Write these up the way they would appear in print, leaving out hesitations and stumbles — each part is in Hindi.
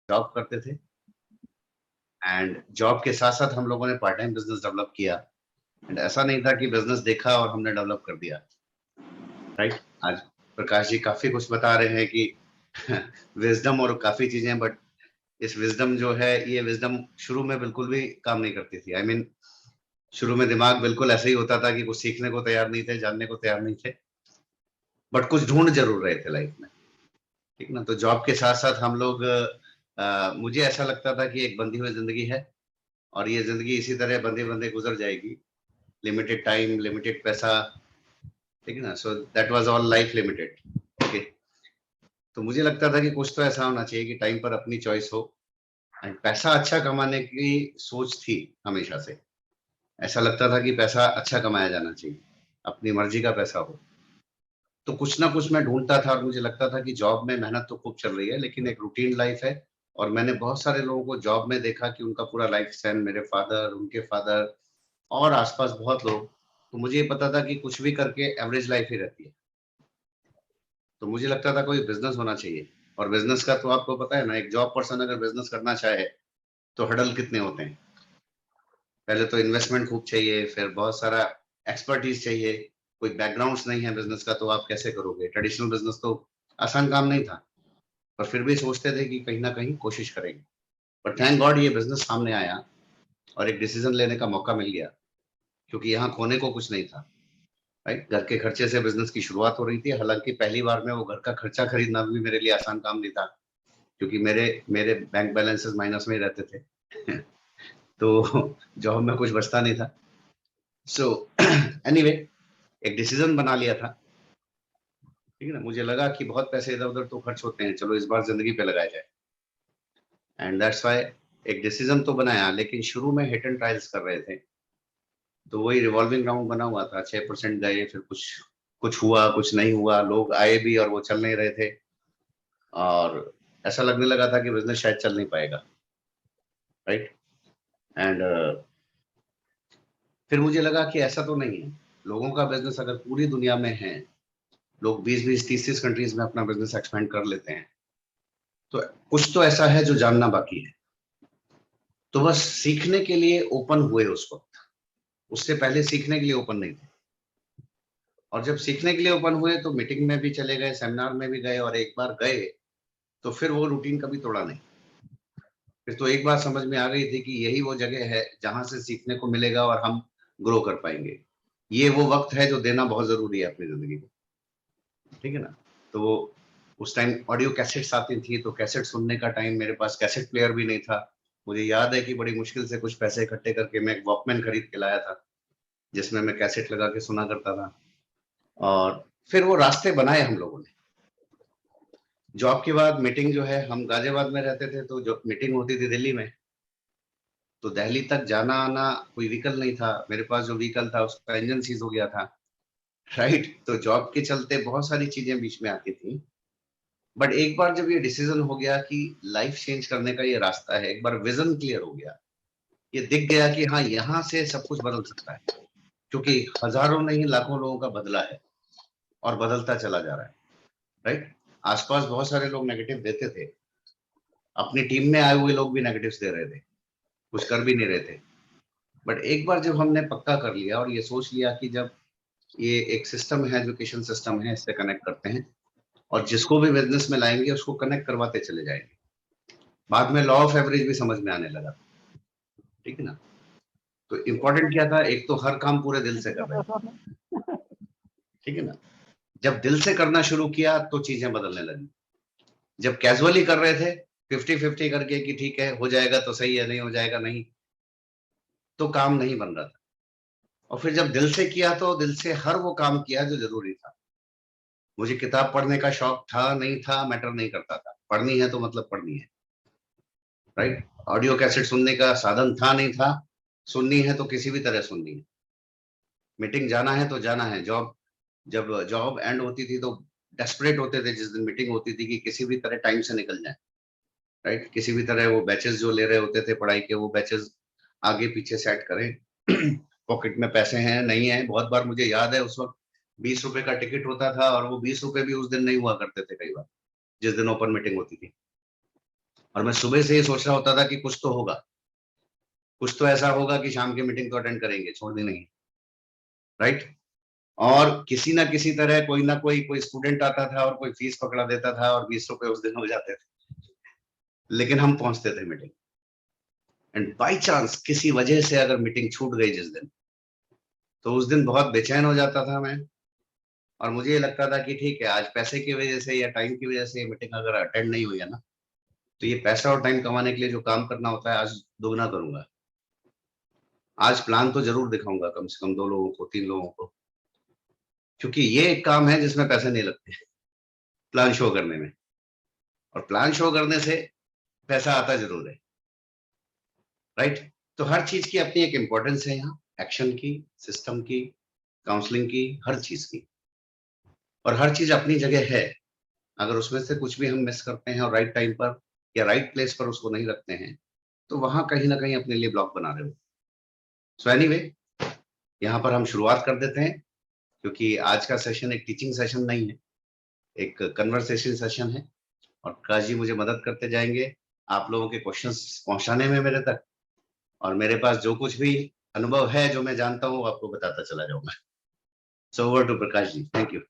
जॉब करते थे एंड जॉब के साथ साथ हम लोगों ने पार्ट टाइम बिजनेस डेवलप किया। एंड ऐसा नहीं था कि बिजनेस देखा और हमने डेवलप कर दिया, राइट। आज प्रकाश जी काफी कुछ बता रहे हैं कि विजडम और काफी चीजें, बट इस विजडम जो है, ये विजडम शुरू में बिल्कुल भी काम नहीं करती थी। आई मीन शुरू में दिमाग बिल्कुल ऐसे ही होता था कि कुछ सीखने को तैयार नहीं थे, जानने को तैयार नहीं थे, बट कुछ ढूंढ जरूर रहे थे लाइफ में, ठीक ना। तो जॉब के साथ साथ हम लोग मुझे ऐसा लगता था कि एक बंधी हुई जिंदगी है और ये जिंदगी इसी तरह बंधे बंधे गुजर जाएगी। लिमिटेड टाइम, लिमिटेड पैसा, ठीक है ना। So that was all life limited. Okay, तो मुझे लगता था कि कुछ तो ऐसा होना चाहिए कि टाइम पर अपनी चॉइस हो एंड पैसा अच्छा कमाने की सोच थी हमेशा से। ऐसा लगता था कि पैसा अच्छा कमाया जाना चाहिए, अपनी मर्जी का पैसा हो। तो कुछ ना कुछ मैं ढूंढता था और मुझे लगता था कि जॉब में मेहनत तो खूब चल रही है लेकिन एक रूटीन लाइफ है। और मैंने बहुत सारे लोगों को जॉब में देखा कि उनका पूरा लाइफ स्टाइल, मेरे फादर, उनके फादर और आसपास बहुत लोग, तो मुझे ये पता था कि कुछ भी करके एवरेज लाइफ ही रहती है। तो मुझे लगता था कोई बिजनेस होना चाहिए। और बिजनेस का तो आपको पता है ना, एक जॉब पर्सन अगर बिजनेस करना चाहे तो हडल कितने होते हैं। पहले तो इन्वेस्टमेंट खूब चाहिए, फिर बहुत सारा एक्सपर्टीज चाहिए। कोई बैकग्राउंड्स नहीं है बिजनेस का तो आप कैसे करोगे। ट्रेडिशनल बिजनेस तो आसान काम नहीं था, पर फिर भी सोचते थे कि कहीं ना कहीं कोशिश करेंगे। बट थैंक गॉड ये बिजनेस सामने आया और एक डिसीजन लेने का मौका मिल गया, क्योंकि यहाँ खोने को कुछ नहीं था, राइट। घर के खर्चे से बिजनेस की शुरुआत हो रही थी। हालांकि पहली बार में वो घर का खर्चा खरीदना भी मेरे लिए आसान काम नहीं था, क्योंकि मेरे मेरे बैंक बैलेंसेस माइनस में ही रहते थे। तो जॉब में कुछ बचता नहीं था। सो एनीवे, एक डिसीजन बना लिया था, ठीक है ना। मुझे लगा कि बहुत पैसे इधर उधर तो खर्च होते हैं, चलो इस बार जिंदगी पे लगाया जाए। एंड दैट्स व्हाई एक डिसीजन तो बनाया, लेकिन शुरू में हिट एंड ट्रायल्स कर रहे थे। तो वही रिवॉल्विंग राउंड बना हुआ था, 6% गए, फिर कुछ कुछ हुआ, कुछ नहीं हुआ, लोग आए भी और वो चल नहीं रहे थे। और ऐसा लगने लगा था कि बिजनेस शायद चल नहीं पाएगा, राइट। एंड फिर मुझे लगा कि ऐसा तो नहीं है। लोगों का बिजनेस अगर पूरी दुनिया में है, लोग 20-20, 30-30 कंट्रीज में अपना बिजनेस एक्सपेंड कर लेते हैं, तो कुछ तो ऐसा है जो जानना बाकी है। तो बस सीखने के लिए ओपन हुए उस वक्त, उससे पहले सीखने के लिए ओपन नहीं थे। और जब सीखने के लिए ओपन हुए तो मीटिंग में भी चले गए, सेमिनार में भी गए, और एक बार गए तो फिर वो रूटीन कभी तोड़ा नहीं। फिर तो एक बार समझ में आ गई थी कि यही वो जगह है जहां से सीखने को मिलेगा और हम ग्रो कर पाएंगे। ये वो वक्त है जो देना बहुत जरूरी है अपनी जिंदगी में, ठीक है ना। तो वो उस टाइम ऑडियो कैसेट्स आती थी, तो कैसेट सुनने का टाइम, मेरे पास कैसेट प्लेयर भी नहीं था। मुझे याद है कि बड़ी मुश्किल से कुछ पैसे इकट्ठे करके मैं एक वॉकमैन खरीद के लाया था, जिसमें मैं कैसेट लगा के सुना करता था। और फिर वो रास्ते बनाए हम लोगों ने। जॉब के बाद मीटिंग जो है, हम गाजियाबाद में रहते थे, तो जो मीटिंग होती थी दिल्ली में, तो दिल्ली तक जाना आना, कोई व्हीकल नहीं था मेरे पास। जो व्हीकल था उसका इंजन सीज हो गया था, राइट। तो जॉब के चलते बहुत सारी चीजें बीच में आती थी। बट एक बार जब ये डिसीजन हो गया कि लाइफ चेंज करने का ये रास्ता है, एक बार विजन क्लियर हो गया, ये दिख गया कि हाँ, यहाँ से सब कुछ बदल सकता है, क्योंकि हजारों नहीं लाखों लोगों का बदला है और बदलता चला जा रहा है, राइट। आसपास बहुत सारे लोग नेगेटिव देते थे, अपनी टीम में आए हुए लोग भी नेगेटिव्स दे रहे थे, कुछ कर भी नहीं रहे थे। बट एक बार जब हमने पक्का कर लिया और ये सोच लिया कि जब ये एक सिस्टम है, एजुकेशन सिस्टम है, इससे कनेक्ट करते हैं और जिसको भी बिजनेस में लाएंगे उसको कनेक्ट करवाते चले जाएंगे। बाद में लॉ ऑफ एवरेज भी समझ में आने लगा, ठीक है ना। तो इम्पोर्टेंट क्या था, एक तो हर काम पूरे दिल से कर रहे थे, ठीक है ना। जब दिल से करना शुरू किया तो चीजें बदलने लगी। जब कैजुअली कर रहे थे 50-50 करके कि ठीक है, हो जाएगा तो सही है, नहीं हो जाएगा नहीं, तो काम नहीं बन रहा था। और फिर जब दिल से किया तो दिल से हर वो काम किया जो जरूरी था। मुझे किताब पढ़ने का शौक था नहीं था मैटर नहीं करता था, पढ़नी है तो मतलब पढ़नी है, राइट। ऑडियो कैसेट सुनने का साधन था नहीं था, सुननी है तो किसी भी तरह सुननी है। मीटिंग जाना है तो जाना है। जॉब, जब जॉब एंड होती थी तो डेस्परेट होते थे जिस दिन मीटिंग होती थी कि किसी भी तरह टाइम से निकल जाए, राइट। किसी भी तरह वो बैचेस जो ले रहे होते थे पढ़ाई के, वो बैचेस आगे पीछे सेट करें। पॉकेट में पैसे हैं नहीं है। बहुत बार मुझे याद है उस वक्त 20 रुपए का टिकट होता था और वो 20 रुपए भी उस दिन नहीं हुआ करते थे कई बार, जिस दिन ओपन मीटिंग होती थी। और मैं सुबह से ही सोच रहा होता था कि कुछ तो होगा, कुछ तो ऐसा होगा कि शाम की मीटिंग तो अटेंड करेंगे, छोड़ दी नहीं, राइट। और किसी ना किसी तरह कोई ना कोई स्टूडेंट आता था और कोई फीस पकड़ा देता था और 20 रुपए उस दिन हो जाते थे, लेकिन हम पहुंचते थे मीटिंग। एंड बाई चांस किसी वजह से अगर मीटिंग छूट गई जिस दिन, तो उस दिन बहुत बेचैन हो जाता था मैं, और मुझे ये लगता था कि ठीक है, आज पैसे की वजह से या टाइम की वजह से मीटिंग अगर अटेंड नहीं हुई है ना, तो ये पैसा और टाइम कमाने के लिए जो काम करना होता है आज दोगुना करूंगा। आज प्लान तो जरूर दिखाऊंगा, कम से कम 2 लोगों को, 3 लोगों को, क्योंकि ये एक काम है जिसमें पैसे नहीं लगते, प्लान शो करने में। और प्लान शो करने से पैसा आता जरूर है, राइट। तो हर चीज की अपनी एक इंपॉर्टेंस है यहाँ, एक्शन की, सिस्टम की, काउंसलिंग की, हर चीज की। और हर चीज अपनी जगह है। अगर उसमें से कुछ भी हम मिस करते हैं और राइट टाइम पर या राइट प्लेस पर उसको नहीं रखते हैं, तो वहां कहीं ना कहीं अपने लिए ब्लॉक बना रहे हो। सो एनीवे, यहाँ पर हम शुरुआत कर देते हैं, क्योंकि आज का सेशन एक टीचिंग सेशन नहीं है, एक कन्वर्सेशन सेशन है। और प्रकाश जी मुझे मदद करते जाएंगे आप लोगों के क्वेश्चंस पहुंचाने में मेरे तक, और मेरे पास जो कुछ भी अनुभव है, जो मैं जानता हूँ, आपको बताता चला जाऊंगा। So over to Prakash ji, thank you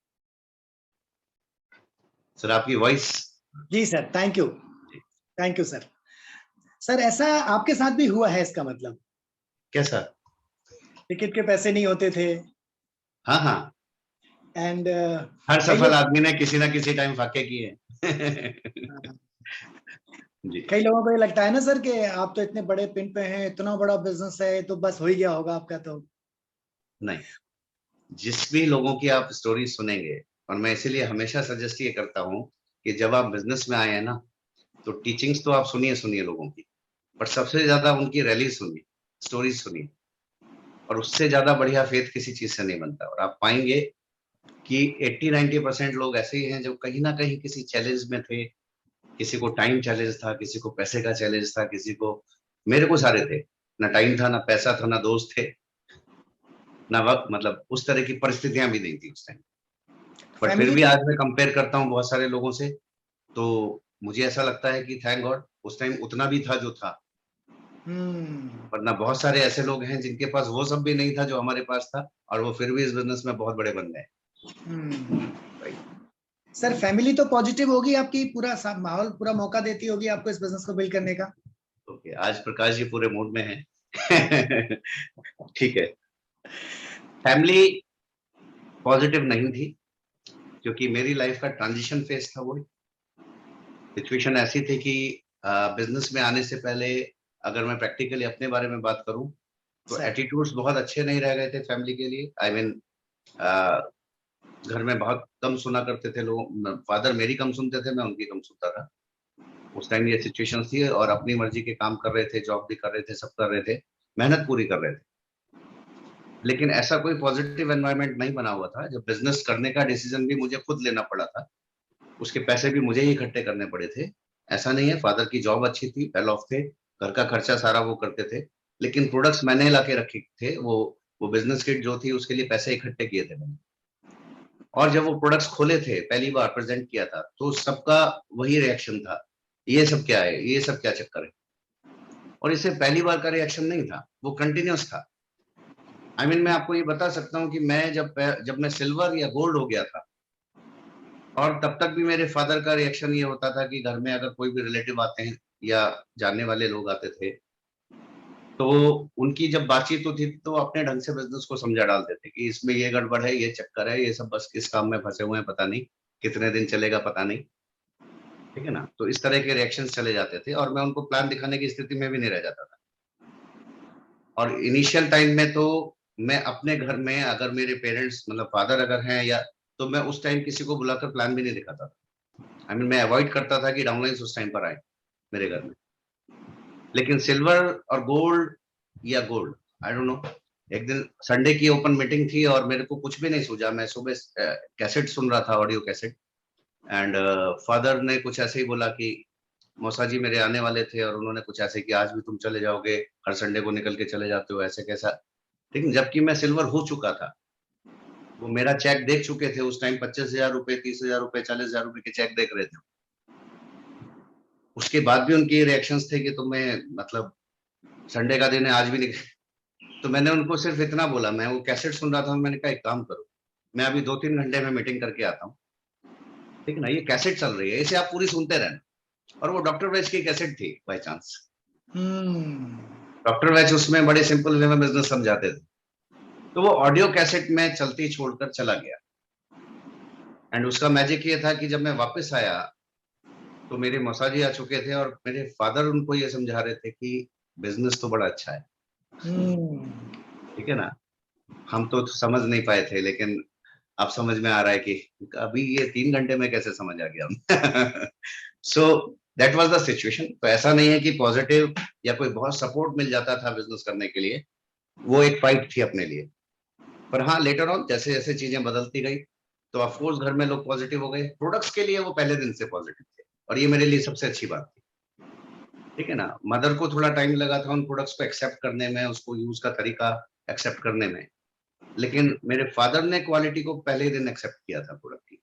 sir. आपकी वॉइस। जी sir, thank you, thank you sir. Sir ऐसा आपके साथ भी हुआ है, इसका मतलब? कैसा? टिकट के पैसे नहीं होते थे। हाँ हाँ, एंड हर सफल आदमी ने किसी ना किसी टाइम फाके किए जी। कई लोगों को ये लगता है ना सर कि आप तो इतने बड़े पिन पे हैं, इतना बड़ा बिजनेस है, तो बस हो ही गया होगा आपका। तो नहीं, जिस भी लोगों की आप स्टोरी सुनेंगे, और मैं इसीलिए हमेशा सजेस्ट ये करता हूँ कि जब आप बिजनेस में आए हैं ना, तो टीचिंग्स तो आप सुनिए सुनिए लोगों की, पर सबसे ज्यादा उनकी रैली सुनिए, स्टोरी सुनिए। और उससे ज्यादा बढ़िया फेथ किसी चीज से नहीं बनता। और आप पाएंगे कि 80-90% लोग ऐसे ही हैं जो कहीं ना कहीं किसी चैलेंज में थे। किसी को टाइम चैलेंज था, किसी को पैसे का चैलेंज था, किसी को, मेरे को सारे थे। ना टाइम था, ना पैसा था, ना दोस्त थे, ना वक्त, मतलब उस तरह की परिस्थितियां भी नहीं थी उस टाइम। बट फिर फैमिली भी तो आज मैं कंपेयर करता हूँ बहुत सारे लोगों से, तो मुझे ऐसा लगता है कि थैंक गॉड उस टाइम उतना भी था जो था। वरना बहुत सारे ऐसे लोग हैं जिनके पास वो सब भी नहीं था जो हमारे पास था, और वो फिर भी इस बिजनेस में बहुत बड़े बन गए। सर फैमिली तो पॉजिटिव होगी आपकी, पूरा माहौल, पूरा मौका देती होगी आपको इस बिजनेस को बिल्ड करने का। ओके, आज प्रकाश जी पूरे मूड में हैं ठीक है। फैमिली पॉजिटिव नहीं थी, क्योंकि मेरी लाइफ का ट्रांजिशन फेज था। वो सिचुएशन ऐसी थी कि बिजनेस में आने से पहले, अगर मैं प्रैक्टिकली अपने बारे में बात करूं, तो एटीट्यूड्स बहुत अच्छे नहीं रह गए थे फैमिली के लिए। आई मीन, घर में बहुत कम सुना करते थे लोग। फादर मेरी कम सुनते थे, मैं उनकी कम सुनता था। उस टाइम ये सिचुएशन थी, और अपनी मर्जी के काम कर रहे थे, जॉब भी कर रहे थे, सब कर रहे थे, मेहनत पूरी कर रहे थे। लेकिन ऐसा कोई पॉजिटिव एनवायरनमेंट नहीं बना हुआ था। जब बिजनेस करने का डिसीजन भी मुझे खुद लेना पड़ा था, उसके पैसे भी मुझे ही इकट्ठे करने पड़े थे। ऐसा नहीं है, फादर की जॉब अच्छी थी, वेल ऑफ थे, घर का खर्चा सारा वो करते थे, लेकिन प्रोडक्ट्स मैंने ला के रखे थे। वो बिजनेस किट जो थी उसके लिए पैसे इकट्ठे किए थे मैंने। और जब वो प्रोडक्ट्स खोले थे, पहली बार प्रेजेंट किया था, तो सबका वही रिएक्शन था, ये सब क्या है, ये सब क्या चक्कर है। और इसे पहली बार का रिएक्शन नहीं था, वो कंटिन्यूस था। आई मीन, मैं आपको ये बता सकता हूँ कि मैं जब मैं सिल्वर या गोल्ड हो गया था, और तब तक भी मेरे फादर का रिएक्शन ये होता था कि घर में अगर कोई भी रिलेटिव आते हैं या जानने वाले लोग आते थे, तो उनकी जब बातचीत होती थी तो अपने ढंग से बिजनेस को समझा डालते थे कि इसमें ये गड़बड़ है, ये चक्कर है, ये सब बस किस काम में फंसे हुए हैं, पता नहीं कितने दिन चलेगा, पता नहीं। ठीक है ना। तो इस तरह के रिएक्शंस चले जाते थे, और मैं उनको प्लान दिखाने की स्थिति में भी नहीं रह जाता था। और इनिशियल टाइम में तो मैं अपने घर में, अगर मेरे पेरेंट्स, मतलब फादर अगर हैं, या तो मैं उस टाइम किसी को बुलाकर प्लान भी नहीं दिखाता था। आई मीन, मैं अवॉइड करता था कि डाउनलाइंस उस टाइम पर आए मेरे घर में। लेकिन सिल्वर और गोल्ड, या गोल्ड, आई डोंट नो, एक दिन संडे की ओपन मीटिंग थी और मेरे को कुछ भी नहीं सूझा। मैं सुबह कैसेट सुन रहा था, ऑडियो कैसेट, एंड फादर ने कुछ ऐसे ही बोला कि मौसा जी मेरे आने वाले थे, और उन्होंने कुछ ऐसे कि आज भी तुम चले जाओगे, हर संडे को निकल के चले जाते हो, ऐसे कैसा। लेकिन जबकि मैं सिल्वर हो चुका था, वो मेरा चेक देख चुके थे उस टाइम, 25,000 रुपए, 30,000 रुपए, 40,000 रुपए के चेक देख रहे थे। उसके बाद भी उनके रिएक्शंस थे कि तुम्हें मतलब संडे का दिन है आज भी नहीं। तो मैंने उनको सिर्फ इतना बोला, मैं वो कैसेट सुन रहा था, मैंने कहा एक काम करो, मैं अभी 2-3 घंटे में मीटिंग करके आता हूँ, ठीक है ना, ये कैसेट चल रही है, इसे आप पूरी सुनते रहना। और वो डॉक्टर वैच की कैसेट थी बाय चांस। डॉक्टर वैच उसमें बड़े सिंपल वे में बिजनेस समझाते थे, तो वो ऑडियो कैसेट में चलती छोड़कर चला गया। एंड उसका मैजिक ये था कि जब मैं वापस आया तो मेरे मौसाजी आ चुके थे और मेरे फादर उनको ये समझा रहे थे कि बिजनेस तो बड़ा अच्छा है, ठीक है ना। हम तो समझ नहीं पाए थे, लेकिन अब समझ में आ रहा है कि अभी ये 3 घंटे में कैसे समझ आ गया। So that was the situation. तो ऐसा नहीं है कि पॉजिटिव या कोई बहुत सपोर्ट मिल जाता था बिजनेस करने के लिए, वो एक फाइट थी अपने लिए। पर हाँ, लेटर ऑन जैसे जैसे चीजें बदलती गई तो ऑफकोर्स घर में लोग पॉजिटिव हो गए। प्रोडक्ट्स के लिए वो पहले दिन से पॉजिटिव थे और ये मेरे लिए सबसे अच्छी बात थी, ठीक है ना। मदर को थोड़ा टाइम लगा था उन प्रोडक्ट्स को एक्सेप्ट करने में, उसको यूज का तरीका एक्सेप्ट करने में, लेकिन मेरे फादर ने क्वालिटी को पहले ही दिन एक्सेप्ट किया था प्रोडक्ट की,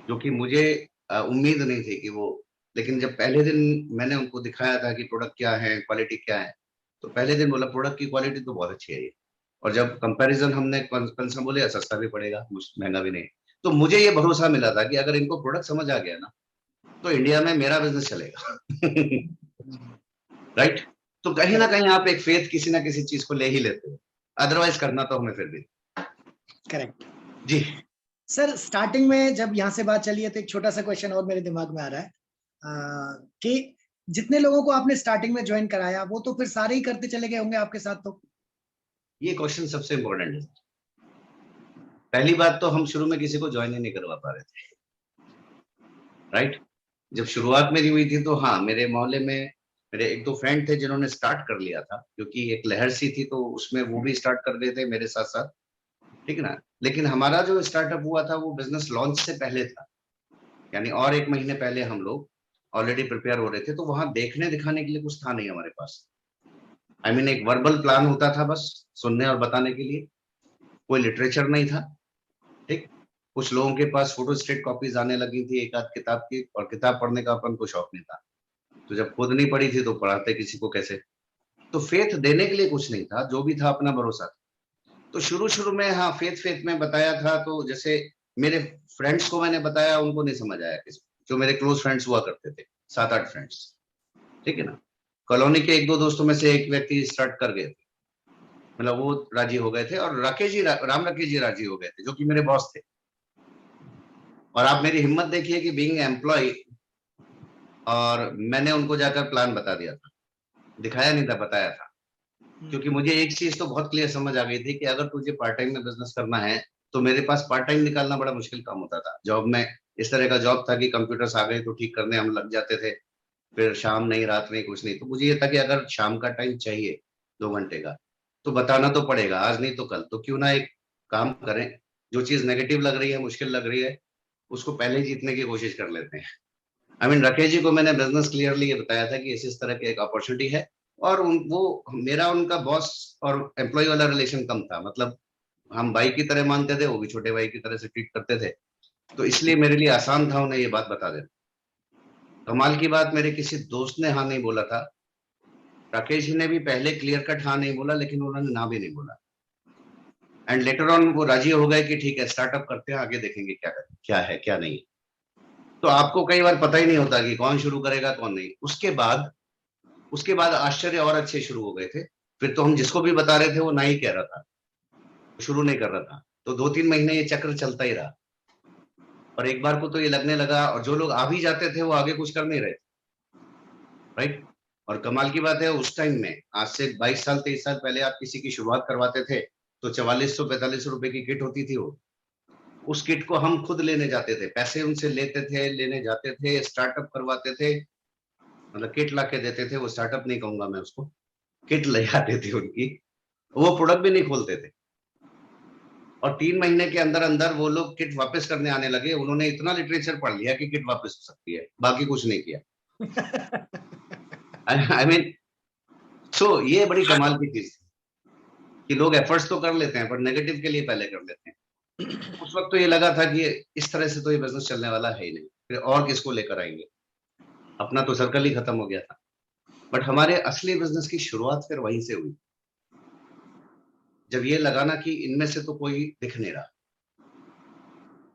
जो कि मुझे उम्मीद नहीं थी कि वो। लेकिन जब पहले दिन मैंने उनको दिखाया था कि प्रोडक्ट क्या है, क्वालिटी क्या है, तो पहले दिन बोला प्रोडक्ट की क्वालिटी तो बहुत अच्छी है ये। और जब कंपैरिजन हमने कंसर्न बोले सस्ता भी पड़ेगा, महंगा भी नहीं, तो मुझे ये भरोसा मिला था कि अगर इनको प्रोडक्ट समझ आ गया ना तो इंडिया में मेरा बिजनेस चलेगा। राइट। तो कहीं ना कहीं आप एक फेथ किसी ना किसी चीज को ले ही लेते हो, अदरवाइज करना तो हमें फिर भी। करेक्ट जी सर। स्टार्टिंग में जब यहाँ से बात चली है तो एक छोटा सा क्वेश्चन और मेरे दिमाग में आ रहा है कि जितने लोगों को आपने स्टार्टिंग में ज्वाइन कराया वो तो फिर सारे ही करते चले गए होंगे आपके साथ। तो ये क्वेश्चन सबसे इम्पोर्टेंट है। पहली बात तो हम शुरू में किसी को ज्वाइन ही नहीं करवा पा रहे थे, राइट। जब शुरुआत मेरी हुई थी तो हाँ, मेरे मोहल्ले में मेरे 1-2 फ्रेंड थे जिन्होंने स्टार्ट कर लिया था, क्योंकि एक लहर सी थी तो उसमें वो भी स्टार्ट कर रहे थे मेरे साथ साथ, ठीक है ना। लेकिन हमारा जो स्टार्टअप हुआ था वो बिजनेस लॉन्च से पहले था, यानी और 1 महीने पहले हम लोग ऑलरेडी प्रिपेयर हो रहे थे। तो वहां देखने दिखाने के लिए कुछ था नहीं हमारे पास। आई मीन एक वर्बल प्लान होता था बस सुनने और बताने के लिए, कोई लिटरेचर नहीं था, ठीक। कुछ लोगों के पास फोटो स्टेट कॉपीज आने लगी थी एक आध किताब की, और किताब पढ़ने का अपन को शौक नहीं था, तो जब खुद नहीं पढ़ी थी तो पढ़ाते किसी को कैसे। तो फेथ देने के लिए कुछ नहीं था, जो भी था अपना भरोसा था। तो शुरू शुरू में हाँ फेथ फेथ में बताया था, तो जैसे मेरे फ्रेंड्स को मैंने बताया, उनको नहीं समझ आया किसी, जो मेरे क्लोज फ्रेंड्स हुआ करते थे, 7-8 फ्रेंड्स, ठीक है ना। कॉलोनी के 1-2 दोस्तों में से एक व्यक्ति स्टार्ट कर गए थे, मतलब वो राजी हो गए थे, और राकेश जी, राम राकेश जी राजी हो गए थे, जो कि मेरे बॉस थे। और आप मेरी हिम्मत देखिए कि बीइंग एम्प्लॉय, और मैंने उनको जाकर प्लान बता दिया था, दिखाया नहीं था, बताया था। क्योंकि मुझे एक चीज तो बहुत क्लियर समझ आ गई थी कि अगर तुझे पार्ट टाइम में बिजनेस करना है तो मेरे पास पार्ट टाइम निकालना बड़ा मुश्किल काम होता था। जॉब में इस तरह का जॉब था कि कंप्यूटर्स आ गए तो ठीक करने हम लग जाते थे, फिर शाम नहीं, रात नहीं, कुछ नहीं। तो मुझे ये था कि अगर शाम का टाइम चाहिए 2 घंटे का, तो बताना तो पड़ेगा, आज नहीं तो कल। तो क्यों ना एक काम करें, जो चीज नेगेटिव लग रही है, मुश्किल लग रही है, उसको पहले ही जीतने की कोशिश कर लेते हैं। आई मीन राकेश जी को मैंने बिजनेस क्लियरली ये बताया था कि इस तरह की एक अपॉर्चुनिटी है, और वो मेरा उनका बॉस और एम्प्लॉय वाला रिलेशन कम था, मतलब हम भाई की तरह मानते थे, वो भी छोटे भाई की तरह से ट्रीट करते थे। तो इसलिए मेरे लिए आसान था उन्हें ये बात बता देना। कमाल की बात, मेरे किसी दोस्त ने हाँ नहीं बोला था। राकेश जी ने भी पहले क्लियर कट हाँ नहीं बोला, लेकिन उन्होंने ना भी नहीं बोला। एंड लेटर ऑन वो राजी हो गए कि ठीक है स्टार्टअप करते हैं, आगे देखेंगे क्या क्या है क्या नहीं। तो आपको कई बार पता ही नहीं होता कि कौन शुरू करेगा कौन नहीं। उसके बाद आश्चर्य और अच्छे शुरू हो गए थे। फिर तो हम जिसको भी बता रहे थे वो ना ही कह रहा था, शुरू नहीं कर रहा था। तो 2-3 महीने ये चक्र चलता ही रहा, और एक बार को तो ये लगने लगा, और जो लोग आ भी जाते थे वो आगे कुछ कर नहीं रहे, राइट। और कमाल की बात है, उस टाइम में आज से 22 साल 23 साल पहले आप किसी की शुरुआत करवाते थे तो 4400-4500 रुपए की किट होती थी वो। उस किट को हम खुद लेने जाते थे, पैसे उनसे लेते थे, लेने जाते थे, स्टार्टअप करवाते थे, मतलब किट ला के देते थे। वो स्टार्टअप नहीं कहूंगा मैं उसको, किट ले आते थे उनकी, वो प्रोडक्ट भी नहीं खोलते थे। और 3 महीने के अंदर अंदर वो लोग किट वापस करने आने लगे। उन्होंने इतना लिटरेचर पढ़ लिया कि किट वापस हो सकती है, बाकी कुछ नहीं किया। आई मीन, सो ये बड़ी कमाल की चीज थी कि लोग एफर्ट्स तो कर लेते हैं पर नेगेटिव के लिए पहले कर लेते हैं। उस वक्त तो ये लगा था कि इस तरह से तो ये बिजनेस चलने वाला है ही नहीं, फिर और किसको लेकर आएंगे। अपना तो सर्कल ही खत्म हो गया था। बट हमारे असली बिजनेस की शुरुआत फिर वहीं से हुई, जब ये लगा ना कि इनमें से तो कोई दिख नहीं रहा।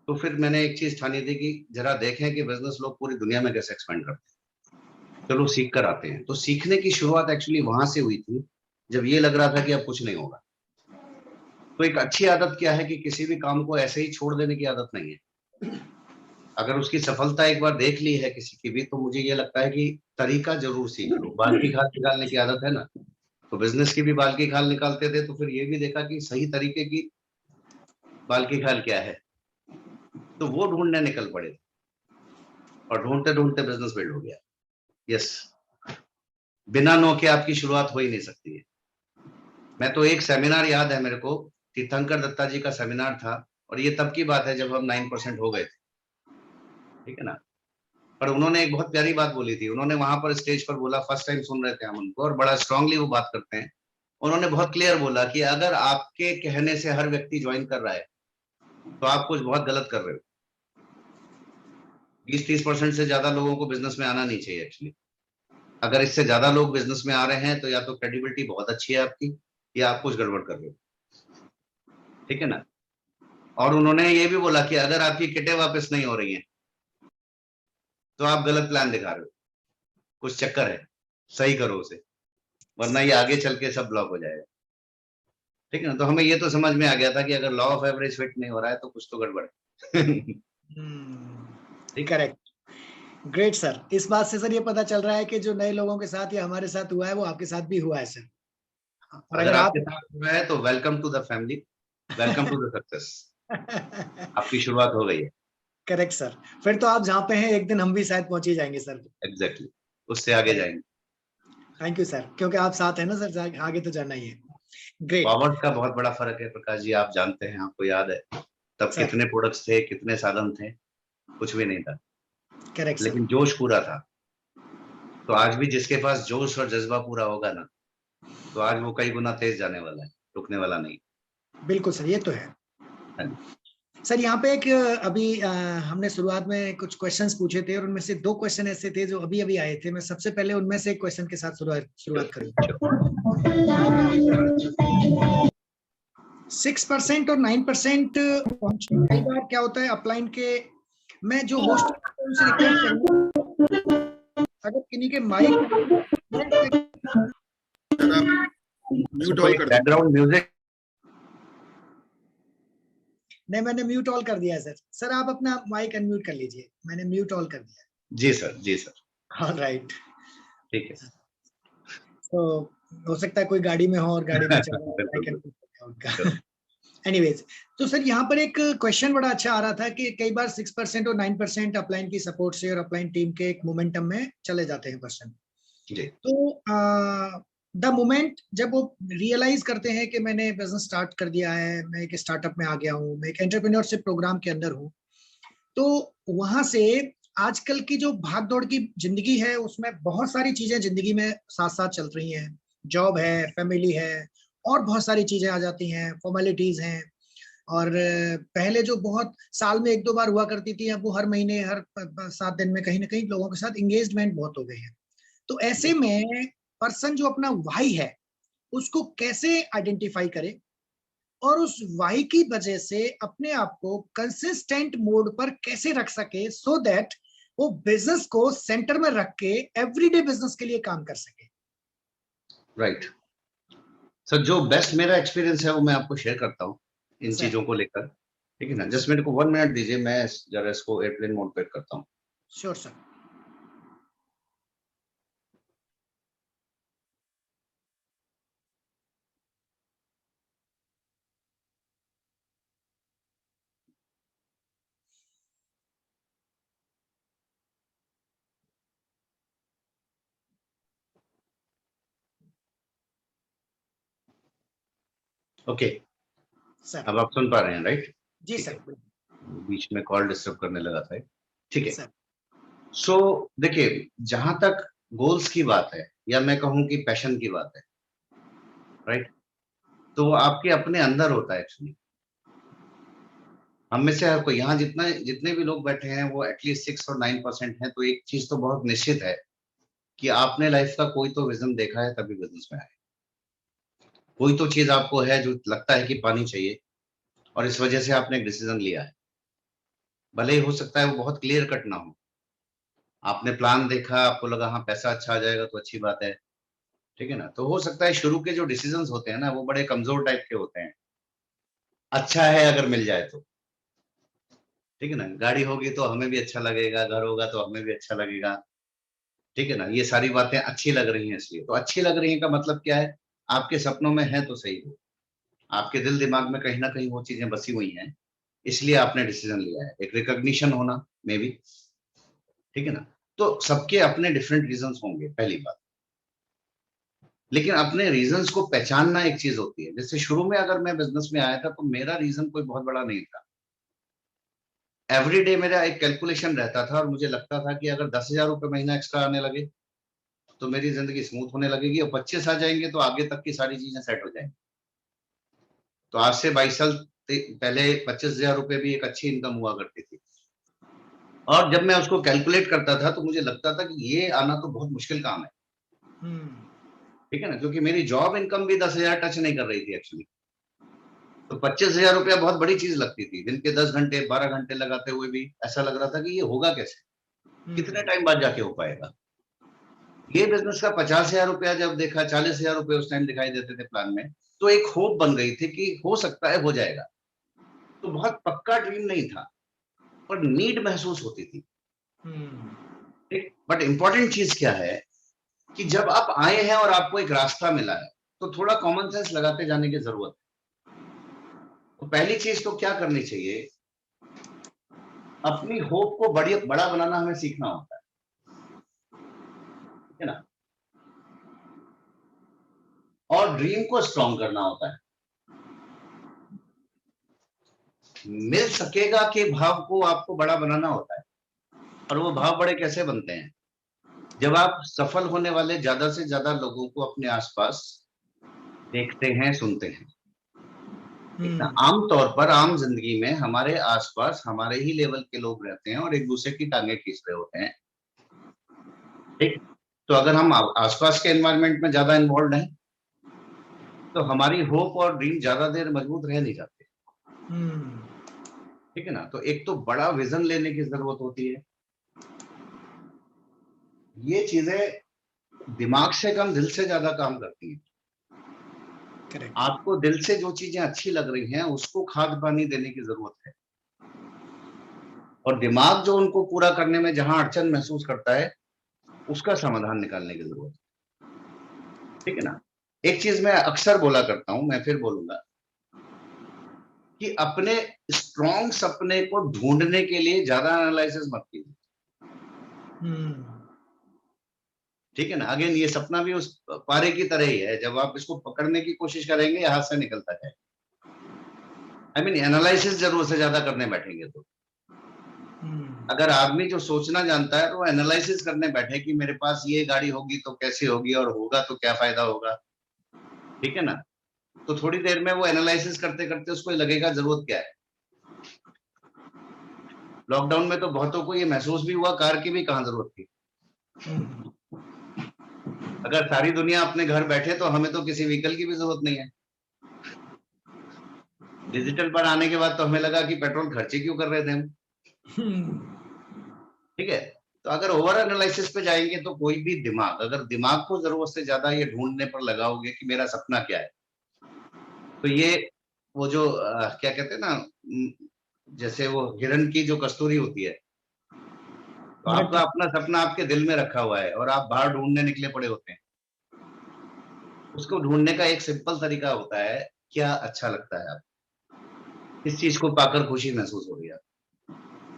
तो फिर मैंने एक चीज ठानी थी कि जरा देखें कि बिजनेस लोग पूरी दुनिया में कैसे एक्सपेंड करते हैं, चलो सीख कर आते हैं। तो सीखने की शुरुआत एक्चुअली वहां से हुई थी, जब ये लग रहा था कि अब कुछ नहीं होगा। तो एक अच्छी आदत क्या है कि किसी भी काम को ऐसे ही छोड़ देने की आदत नहीं है। अगर उसकी सफलता एक बार देख ली है किसी की भी, तो मुझे ये लगता है कि तरीका जरूर सीख लो। बाल की खाल निकालने की आदत है ना, तो बिजनेस की भी बाल की खाल निकालते थे, तो फिर ये भी देखा कि सही तरीके की बाल की खाल क्या है, तो वो ढूंढने निकल पड़े। और ढूंढते ढूंढते बिजनेस बिल्ड हो गया। यस, बिना नो के आपकी शुरुआत हो ही नहीं सकती है। मैं तो एक सेमिनार याद है मेरे को, तीर्थंकर दत्ता जी का सेमिनार था, और ये तब की बात है जब हम 9% हो गए थे, ठीक है ना। पर उन्होंने एक बहुत प्यारी बात बोली थी। उन्होंने वहां पर स्टेज पर बोला, फर्स्ट टाइम सुन रहे थे हम उनको, और बड़ा स्ट्रांगली वो बात करते हैं। उन्होंने बहुत क्लियर बोला कि अगर आपके कहने से हर व्यक्ति ज्वाइन कर रहा है, तो आप कुछ बहुत गलत कर रहे हो। 20-30% से ज्यादा लोगों को बिजनेस में आना नहीं चाहिए एक्चुअली। अगर इससे ज्यादा लोग बिजनेस में आ रहे हैं, तो या तो क्रेडिबिलिटी बहुत अच्छी है आपकी, या आप कुछ गड़बड़ कर रहे हो, ठीक है ना। और उन्होंने ये भी बोला कि अगर आपकी किटें वापस नहीं हो रही हैं, तो आप गलत प्लान दिखा रहे हो, कुछ चक्कर है, सही करो उसे, वरना ये आगे चल के सब ब्लॉक हो जाएगा, ठीक है ना। तो हमें ये तो समझ में आ गया था कि अगर लॉ ऑफ एवरेज फिट नहीं हो रहा है, तो कुछ तो गड़बड़ है। ठीक। करेक्ट। ग्रेट सर, इस बात से सर ये पता चल रहा है कि जो नए लोगों के साथ या हमारे साथ हुआ है वो आपके साथ भी हुआ है सर। और अगर अगर आप आपके साथ हुआ है तो welcome to the family, welcome to the success. आपकी शुरुआत हो गई है। करेक्ट सर, फिर तो आप जहाँ पे हैं एक दिन हम भी शायद पहुंच ही जाएंगे सर। एग्जैक्टली, उससे आगे करेक्ट। जाएंगे। थैंक यू सर, क्योंकि आप साथ हैं ना सर, आगे तो जाना ही है। ग्रेट फॉरवर्ड का बहुत बड़ा फर्क है प्रकाश जी, आप जानते हैं, आपको याद है तब सर। कितने प्रोडक्ट्स थे, कितने साधन थे, कुछ भी नहीं था, करेक्ट सर। लेकिन जोश पूरा था। तो आज भी जिसके पास जोश और जज्बा पूरा होगा ना, तो आज वो कई गुना तेज जाने वाला है, रुकने वाला नहीं। बिल्कुल सर, ये तो है। हाँ जी। सर यहाँ पे एक अभी हमने शुरुआत में कुछ क्वेश्चंस पूछे थे और उनमें से 2 क्वेश्चन ऐसे थे जो अभी अभी आए थे। मैं सबसे पहले उनमें से एक क्वेश्चन के साथ शुरुआत करूंगा। 6% और 9% कई बार क्या होता है अपलाइन के, मैं जो होस्ट उनसे रिक्वेस्ट करूंगा अगर किन्हीं के माइक म्यूट ऑल कर दो। Background music. नहीं, मैंने म्यूट ऑल कर दिया है सर। सर आप अपना माइक अनम्यूट कर लीजिए, मैंने म्यूट ऑल कर दिया जी सर, जी सर, है। ऑलराइट। ठीक है। तो हो सकता है कोई गाड़ी में हो और गाड़ी में चल रहा बिल्कुल है बिल्कुल। उनका। एनीवेज, तो सर यहाँ पर एक क्वेश्चन बड़ा अच्छा आ रहा था कि कई बार 6% और 9% अपलाइन की सपोर्ट से और अपलाइन टीम के एक मोमेंटम में चले जाते हैं पर्सन। जी तो द मोमेंट जब वो रियलाइज करते हैं कि मैंने बिजनेस स्टार्ट कर दिया है, मैं एक स्टार्टअप में आ गया हूँ, मैं एक एंटरप्रेन्योरशिप प्रोग्राम के अंदर हूँ, तो वहां से आजकल की जो भाग दौड़ की जिंदगी है उसमें बहुत सारी चीजें जिंदगी में साथ साथ चल रही हैं। जॉब है, फैमिली है, और बहुत सारी चीजें आ जाती हैं, फॉर्मेलिटीज हैं। और पहले जो बहुत साल में 1-2 बार हुआ करती थी, अब वो हर महीने, हर 7 दिन में कहीं ना कहीं लोगों के साथ एंगेजमेंट बहुत हो गई है। तो ऐसे जी। में पर्सन जो अपना वाई है उसको कैसे आइडेंटिफाई करे और उस वाई की वजह से अपने आप को कंसिस्टेंट मोड पर कैसे रख सके, सो दैट वो बिजनेस को सेंटर में रख के एवरीडे बिजनेस के लिए काम कर सके। राइट सर, जो बेस्ट मेरा एक्सपीरियंस है वो मैं आपको शेयर करता हूँ इन सर चीजों को लेकर, ठीक है ना। जस्ट मेरे को 1 मिनट दीजिए, मैं जरा इसको एयरप्लेन मोड पे करता हूँ। Sure sir. ओके, सर अब आप सुन पा रहे हैं, राइट? जी ठीक सर। है, बीच में कॉल डिस्टर्ब करने लगा था, ठीक है। सर सो देखिए, जहां तक गोल्स की बात है, या मैं कहूं कि पैशन की बात है, राइट, तो वो आपके अपने अंदर होता है एक्चुअली। हम में से हर कोई यहाँ जितने भी लोग बैठे हैं वो एटलीस्ट 6 और 9% हैं। तो एक चीज तो बहुत निश्चित है कि आपने लाइफ का कोई तो विजन देखा है तभी बिजनेस में आए। कोई तो चीज आपको है जो लगता है कि पानी चाहिए और इस वजह से आपने एक डिसीजन लिया है। भले ही हो सकता है वो बहुत क्लियर कट ना हो, आपने प्लान देखा, आपको लगा हाँ पैसा अच्छा आ जाएगा तो अच्छी बात है, ठीक है ना। तो हो सकता है शुरू के जो डिसीजंस होते हैं ना वो बड़े कमजोर टाइप के होते हैं। अच्छा है अगर मिल जाए तो, ठीक है ना। गाड़ी होगी तो हमें भी अच्छा लगेगा, घर होगा तो हमें भी अच्छा लगेगा, ठीक है ना। ये सारी बातें अच्छी लग रही हैं, इसलिए तो अच्छी लग रही हैं का मतलब क्या है, आपके सपनों में है तो सही हो, आपके दिल दिमाग में कहीं ना कहीं वो चीजें बसी हुई हैं, इसलिए आपने डिसीजन लिया है। एक रिकॉग्निशन होना मे बी, ठीक है ना। तो सबके अपने डिफरेंट रीजंस होंगे, पहली बात। लेकिन अपने रीजंस को पहचानना एक चीज होती है। जैसे शुरू में अगर मैं बिजनेस में आया था तो मेरा रीजन कोई बहुत बड़ा नहीं था। एवरी डे मेरा एक कैलकुलेशन रहता था और मुझे लगता था कि अगर 10,000 रुपये महीना एक्स्ट्रा आने लगे तो मेरी जिंदगी स्मूथ होने लगेगी, और 25 आ जाएंगे तो आगे तक की सारी चीजें सेट हो जाएंगी। तो आज से 22 साल पहले 25,000 रुपये भी एक अच्छी इनकम हुआ करती थी। और जब मैं उसको कैलकुलेट करता था तो मुझे लगता था कि ये आना तो बहुत मुश्किल काम है, ठीक है ना, क्योंकि मेरी जॉब इनकम भी 10,000 टच नहीं कर रही थी एक्चुअली। तो 25,000 रुपया बहुत बड़ी चीज लगती थी। दिन के 10 घंटे 12 घंटे लगाते हुए भी ऐसा लग रहा था कि ये होगा कैसे, कितने टाइम बाद जाके हो पाएगा। ये बिजनेस का 50,000 रुपया जब देखा, 40,000 रुपये उस टाइम दिखाई देते थे प्लान में, तो एक होप बन गई थी कि हो सकता है हो जाएगा। तो बहुत पक्का ड्रीम नहीं था पर नीड महसूस होती थी। ठीक, बट इंपॉर्टेंट चीज क्या है कि जब आप आए हैं और आपको एक रास्ता मिला है तो थोड़ा कॉमन सेंस लगाते जाने की जरूरत है। तो पहली चीज तो क्या करनी चाहिए, अपनी होप को बड़ा बनाना हमें सीखना होता है, ठीक है ना। और ड्रीम को स्ट्रॉन्ग करना होता है। मिल सकेगा के भाव को आपको बड़ा बनाना होता है। और वो भाव बड़े कैसे बनते हैं, जब आप सफल होने वाले ज्यादा से ज्यादा लोगों को अपने आसपास देखते हैं, सुनते हैं। आमतौर पर आम जिंदगी में हमारे आसपास हमारे ही लेवल के लोग रहते हैं और एक दूसरे की टांगे खींच रहे होते हैं, ठीक। तो अगर हम आसपास के एनवायरनमेंट में ज्यादा इन्वॉल्व हैं तो हमारी होप और ड्रीम ज्यादा देर मजबूत रह नहीं जाते, ठीक है ना। तो एक तो बड़ा विजन लेने की जरूरत होती है। ये चीजें दिमाग से कम दिल से ज्यादा काम करती हैं। करेक्ट। आपको दिल से जो चीजें अच्छी लग रही हैं उसको खाद पानी देने की जरूरत है, और दिमाग जो उनको पूरा करने में जहां अड़चन महसूस करता है उसका समाधान निकालने की जरूरत है, ठीक है ना। एक चीज मैं अक्सर बोला करता हूं, मैं फिर बोलूंगा कि अपने स्ट्रॉन्ग सपने को ढूंढने के लिए ज्यादा एनालिसिस मत कीजिए, ठीक है ना। अगेन ये सपना भी उस पारे की तरह ही है, जब आप इसको पकड़ने की कोशिश करेंगे हाथ से निकलता जाए। आई मीन एनालिसिस जरूर से ज्यादा करने बैठेंगे तो अगर आदमी जो सोचना जानता है तो वो एनालिसिस करने बैठे कि मेरे पास ये गाड़ी होगी तो कैसे होगी और होगा तो क्या फायदा होगा, ठीक है ना। तो थोड़ी देर में वो एनालिसिस करते करते उसको लगेगा जरूरत क्या है। लॉकडाउन में तो बहुतों को ये महसूस भी हुआ कार की भी कहाँ जरूरत थी। अगर सारी दुनिया अपने घर बैठे तो हमें तो किसी व्हीकल की भी जरूरत नहीं है। डिजिटल पर आने के बाद तो हमें लगा कि पेट्रोल खर्चे क्यों कर रहे थे हम, ठीक है। तो अगर ओवर एनालिसिस पे जाएंगे तो कोई भी दिमाग, अगर दिमाग को जरूरत से ज्यादा ये ढूंढने पर लगाओगे कि मेरा सपना क्या है, तो ये वो जो क्या कहते हैं ना, जैसे वो हिरण की जो कस्तूरी होती है, तो आपका अपना सपना आपके दिल में रखा हुआ है और आप बाहर ढूंढने निकले पड़े होते हैं। उसको ढूंढने का एक सिंपल तरीका होता है, क्या अच्छा लगता है आप, इस चीज को पाकर खुशी महसूस हो रही है,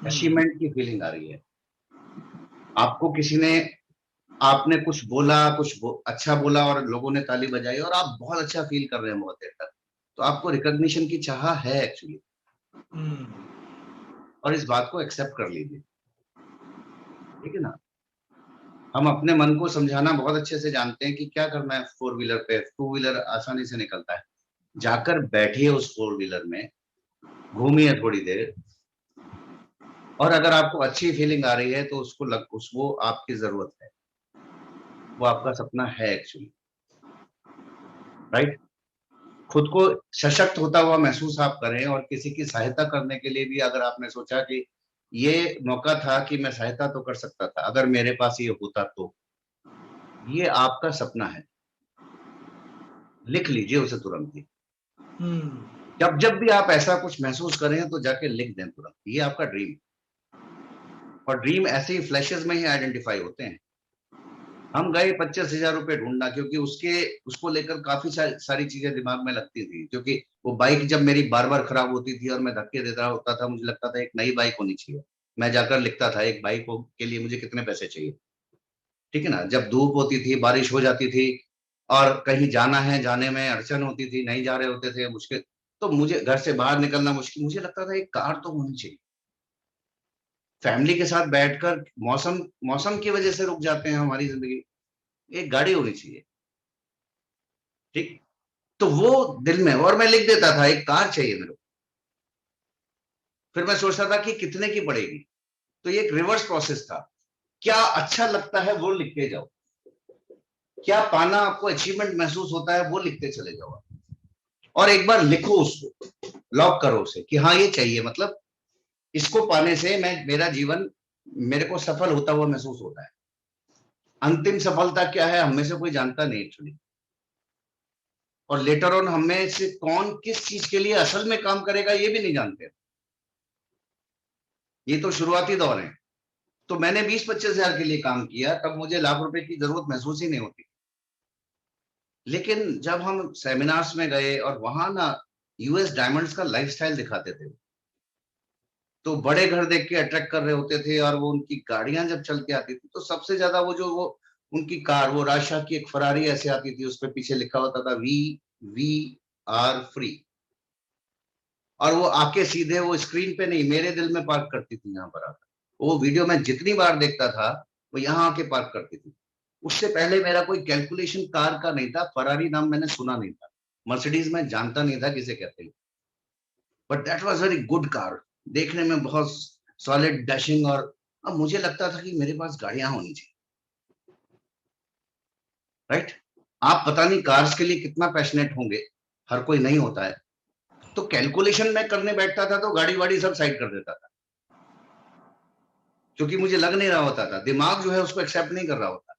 अचीवमेंट की फीलिंग आ रही है, आपको किसी ने, आपने कुछ बोला, अच्छा बोला और लोगों ने ताली बजाई और आप बहुत अच्छा फील कर रहे हैं बहुत देर तक, तो आपको रिकॉग्निशन की चाह है एक्चुअली। और इस बात को एक्सेप्ट कर लीजिए, ठीक है ना। हम अपने मन को समझाना बहुत अच्छे से जानते हैं कि क्या करना है। 4 व्हीलर पे 2 व्हीलर आसानी से निकलता है, जाकर बैठिए उस 4 व्हीलर में घूमिए थोड़ी देर, और अगर आपको अच्छी फीलिंग आ रही है तो उसको आपकी जरूरत है, वो आपका सपना है एक्चुअली, राइट। खुद को सशक्त होता हुआ महसूस आप करें, और किसी की सहायता करने के लिए भी अगर आपने सोचा कि ये मौका था कि मैं सहायता तो कर सकता था, अगर मेरे पास ये होता तो, ये आपका सपना है, लिख लीजिए उसे तुरंत ही। जब जब भी आप ऐसा कुछ महसूस करें तो जाके लिख दें तुरंत, ये आपका ड्रीम। और ड्रीम ऐसे ही फ्लैशेस में ही आइडेंटिफाई होते हैं। हम गए 25,000 रुपए ढूंढना, क्योंकि उसको लेकर काफी सारी चीजें दिमाग में लगती थी, क्योंकि वो बाइक जब मेरी बार बार खराब होती थी और मैं धक्के देता होता था, मुझे लगता था एक नई बाइक होनी चाहिए। मैं जाकर लिखता था एक बाइक के लिए मुझे कितने पैसे चाहिए, ठीक है ना। जब धूप होती थी, बारिश हो जाती थी, और कहीं जाना है, जाने में अड़चन होती थी, नहीं जा रहे होते थे, मुश्किल, तो मुझे घर से बाहर निकलना मुश्किल, मुझे लगता था एक कार तो होनी चाहिए। फैमिली के साथ बैठकर, मौसम मौसम की वजह से रुक जाते हैं हमारी जिंदगी, एक गाड़ी होनी चाहिए, ठीक। तो वो दिल में, और मैं लिख देता था एक कार चाहिए मेरे को। फिर मैं सोचता था कि कितने की पड़ेगी, तो ये एक रिवर्स प्रोसेस था। क्या अच्छा लगता है वो लिखते जाओ, क्या पाना आपको अचीवमेंट महसूस होता है वो लिखते चले जाओ, और एक बार लिखो उसको, लॉक करो उसे कि हाँ ये चाहिए, मतलब इसको पाने से मेरा जीवन, मेरे को सफल होता हुआ महसूस होता है। अंतिम सफलता क्या है हम में से कोई जानता नहीं एक्चुअली, और लेटर ऑन हम में से कौन किस चीज के लिए असल में काम करेगा ये भी नहीं जानते। ये तो शुरुआती दौर है। तो मैंने 20-25 हजार के लिए काम किया, तब मुझे लाख रुपए की जरूरत महसूस ही नहीं होती। लेकिन जब हम सेमिनार्स में गए और वहां ना यूएस डायमंड्स का लाइफस्टाइल दिखाते थे, तो बड़े घर देख के अट्रैक्ट कर रहे होते थे, और वो उनकी गाड़ियां जब चल के आती थी तो सबसे ज्यादा वो उनकी कार, वो राशा की एक फरारी ऐसे आती थी, उस पर पीछे लिखा होता था वी आर फ्री, और वो आके सीधे वो स्क्रीन पे नहीं, मेरे दिल में पार्क करती थी यहाँ पर आकर। वो वीडियो मैं जितनी बार देखता था, वो यहाँ आके पार्क करती थी। उससे पहले मेरा कोई कैलकुलेशन कार का नहीं था, फरारी नाम मैंने सुना नहीं था, मर्सिडीज में जानता नहीं था किसे कहते हैं, but that was very good car, देखने में बहुत सॉलिड डैशिंग। और अब मुझे लगता था कि मेरे पास गाड़ियां होनी चाहिए, राइट। आप पता नहीं कार्स के लिए कितना पैशनेट होंगे, हर कोई नहीं होता है। तो कैलकुलेशन में करने बैठता था तो गाड़ी वाड़ी सब साइड कर देता था, क्योंकि मुझे लग नहीं रहा होता था, दिमाग जो है उसको एक्सेप्ट नहीं कर रहा होता।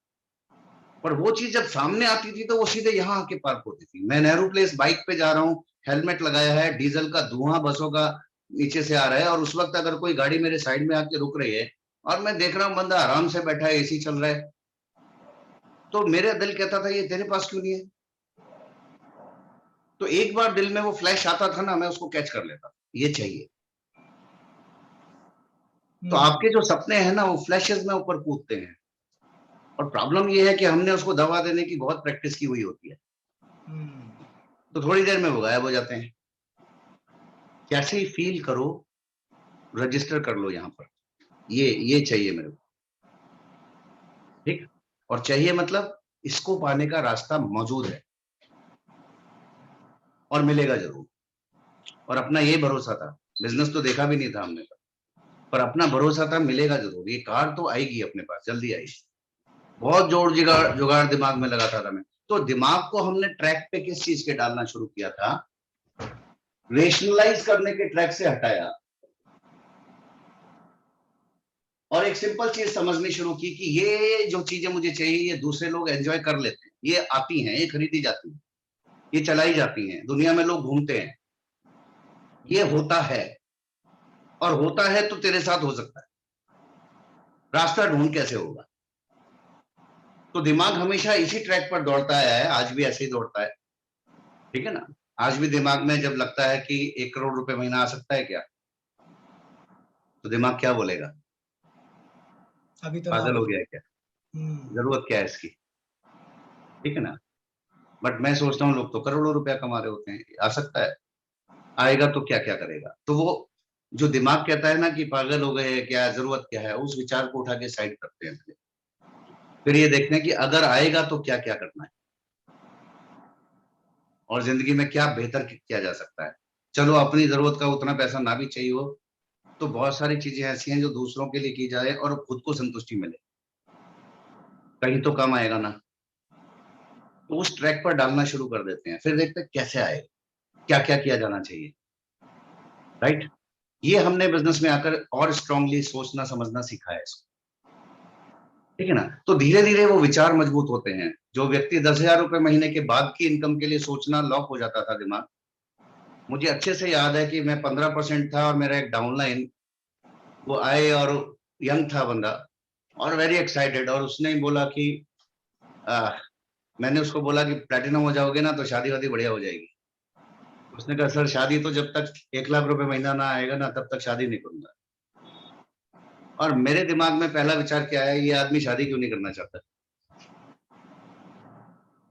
पर वो चीज जब सामने आती थी तो वो सीधे यहाँ आके पार्क होती थी। मैं नेहरू प्लेस बाइक पे जा रहा हूँ, हेलमेट लगाया है, डीजल का धुआं बसों का नीचे से आ रहा है, और उस वक्त अगर कोई गाड़ी मेरे साइड में आके रुक रही है और मैं देख रहा हूँ बंदा आराम से बैठा है, एसी चल रहा है, तो मेरा दिल कहता था ये तेरे पास क्यों नहीं है। तो एक बार दिल में वो फ्लैश आता था ना, मैं उसको कैच कर लेता, ये चाहिए। तो आपके जो सपने हैं ना वो फ्लैशेस में ऊपर कूदते हैं, और प्रॉब्लम ये है कि हमने उसको दवा देने की बहुत प्रैक्टिस की हुई होती है, तो थोड़ी देर में वो गायब हो जाते हैं। कैसे ही फील करो, रजिस्टर कर लो यहाँ पर, ये चाहिए मेरे को, ठीक। और चाहिए मतलब इसको पाने का रास्ता मौजूद है, और मिलेगा जरूर। और अपना ये भरोसा था, बिजनेस तो देखा भी नहीं था हमने, पर अपना भरोसा था मिलेगा जरूर, ये कार तो आएगी अपने पास, जल्दी आएगी। बहुत जोड़ जुगाड़ जुगाड़ दिमाग में लगाता था मैं। तो दिमाग को हमने ट्रैक पे किस चीज के डालना शुरू किया था, रेशनलाइज करने के ट्रैक से हटाया, और एक सिंपल चीज समझनी शुरू की कि ये जो चीजें मुझे चाहिए ये दूसरे लोग एंजॉय कर लेते हैं, ये आती हैं, ये खरीदी जाती हैं, ये चलाई जाती हैं, दुनिया में लोग घूमते हैं, ये होता है, और होता है तो तेरे साथ हो सकता है, रास्ता ढूंढ कैसे होगा। तो दिमाग हमेशा इसी ट्रैक पर दौड़ता है, आज भी ऐसे ही दौड़ता है, ठीक है ना। आज भी दिमाग में जब लगता है कि 1 करोड़ रुपए महीना आ सकता है क्या, तो दिमाग क्या बोलेगा, अभी तो पागल हो गया है क्या, जरूरत क्या है इसकी, ठीक है ना। बट मैं सोचता हूँ लोग तो करोड़ों रुपया कमा रहे होते हैं, आ सकता है, आएगा तो क्या क्या करेगा। तो वो जो दिमाग कहता है ना कि पागल हो गए क्या, जरूरत क्या है, उस विचार को उठा के साइड करते हैं। फिर ये देखते हैं कि अगर आएगा तो क्या क्या करना है, और जिंदगी में क्या बेहतर किया जा सकता है। चलो अपनी जरूरत का उतना पैसा ना भी चाहिए हो, तो बहुत सारी चीजें ऐसी हैं जो दूसरों के लिए की जाए और खुद को संतुष्टि मिले, कहीं तो काम आएगा ना। तो उस ट्रैक पर डालना शुरू कर देते हैं, फिर देखते हैं कैसे आएगा, क्या क्या किया जाना चाहिए, राइट। ये हमने बिजनेस में आकर और स्ट्रांगली सोचना समझना सीखा है इसको, ठीक है ना। तो धीरे धीरे वो विचार मजबूत होते हैं। जो व्यक्ति 10,000 रुपए महीने के बाद की इनकम के लिए सोचना लॉक हो जाता था दिमाग, मुझे अच्छे से याद है कि मैं 15% था और मेरा एक डाउनलाइन वो आए और यंग था बंदा और वेरी एक्साइटेड, और उसने बोला कि मैंने उसको बोला कि प्लेटिनम हो जाओगे ना तो शादी वादी बढ़िया हो जाएगी। उसने कहा सर शादी तो जब तक 1,00,000 रुपए महीना ना आएगा ना तब तक शादी नहीं करूंगा। और मेरे दिमाग में पहला विचार क्या है, ये आदमी शादी क्यों नहीं करना चाहता।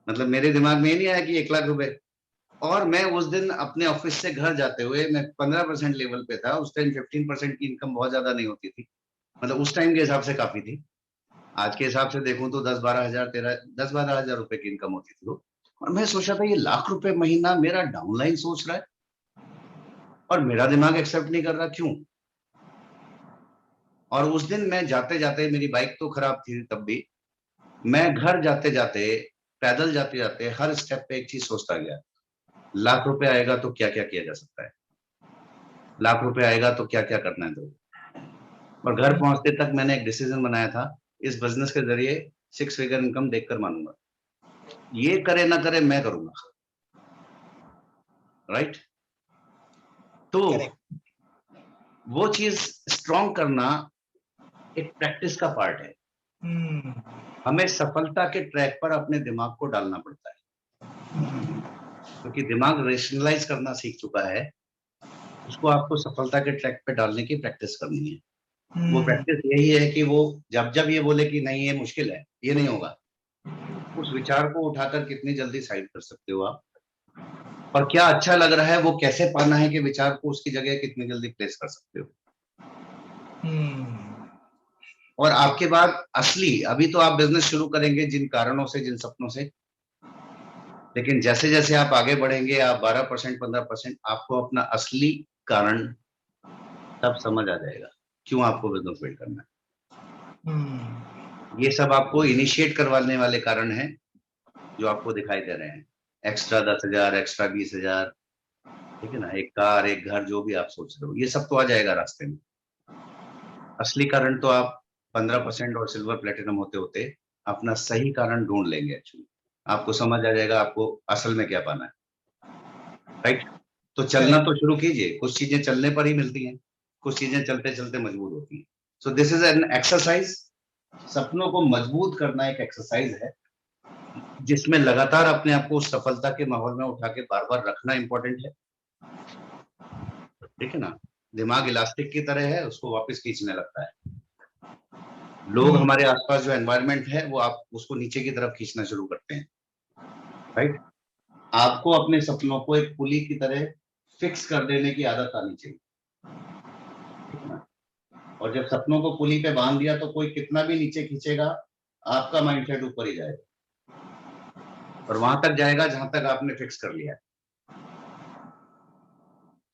मतलब मेरे दिमाग में ये नहीं आया कि 1,00,000 रुपए। और मैं उस दिन अपने ऑफिस से घर जाते हुए, मैं 15% लेवल पे था उस टाइम, 15% की इनकम बहुत ज्यादा नहीं होती थी, मतलब उस टाइम के हिसाब से काफी थी। आज के हिसाब से देखूं तो 10-12 हजार रुपए की इनकम होती थी वो। और मैं सोचा था ये ₹1,00,000 महीना मेरा डाउनलाइन सोच रहा है और मेरा दिमाग एक्सेप्ट नहीं कर रहा, क्यों। और उस दिन मैं जाते जाते, मेरी बाइक तो खराब थी तब भी, मैं घर जाते जाते, पैदल जाते जाते हर स्टेप पे एक चीज सोचता गया, ₹1,00,000 आएगा तो क्या क्या किया जा सकता है, ₹1,00,000 आएगा तो क्या क्या करना है। तो और घर पहुंचते तक मैंने एक डिसीजन बनाया था, इस बिजनेस के जरिए 6 फिगर इनकम देखकर मानूंगा, ये करे ना करे मैं करूंगा, राइट। तो वो चीज स्ट्रॉन्ग करना एक प्रैक्टिस का पार्ट है। हमें सफलता के ट्रैक पर अपने दिमाग को डालना पड़ता है, क्योंकि दिमाग रेशनलाइज करना सीख चुका है, उसको आपको सफलता के ट्रैक पे डालने की प्रैक्टिस करनी है। वो प्रैक्टिस यही है कि वो जब जब ये बोले कि नहीं ये मुश्किल है, ये नहीं होगा, उस विचार को उठाकर कितनी जल्दी साइड कर सकते हो आप, और क्या अच्छा लग रहा है वो कैसे पाना है कि विचार को उसकी जगह कितनी जल्दी प्लेस कर सकते हो। और आपके बाद असली, अभी तो आप बिजनेस शुरू करेंगे जिन कारणों से, जिन सपनों से, लेकिन जैसे जैसे आप आगे बढ़ेंगे, आप 12% 15%, आपको अपना असली कारण तब समझ आ जाएगा क्यों आपको बिजनेस बिल्ड करना है। ये सब आपको इनिशिएट करवाने वाले कारण हैं जो आपको दिखाई दे रहे हैं, एक्स्ट्रा 10,000, एक्स्ट्रा 20,000, ठीक है ना, एक कार, एक घर, जो भी आप सोच रहे हो, ये सब तो आ जाएगा रास्ते में। असली कारण तो आप 15% और सिल्वर प्लेटिनम होते होते अपना सही कारण ढूंढ लेंगे। एक्चुअली आपको समझ आ जाएगा आपको असल में क्या पाना है, राइट। तो चलना तो शुरू कीजिए, कुछ चीजें चलने पर ही मिलती हैं, कुछ चीजें चलते चलते मजबूत होती हैं। सो दिस इज एन एक्सरसाइज। सपनों को मजबूत करना एक एक्सरसाइज है जिसमें लगातार अपने आप को उस सफलता के माहौल में उठा के बार बार रखना इंपॉर्टेंट है, ठीक है ना। दिमाग इलास्टिक की तरह है, उसको वापस खींचने लगता है। लोग हमारे आसपास जो एनवायरनमेंट है वो आप उसको नीचे की तरफ खींचना शुरू करते हैं, राइट। आपको अपने सपनों को एक पुली की तरह फिक्स कर देने की आदत आनी चाहिए, ठीक है ना। और जब सपनों को पुली पे बांध दिया तो कोई कितना भी नीचे खींचेगा, आपका माइंडसेट ऊपर ही जाएगा और वहां तक जाएगा जहां तक आपने फिक्स कर लिया।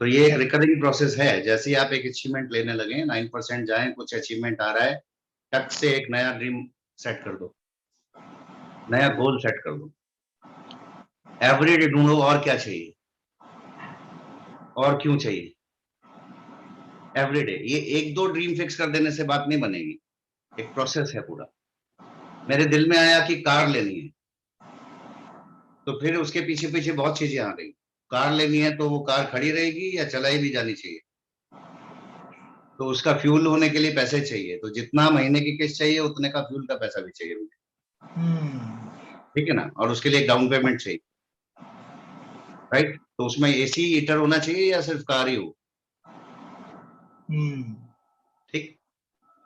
तो ये एक रिकरिंग प्रोसेस है। जैसे ही आप एक अचीवमेंट लेने लगे, 9% जाए, कुछ अचीवमेंट आ रहा है, टक से एक नया ड्रीम सेट कर दो, नया गोल सेट कर दो। एवरीडे ढूंढो और क्या चाहिए और क्यों चाहिए, एवरीडे। ये एक दो ड्रीम फिक्स कर देने से बात नहीं बनेगी, एक प्रोसेस है पूरा। मेरे दिल में आया कि कार लेनी है, तो फिर उसके पीछे पीछे बहुत चीजें आ गई। कार लेनी है तो वो कार खड़ी रहेगी या चलाई भी जानी चाहिए, तो उसका फ्यूल होने के लिए पैसे चाहिए, तो जितना महीने की किस्त चाहिए उतने का फ्यूल का पैसा भी चाहिए, ठीक है ना। और उसके लिए एक डाउन पेमेंट चाहिए, राइट। तो उसमें एसी हीटर होना चाहिए या सिर्फ कार ही हो, ठीक।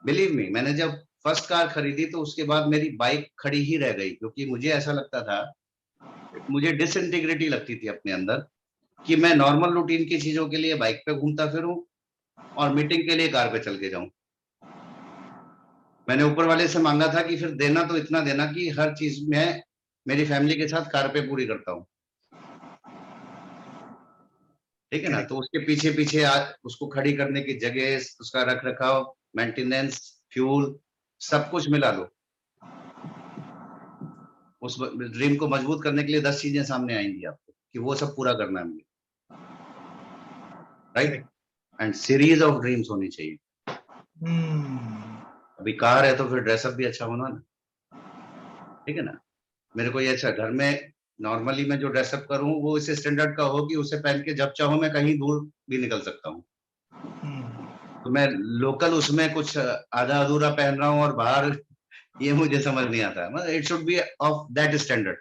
बिलीव मी, मैंने जब फर्स्ट कार खरीदी तो उसके बाद मेरी बाइक खड़ी ही रह गई, क्योंकि मुझे ऐसा लगता था, मुझे डिसइंटीग्रिटी लगती थी अपने अंदर कि मैं नॉर्मल रूटीन की चीजों के लिए बाइक पे घूमता फिरूं और मीटिंग के लिए कार पे चल के जाऊं। मैंने ऊपर वाले से मांगा था कि फिर देना तो इतना देना कि हर चीज में मेरी फैमिली के साथ कार पे पूरी करता हूं, ठीक है ना। Correct. तो उसके पीछे पीछे उसको खड़ी करने की जगह, उसका रख रखाव, मेंटेनेंस, फ्यूल, सब कुछ मिला लो। उस ड्रीम को मजबूत करने के लिए 10 चीजें सामने आएंगी आपको कि वो सब पूरा करना है मुझे, right. Correct. And series of dreams होनी चाहिए। Hmm. अभी कार है तो फिर ड्रेसअप भी अच्छा होना ना, ठीक है ना। मेरे को ये अच्छा, घर में नॉर्मली मैं जो ड्रेसअप करूं वो इस स्टैंडर्ड का हो कि उसे पहन के जब चाहूं मैं कहीं दूर भी निकल सकता हूं। Hmm. तो मैं लोकल उसमें कुछ आधा अधूरा पहन रहा हूं और बाहर, ये मुझे समझ नहीं आता। मतलब it should be of that standard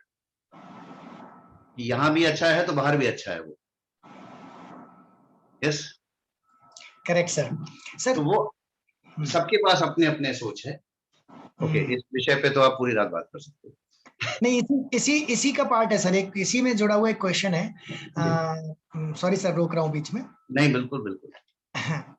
कि यहाँ भी अच्छा है तो बाहर भी अच्छा है वो। यस। Correct, sir. Sir. तो वो सबके पास अपने अपने सोच है। ओके, इस विषय पे तो आप पूरी रात बात कर सकते हो। नहीं, इसी का पार्ट है सर, एक इसी में जुड़ा हुआ एक क्वेश्चन है। सॉरी सर, रोक रहा हूँ बीच में। नहीं, बिल्कुल बिल्कुल।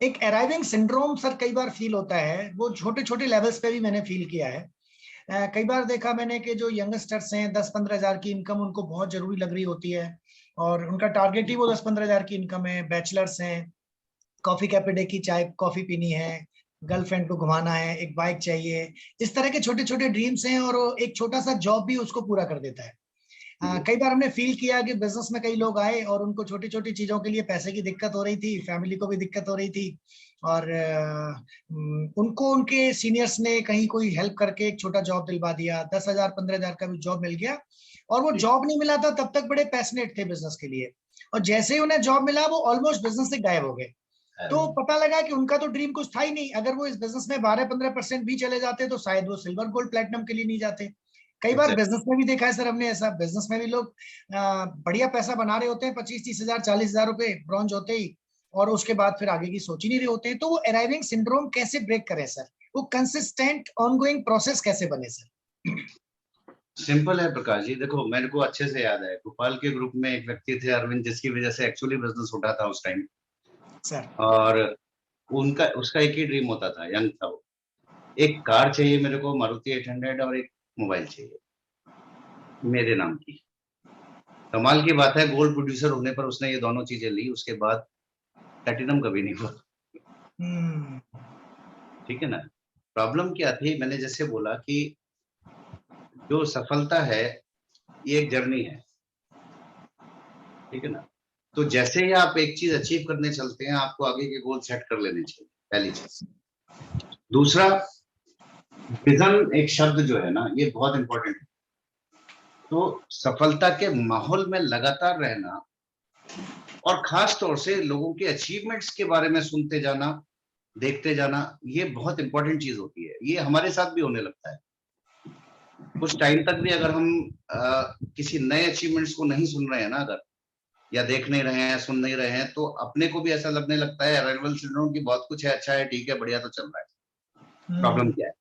एक अराइविंग सिंड्रोम सर कई बार फील होता है, वो छोटे छोटे लेवल्स पे भी मैंने फील किया है। कई बार देखा मैंने कि जो यंगस्टर्स हैं 10-15 हजार की इनकम उनको बहुत जरूरी लग रही होती है, और उनका टारगेट ही वो 10-15 हजार की इनकम है। बैचलर्स हैं, कॉफी कैफे डे की चाय कॉफी पीनी है, गर्लफ्रेंड को घुमाना है, एक बाइक चाहिए। इस तरह के छोटे छोटे ड्रीम्स हैं, और वो एक छोटा सा जॉब भी उसको पूरा कर देता है। कई बार हमने फील किया कि बिजनेस में कई लोग आए और उनको छोटी छोटी चीजों के लिए पैसे की दिक्कत हो रही थी, फैमिली को भी दिक्कत हो रही थी, और उनको उनके सीनियर्स ने कहीं कोई हेल्प करके एक छोटा जॉब दिलवा दिया, 10,000 15,000 का भी जॉब मिल गया। और वो जॉब नहीं मिला था तब तक बड़े पैशनेट थे बिजनेस के लिए, और जैसे ही उन्हें जॉब मिला वो ऑलमोस्ट बिजनेस से गायब हो गए। तो पता लगा कि उनका तो ड्रीम कुछ था ही नहीं। अगर वो इस बिजनेस में 12-15% भी चले जाते तो शायद वो सिल्वर गोल्ड प्लेटिनम के लिए नहीं जाते। कई बार बिजनेस में भी देखा है सर हमने ऐसा, बिजनेस में भी लोग बढ़िया पैसा बना रहे होते हैं, 25-30 हजार 40,000 रुपए ब्रॉन्ज होते ही, और उसके बाद फिर आगे की सोच ही नहीं रहे होते हैं। तो वो अराइविंग सिंड्रोम कैसे ब्रेक करें सर, वो कंसिस्टेंट ऑनगोइंग प्रोसेस कैसे बने सर? सिंपल है प्रकाश जी, देखो मेरे को अच्छे से याद है, भोपाल के ग्रुप में एक व्यक्ति थे अरविंद, जिसकी वजह से एक्चुअली बिजनेस उठा था उस टाइम। सर। और उसका एक ही ड्रीम होता था, यंग था वो, एक कार चाहिए मेरे को मारुति 800 और एक मोबाइल चाहिए मेरे नाम की। कमाल की बात है, गोल्ड प्रोड्यूसर होने पर उसने ये दोनों चीजें ली, उसके बाद प्लेटिनम कभी नहीं हुआ। ठीक है ना। प्रॉब्लम क्या थी, मैंने जैसे बोला कि जो सफलता है ये एक जर्नी है, ठीक है ना। तो जैसे ही आप एक चीज अचीव करने चलते हैं, आपको आगे के गोल सेट कर लेने चाहिए, पहली चीज। दूसरा, विजन एक शब्द जो है ना, ये बहुत इंपॉर्टेंट है। तो सफलता के माहौल में लगातार रहना, और खास तौर से लोगों के अचीवमेंट्स के बारे में सुनते जाना, देखते जाना, ये बहुत इंपॉर्टेंट चीज होती है। ये हमारे साथ भी होने लगता है। कुछ टाइम तक भी अगर हम किसी नए अचीवमेंट्स को नहीं सुन रहे हैं ना, अगर या देख नहीं रहे हैं, सुन नहीं रहे हैं, तो अपने को भी ऐसा लगने लगता है अराइवल सिंड्रोम की बहुत कुछ है, अच्छा है, ठीक है, बढ़िया तो चल रहा है, प्रॉब्लम क्या है।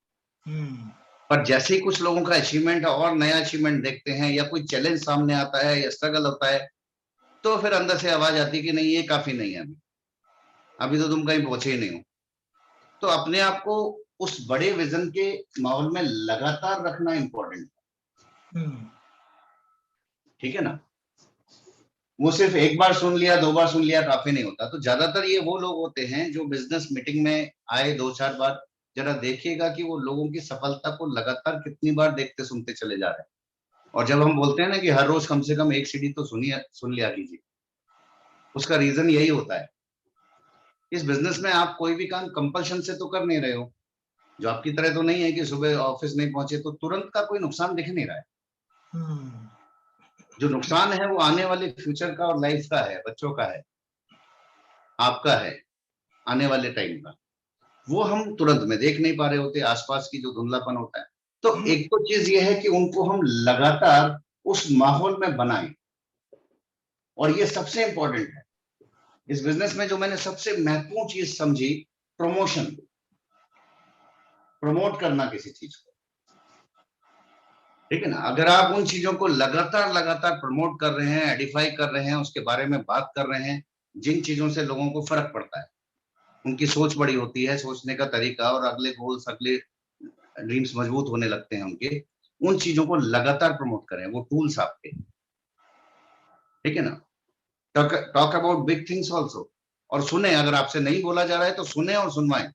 पर जैसे ही कुछ लोगों का अचीवमेंट और नया अचीवमेंट देखते हैं, या कोई चैलेंज सामने आता है या स्ट्रगल होता है, तो फिर अंदर से आवाज आती है कि नहीं, ये काफी नहीं है, अभी तो तुम कहीं पहुंचे ही नहीं हो। तो अपने आप को उस बड़े विजन के माहौल में लगातार रखना इंपॉर्टेंट है, ठीक है ना। वो सिर्फ एक बार सुन लिया, 2 बार सुन लिया काफी नहीं होता। तो ज्यादातर ये वो लोग होते हैं जो बिजनेस मीटिंग में आए 2-4 बार, जरा देखिएगा कि वो लोगों की सफलता को लगातार कितनी बार देखते सुनते चले जा रहे हैं। और जब हम बोलते हैं ना कि हर रोज कम से कम एक सीढ़ी तो सुन लिया कीजिए, उसका रीजन यही होता है। इस बिजनेस में आप कोई भी काम कंपल्शन से तो कर नहीं रहे हो, जो आपकी तरह तो नहीं है कि सुबह ऑफिस नहीं पहुंचे तो तुरंत का कोई नुकसान दिख नहीं रहा है। जो नुकसान है वो आने वाले फ्यूचर का और लाइफ का है, बच्चों का है, आपका है, आने वाले टाइम का। वो हम तुरंत में देख नहीं पा रहे होते, आसपास की जो धुंधलापन होता है। तो एक तो चीज ये है कि उनको हम लगातार उस माहौल में बनाएं। और ये सबसे इंपॉर्टेंट है इस बिजनेस में, जो मैंने सबसे महत्वपूर्ण चीज समझी, प्रमोशन, प्रमोट करना किसी चीज को, ठीक है ना। अगर आप उन चीजों को लगातार लगातार प्रमोट कर रहे हैं, एडिफाई कर रहे हैं, उसके बारे में बात कर रहे हैं, जिन चीजों से लोगों को फर्क पड़ता है, उनकी सोच बड़ी होती है, सोचने का तरीका, और अगले गोल्स, अगले ड्रीम्स मजबूत होने लगते हैं उनके, उन चीजों को लगातार प्रमोट करें, वो टूल्स आपके, ठीक है ना। Talk about big things also, और सुने, अगर आपसे नहीं बोला जा रहा है तो सुने और सुनवाएं।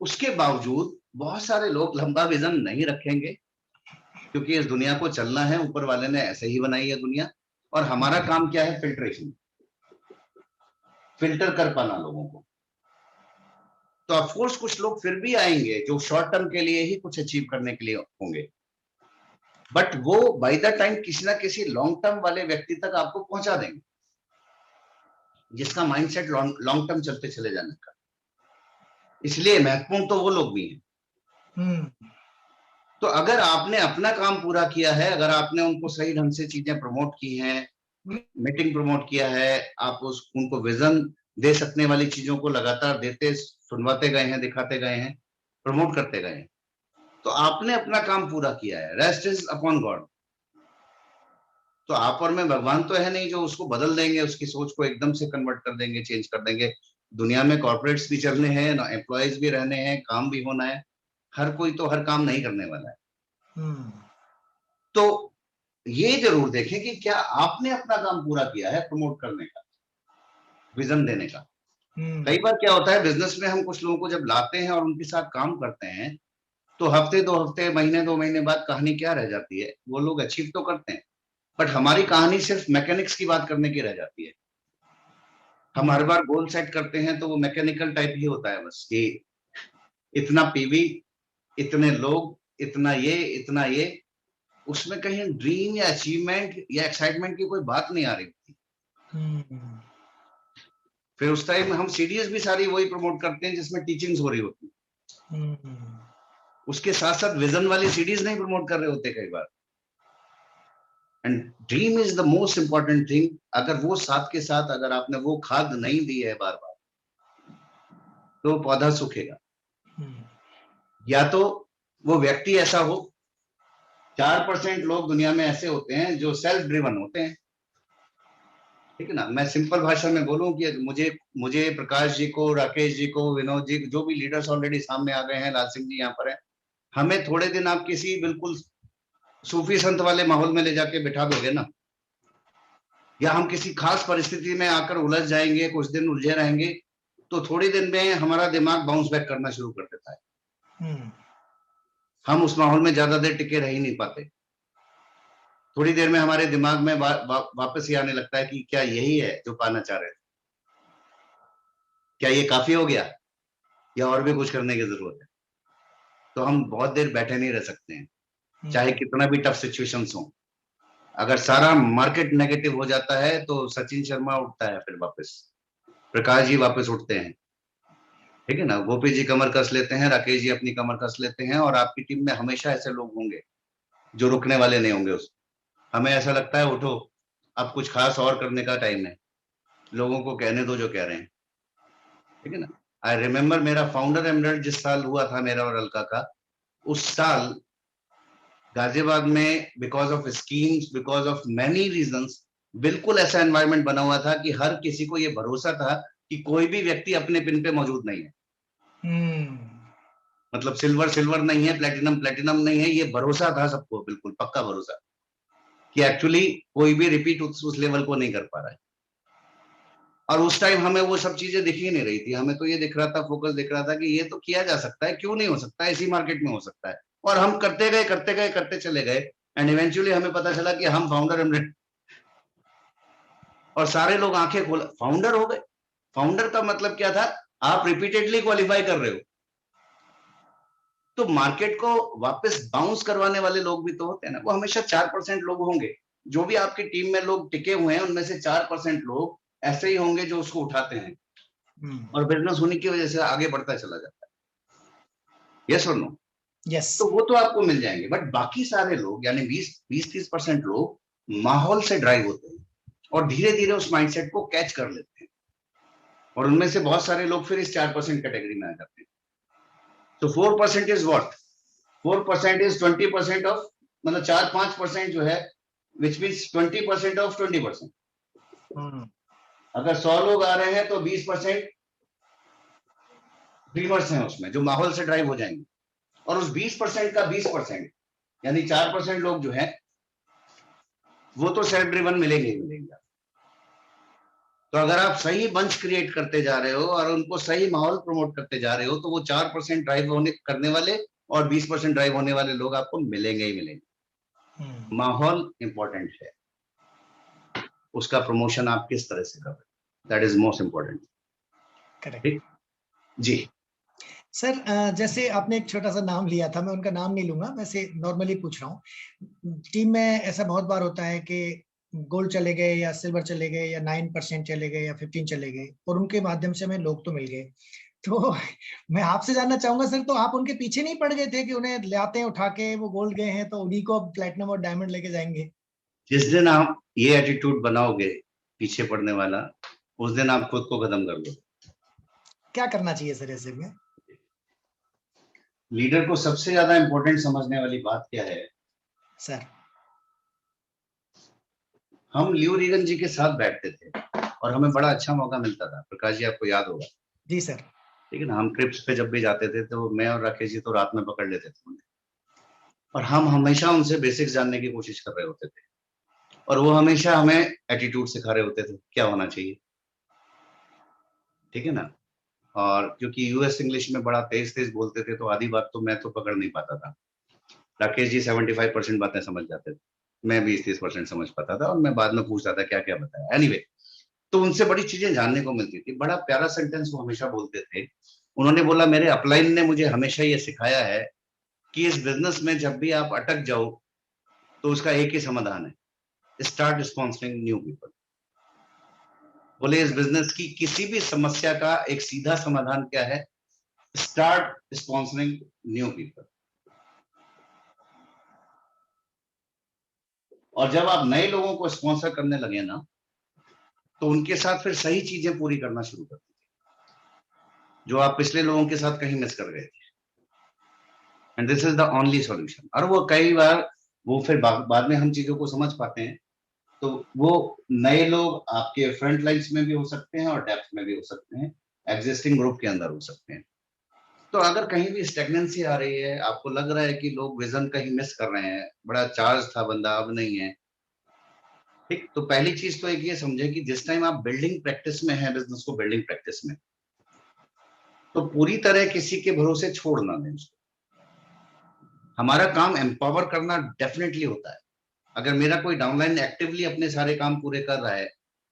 उसके बावजूद बहुत सारे लोग लंबा विजन नहीं रखेंगे, क्योंकि इस दुनिया को चलना है, ऊपर वाले ने ऐसे ही बनाई है दुनिया, और हमारा काम क्या है? फिल्ट्रेशन, फिल्टर कर पाना लोगों को। तो ऑफकोर्स कुछ लोग फिर भी आएंगे जो शॉर्ट टर्म के लिए ही कुछ अचीव करने के लिए होंगे, बट वो बाय द टाइम किसी ना किसी लॉन्ग टर्म वाले व्यक्ति तक आपको पहुंचा देंगे, जिसका माइंडसेट लॉन्ग टर्म चलते चले जाने का। इसलिए महत्वपूर्ण तो वो लोग भी हैं। तो अगर आपने अपना काम पूरा किया है, अगर आपने उनको सही ढंग से चीजें प्रमोट की हैं, मीटिंग प्रमोट किया है, आप उनको विजन दे सकने वाली चीजों को लगातार देते, सुनवाते गए हैं, दिखाते गए हैं, प्रमोट करते गए हैं, तो आपने अपना काम पूरा किया है। Rest is upon God. तो आप और मैं भगवान तो है नहीं जो उसको बदल देंगे, उसकी सोच को एकदम से कन्वर्ट कर देंगे, चेंज कर देंगे। दुनिया में कॉर्पोरेट्स भी चलने हैं, एम्प्लॉयज भी रहने हैं, काम भी होना है, हर कोई तो हर काम नहीं करने वाला है। तो ये जरूर देखें कि क्या आपने अपना काम पूरा किया है प्रमोट करने का, विजन देने का। कई बार क्या होता है बिजनेस में, हम कुछ लोगों को जब लाते हैं और उनके साथ काम करते हैं, तो हफ्ते 2 हफ्ते, महीने 2 महीने बाद कहानी क्या रह जाती है? वो लोग अचीव तो करते हैं, बट हमारी कहानी सिर्फ मैकेनिक्स की बात करने की रह जाती है। हम हर बार गोल सेट करते हैं तो वो मैकेनिकल टाइप ही होता है, बस कि इतना पीवी, इतने लोग, इतना इतना ये, उसमें कहीं ड्रीम या अचीवमेंट या एक्साइटमेंट की कोई बात नहीं आ रही थी। फिर उस टाइम हम सीडीएस भी सारी वही प्रमोट करते हैं जिसमें टीचिंग्स हो रही होती, उसके साथ साथ विजन वाली सीडीज नहीं प्रमोट कर रहे होते कई बार। And dream is the most important thing. अगर वो साथ के साथ अगर आपने वो खाद नहीं दी है बार बार, तो पौधा सूखेगा। या तो वो व्यक्ति ऐसा हो, 4% लोग दुनिया में ऐसे होते हैं जो सेल्फ ड्रिवन होते हैं, ठीक है ना। मैं सिंपल भाषा में बोलूं कि मुझे प्रकाश जी को, राकेश जी को, विनोद जी, जो भी लीडर्स ऑलरेडी सामने आ गए हैं, लाल सिंह जी यहाँ पर हैं, हमें थोड़े दिन आप किसी बिल्कुल सूफी संत वाले माहौल में ले जाके बिठा दोगे ना, या हम किसी खास परिस्थिति में आकर उलझ जाएंगे, कुछ दिन उलझे रहेंगे, तो थोड़ी दिन में हमारा दिमाग बाउंस बैक करना शुरू कर देता है। हम उस माहौल में ज्यादा देर टिके रह ही नहीं पाते। थोड़ी देर में हमारे दिमाग में वापस ही आने लगता है कि क्या यही है जो पाना चाह रहे थे, क्या ये काफी हो गया, या और भी कुछ करने की जरूरत है। तो हम बहुत देर बैठे नहीं रह सकते हैं, चाहे कितना भी टफ सिचुएशंस हो। अगर सारा मार्केट नेगेटिव हो जाता है तो सचिन शर्मा उठता है, फिर वापस प्रकाश जी वापस उठते हैं, ठीक है ना, गोपी जी कमर कस लेते हैं, राकेश जी अपनी कमर कस लेते हैं, और आपकी टीम में हमेशा ऐसे लोग होंगे जो रुकने वाले नहीं होंगे। हमें ऐसा लगता है उठो, अब कुछ खास और करने का टाइम है, लोगों को कहने दो जो कह रहे हैं, ठीक है ना। आई रिमेम्बर मेरा फाउंडर एमरेट जिस साल हुआ था मेरा और अलका का, उस साल गाजियाबाद में because of schemes, because of many reasons, बिल्कुल ऐसा एनवायरनमेंट बना हुआ था कि हर किसी को ये भरोसा था कि कोई भी व्यक्ति अपने पिन पे मौजूद नहीं है। मतलब सिल्वर नहीं है, प्लेटिनम नहीं है, ये भरोसा था सबको, बिल्कुल पक्का भरोसा कि एक्चुअली कोई भी रिपीट उस लेवल को नहीं कर पा रहा है। और उस टाइम हमें वो सब चीजें दिख ही नहीं रही थी, हमें तो ये दिख रहा था, फोकस दिख रहा था कि ये तो किया जा सकता है, क्यों नहीं हो सकता है, इसी मार्केट में हो सकता है। और हम करते चले गए, एंड इवेंचुअली हमें पता चला कि हम फाउंडर एमरेट, और सारे लोग आंखें खोल फाउंडर हो गए। फाउंडर का मतलब क्या था? आप रिपीटेडली क्वालिफाई कर रहे हो। तो मार्केट को वापस बाउंस करवाने वाले लोग भी तो होते हैं ना, वो हमेशा 4% लोग होंगे। जो भी आपकी टीम में लोग टिके हुए हैं उनमें से 4% लोग ऐसे ही होंगे जो उसको उठाते हैं और बिजनेस होने की वजह से आगे बढ़ता चला जाता है। यस और नो? यस। तो वो तो आपको मिल जाएंगे, बट बाकी सारे लोग यानी 20-30% लोग माहौल से ड्राइव होते हैं और धीरे धीरे उस माइंडसेट को कैच कर लेते हैं, और उनमें से बहुत सारे लोग फिर इस 4% कैटेगरी में आ जाते हैं। तो 4% इज व्हाट? 4% इज 20% ऑफ, मतलब 4-5% जो है, विच मीन्स 20% ऑफ 20%। अगर 100 लोग आ रहे हैं तो 20% ड्रीमर्स हैं उसमें, जो माहौल से ड्राइव हो जाएंगे, और उस 20% का 20% यानी 4% लोग जो है वो तो सेल्फ ड्रिवन मिलेंगे ही मिलेंगे। तो अगर आप सही मंच क्रिएट करते जा रहे हो और उनको सही माहौल प्रमोट करते जा रहे हो, तो वो 4% ड्राइव होने करने वाले और 20% ड्राइव होने वाले लोग आपको मिलेंगे ही मिलेंगे। माहौल इंपॉर्टेंट है, उसका प्रमोशन आप किस तरह से कर रहे हो, that is most important. Correct जी सर, जैसे आपने एक छोटा सा नाम लिया था, मैं उनका नाम नहीं लूंगा, वैसे नॉर्मली पूछ रहा हूँ। टीम में ऐसा बहुत बार होता है कि गोल्ड चले गए या सिल्वर चले गए या 9% चले गए या 15 चले गए, और उनके माध्यम से हमें लोग तो मिल गए। तो मैं आपसे जानना चाहूंगा सर, तो आप उनके पीछे नहीं पड़ गए थे कि उन्हें ले आते हैं उठा के, वो गोल्ड गए हैं तो उन्हीं को प्लेटिनम और डायमंड लेके जाएंगे? जिस दिन आप ये एटीट्यूड बनाओगे पीछे पड़ने वाला, उस दिन आप खुद को खत्म कर लो। क्या करना चाहिए सर ऐसे में? लीडर को सबसे ज्यादा इंपॉर्टेंट समझने वाली बात क्या है सर? हम लियो रीगन जी के साथ बैठते थे और हमें बड़ा अच्छा मौका मिलता था, प्रकाश जी आपको याद होगा। जी सर। ठीक है ना, हम ट्रिप्स पे जब भी जाते थे तो मैं और राकेश जी तो रात में पकड़ लेते थे उन्हें, और हम हमेशा उनसे बेसिक्स जानने की कोशिश कर रहे होते थे, और वो हमेशा हमें एटीट्यूड सिखा रहे होते थे क्या होना चाहिए। ठीक है ना, और क्योंकि यूएस इंग्लिश में बड़ा तेज तेज बोलते थे तो आधी बात तो मैं तो पकड़ नहीं पाता था। राकेश जी 75% बातें समझ जाते थे, मैं 20-30% समझ पाता था, और मैं बाद में पूछता था क्या क्या बताया। एनीवे, तो उनसे बड़ी चीजें जानने को मिलती थी। बड़ा प्यारा सेंटेंस वो हमेशा बोलते थे। उन्होंने बोला, मेरे अपलाइन ने मुझे हमेशा ये सिखाया है कि इस बिजनेस में जब भी आप अटक जाओ तो उसका एक ही समाधान है, स्टार्ट स्पॉन्सरिंग न्यू पीपल। बोले इस बिजनेस की किसी भी समस्या का एक सीधा समाधान क्या है, स्टार्ट स्पॉन्सरिंग न्यू पीपल। और जब आप नए लोगों को स्पॉन्सर करने लगे ना, तो उनके साथ फिर सही चीजें पूरी करना शुरू कर दीजिए जो आप पिछले लोगों के साथ कहीं मिस कर गए थे। And this is the only solution. और वो कई बार वो फिर बाद में हम चीजों को समझ पाते हैं, तो वो नए लोग आपके फ्रंट लाइन्स में भी हो सकते हैं और डेप्थ में भी हो सकते हैं, एग्जिस्टिंग ग्रुप के अंदर हो सकते हैं। तो अगर कहीं भी स्टेगनेंसी आ रही है, आपको लग रहा है कि लोग विजन कहीं मिस कर रहे हैं, बड़ा चार्ज था बंदा अब नहीं है, ठीक, तो पहली चीज तो एक ये समझे कि जिस टाइम आप बिल्डिंग प्रैक्टिस में है, बिजनेस को बिल्डिंग प्रैक्टिस में, तो पूरी तरह किसी के भरोसे छोड़ ना दें उसको। हमारा काम एम्पावर करना डेफिनेटली होता है। अगर मेरा कोई डाउनलाइन एक्टिवली अपने सारे काम पूरे कर रहा है,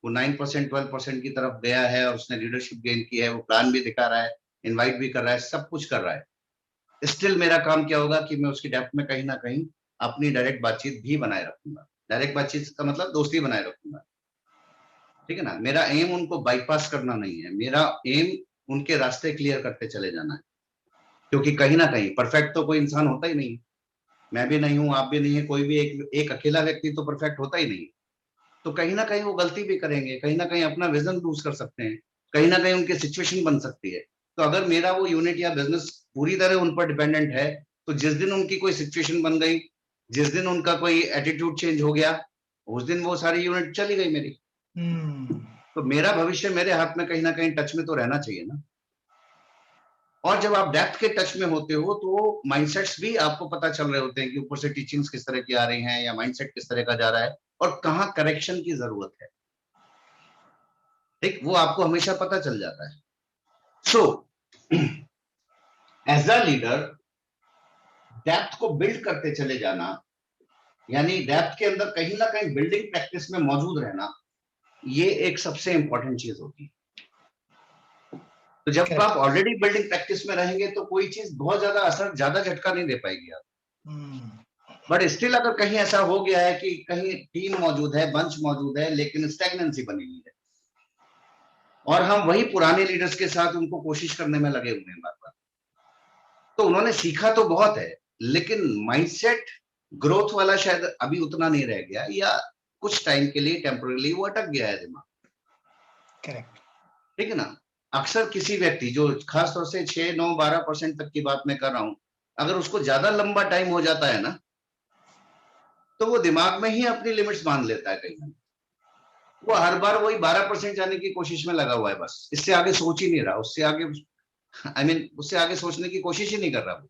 वो 9% 12% की तरफ गया है और उसने लीडरशिप गेन की है, वो प्लान भी दिखा रहा है, इनवाइट भी कर रहा है, सब कुछ कर रहा है, स्टिल मेरा काम क्या होगा कि मैं उसकी डेप्थ में कहीं ना कहीं अपनी डायरेक्ट बातचीत भी बनाए रखूंगा। डायरेक्ट बातचीत का मतलब दोस्ती बनाए रखूंगा। ठीक है ना, मेरा एम उनको बाईपास करना नहीं है, मेरा एम उनके रास्ते क्लियर करते चले जाना है। क्योंकि कहीं ना कहीं परफेक्ट तो कोई इंसान होता ही नहीं, मैं भी नहीं हूं, आप भी नहीं है, कोई भी एक अकेला व्यक्ति तो परफेक्ट होता ही नहीं। तो कहीं ना कहीं वो गलती भी करेंगे, कहीं ना कहीं अपना विजन लूज कर सकते हैं, कहीं ना कहीं उनकी सिचुएशन बन सकती है। तो अगर मेरा वो यूनिट या बिजनेस पूरी तरह उन पर डिपेंडेंट है, तो जिस दिन उनकी कोई सिचुएशन बन गई, जिस दिन उनका कोई एटीट्यूड चेंज हो गया, उस दिन वो सारी यूनिट चली गई मेरी। तो मेरा भविष्य मेरे हाथ में कहीं ना कहीं टच में तो रहना चाहिए ना। और जब आप डेप्थ के टच में होते हो तो माइंडसेट्स भी आपको पता चल रहे होते हैं कि ऊपर से टीचिंग्स किस तरह की आ रही हैं या माइंडसेट किस तरह का जा रहा है और कहाँ करेक्शन की जरूरत है, ठीक, वो आपको हमेशा पता चल जाता है। So as a leader depth को बिल्ड करते चले जाना, यानी डेप्थ के अंदर कहीं ना कहीं बिल्डिंग प्रैक्टिस में मौजूद रहना, ये एक सबसे इंपॉर्टेंट चीज होती है। तो जब आप ऑलरेडी बिल्डिंग प्रैक्टिस में रहेंगे तो कोई चीज बहुत ज्यादा असर, ज्यादा झटका नहीं दे पाएगी आप। बट स्टिल अगर कहीं ऐसा हो गया है कि कहीं टीम मौजूद है, बंच मौजूद है, लेकिन स्टैग्नेंसी बनी हुई है और हम वही पुराने लीडर्स के साथ उनको कोशिश करने में लगे हुए हैं बार बार, तो उन्होंने सीखा तो बहुत है, लेकिन माइंडसेट ग्रोथ वाला शायद अभी उतना नहीं रह गया, या कुछ टाइम के लिए टेम्पोरली वो अटक गया है दिमाग। करेक्ट, ठीक है ना। अक्सर किसी व्यक्ति जो खासतौर से 6, 9, 12% तक की बात मैं कर रहा हूं, अगर उसको ज्यादा लंबा टाइम हो जाता है ना, तो वो दिमाग में ही अपनी लिमिट्स मान लेता है कहीं ना, वो हर बार वही 12% जाने की कोशिश में लगा हुआ है, बस इससे आगे सोच ही नहीं रहा, उससे आगे उससे आगे सोचने की कोशिश ही नहीं कर रहा वो।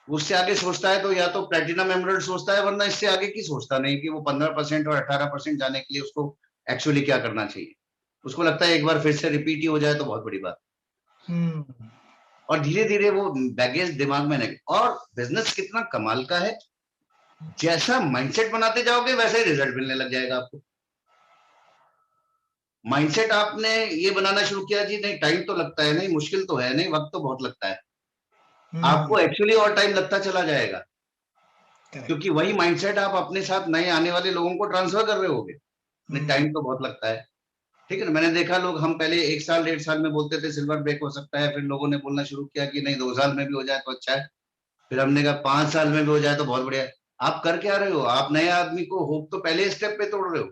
उससे आगे सोचता है तो या तो प्लेटिनम एमराल्ड सोचता है, वरना इससे आगे की सोचता नहीं कि वो 15% और 18% जाने के लिए उसको एक्चुअली क्या करना चाहिए। उसको लगता है एक बार फिर से रिपीट ही हो जाए तो बहुत बड़ी बात। और धीरे धीरे वो बैगेज दिमाग में नहीं। और बिजनेस कितना कमाल का है, जैसा माइंडसेट बनाते जाओगे वैसे ही रिजल्ट मिलने लग जाएगा आपको। माइंडसेट आपने ये बनाना शुरू किया जी नहीं टाइम तो लगता है, नहीं मुश्किल तो है, नहीं वक्त तो बहुत लगता है, आपको एक्चुअली और टाइम लगता चला जाएगा, क्योंकि वही माइंडसेट आप अपने साथ नए आने वाले लोगों को ट्रांसफर कर रहे होगे। नहीं टाइम तो बहुत लगता है, ठीक है ना। मैंने देखा लोग, हम पहले 1 साल 1.5 साल में बोलते थे सिल्वर ब्रेक हो सकता है, फिर लोगों ने बोलना शुरू किया कि नहीं 2 साल में भी हो जाए तो अच्छा है, फिर हमने कहा 5 साल में भी हो जाए तो बहुत बढ़िया है। आप कर क्या रहे हो, आप नए आदमी को होप तो पहले स्टेप पे तोड़ रहे हो।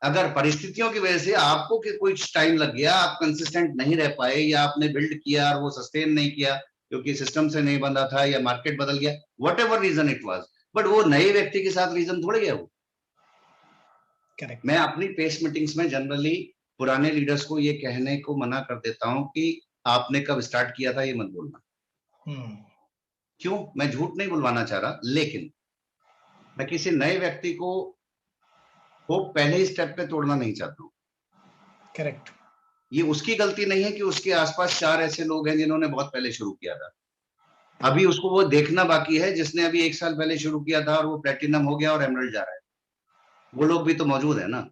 अगर परिस्थितियों की वजह से आपको कुछ टाइम लग गया, आप कंसिस्टेंट नहीं रह पाए, या आपने बिल्ड किया और वो सस्टेन नहीं किया क्योंकि सिस्टम से नहीं बंधा था या मार्केट बदल गया, whatever reason it was, but वो नए व्यक्ति के साथ रीजन थोड़े गया वो। मैं अपनी पेस मीटिंग्स में जनरली पुराने लीडर्स को ये कहने को मना कर देता हूं कि आपने कब स्टार्ट किया था ये मत बोलना। क्यों, मैं झूठ नहीं बुलवाना चाह रहा, लेकिन मैं किसी नए व्यक्ति को वो पहले ही स्टेप पे तोड़ना नहीं चाहता हूं। करेक्ट। ये उसकी गलती नहीं है कि उसके आसपास 4 ऐसे लोग हैं जिन्होंने बहुत पहले शुरू किया था, अभी उसको वो देखना बाकी है जिसने अभी 1 साल पहले शुरू किया था और वो प्लेटिनम हो गया और एमरल्ड जा रहा है, वो लोग भी तो मौजूद है ना।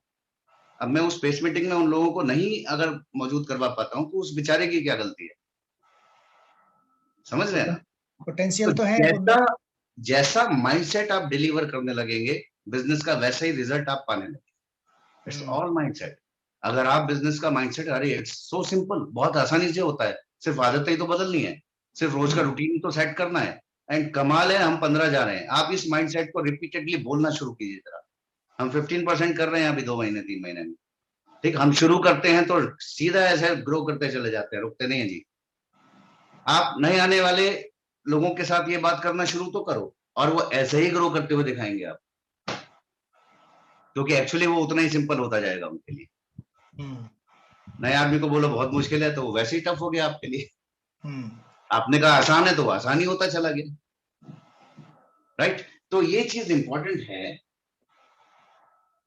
अब मैं उस पेस मीटिंग में उन लोगों को नहीं अगर मौजूद करवा पाता हूं तो उस बेचारे की क्या गलती है, समझ रहे हैं ना। पोटेंशियल तो है। जैसा माइंडसेट आप डिलीवर करने लगेंगे बिजनेस का, वैसा ही रिजल्ट आप पाने लगेंगे। It's all mindset. अगर आप बिजनेस का माइंडसेट, अरे इट्स सो सिंपल, बहुत आसानी से होता है, सिर्फ आदतें ही तो बदलनी है, सिर्फ रोज का रूटीन तो सेट करना है। एंड कमाल है हम 15 जा रहे हैं, आप इस माइंडसेट को रिपीटेडली बोलना शुरू कीजिए जरा। हम 15% कर रहे हैं अभी 2 महीने 3 महीने में, ठीक। हम शुरू करते हैं तो सीधा ऐसे ग्रो करते चले जाते हैं, रुकते नहीं है जी। आप नए आने वाले लोगों के साथ ये बात करना शुरू तो करो और वो ऐसे ही ग्रो करते हुए दिखाएंगे आप, क्योंकि एक्चुअली वो उतना ही सिंपल होता जाएगा उनके लिए। नए आदमी को बोलो बहुत मुश्किल है तो वो वैसे ही टफ हो गया आपके लिए। आपने कहा आसान है तो वो आसान ही होता चला गया, राइट। तो ये चीज इंपॉर्टेंट है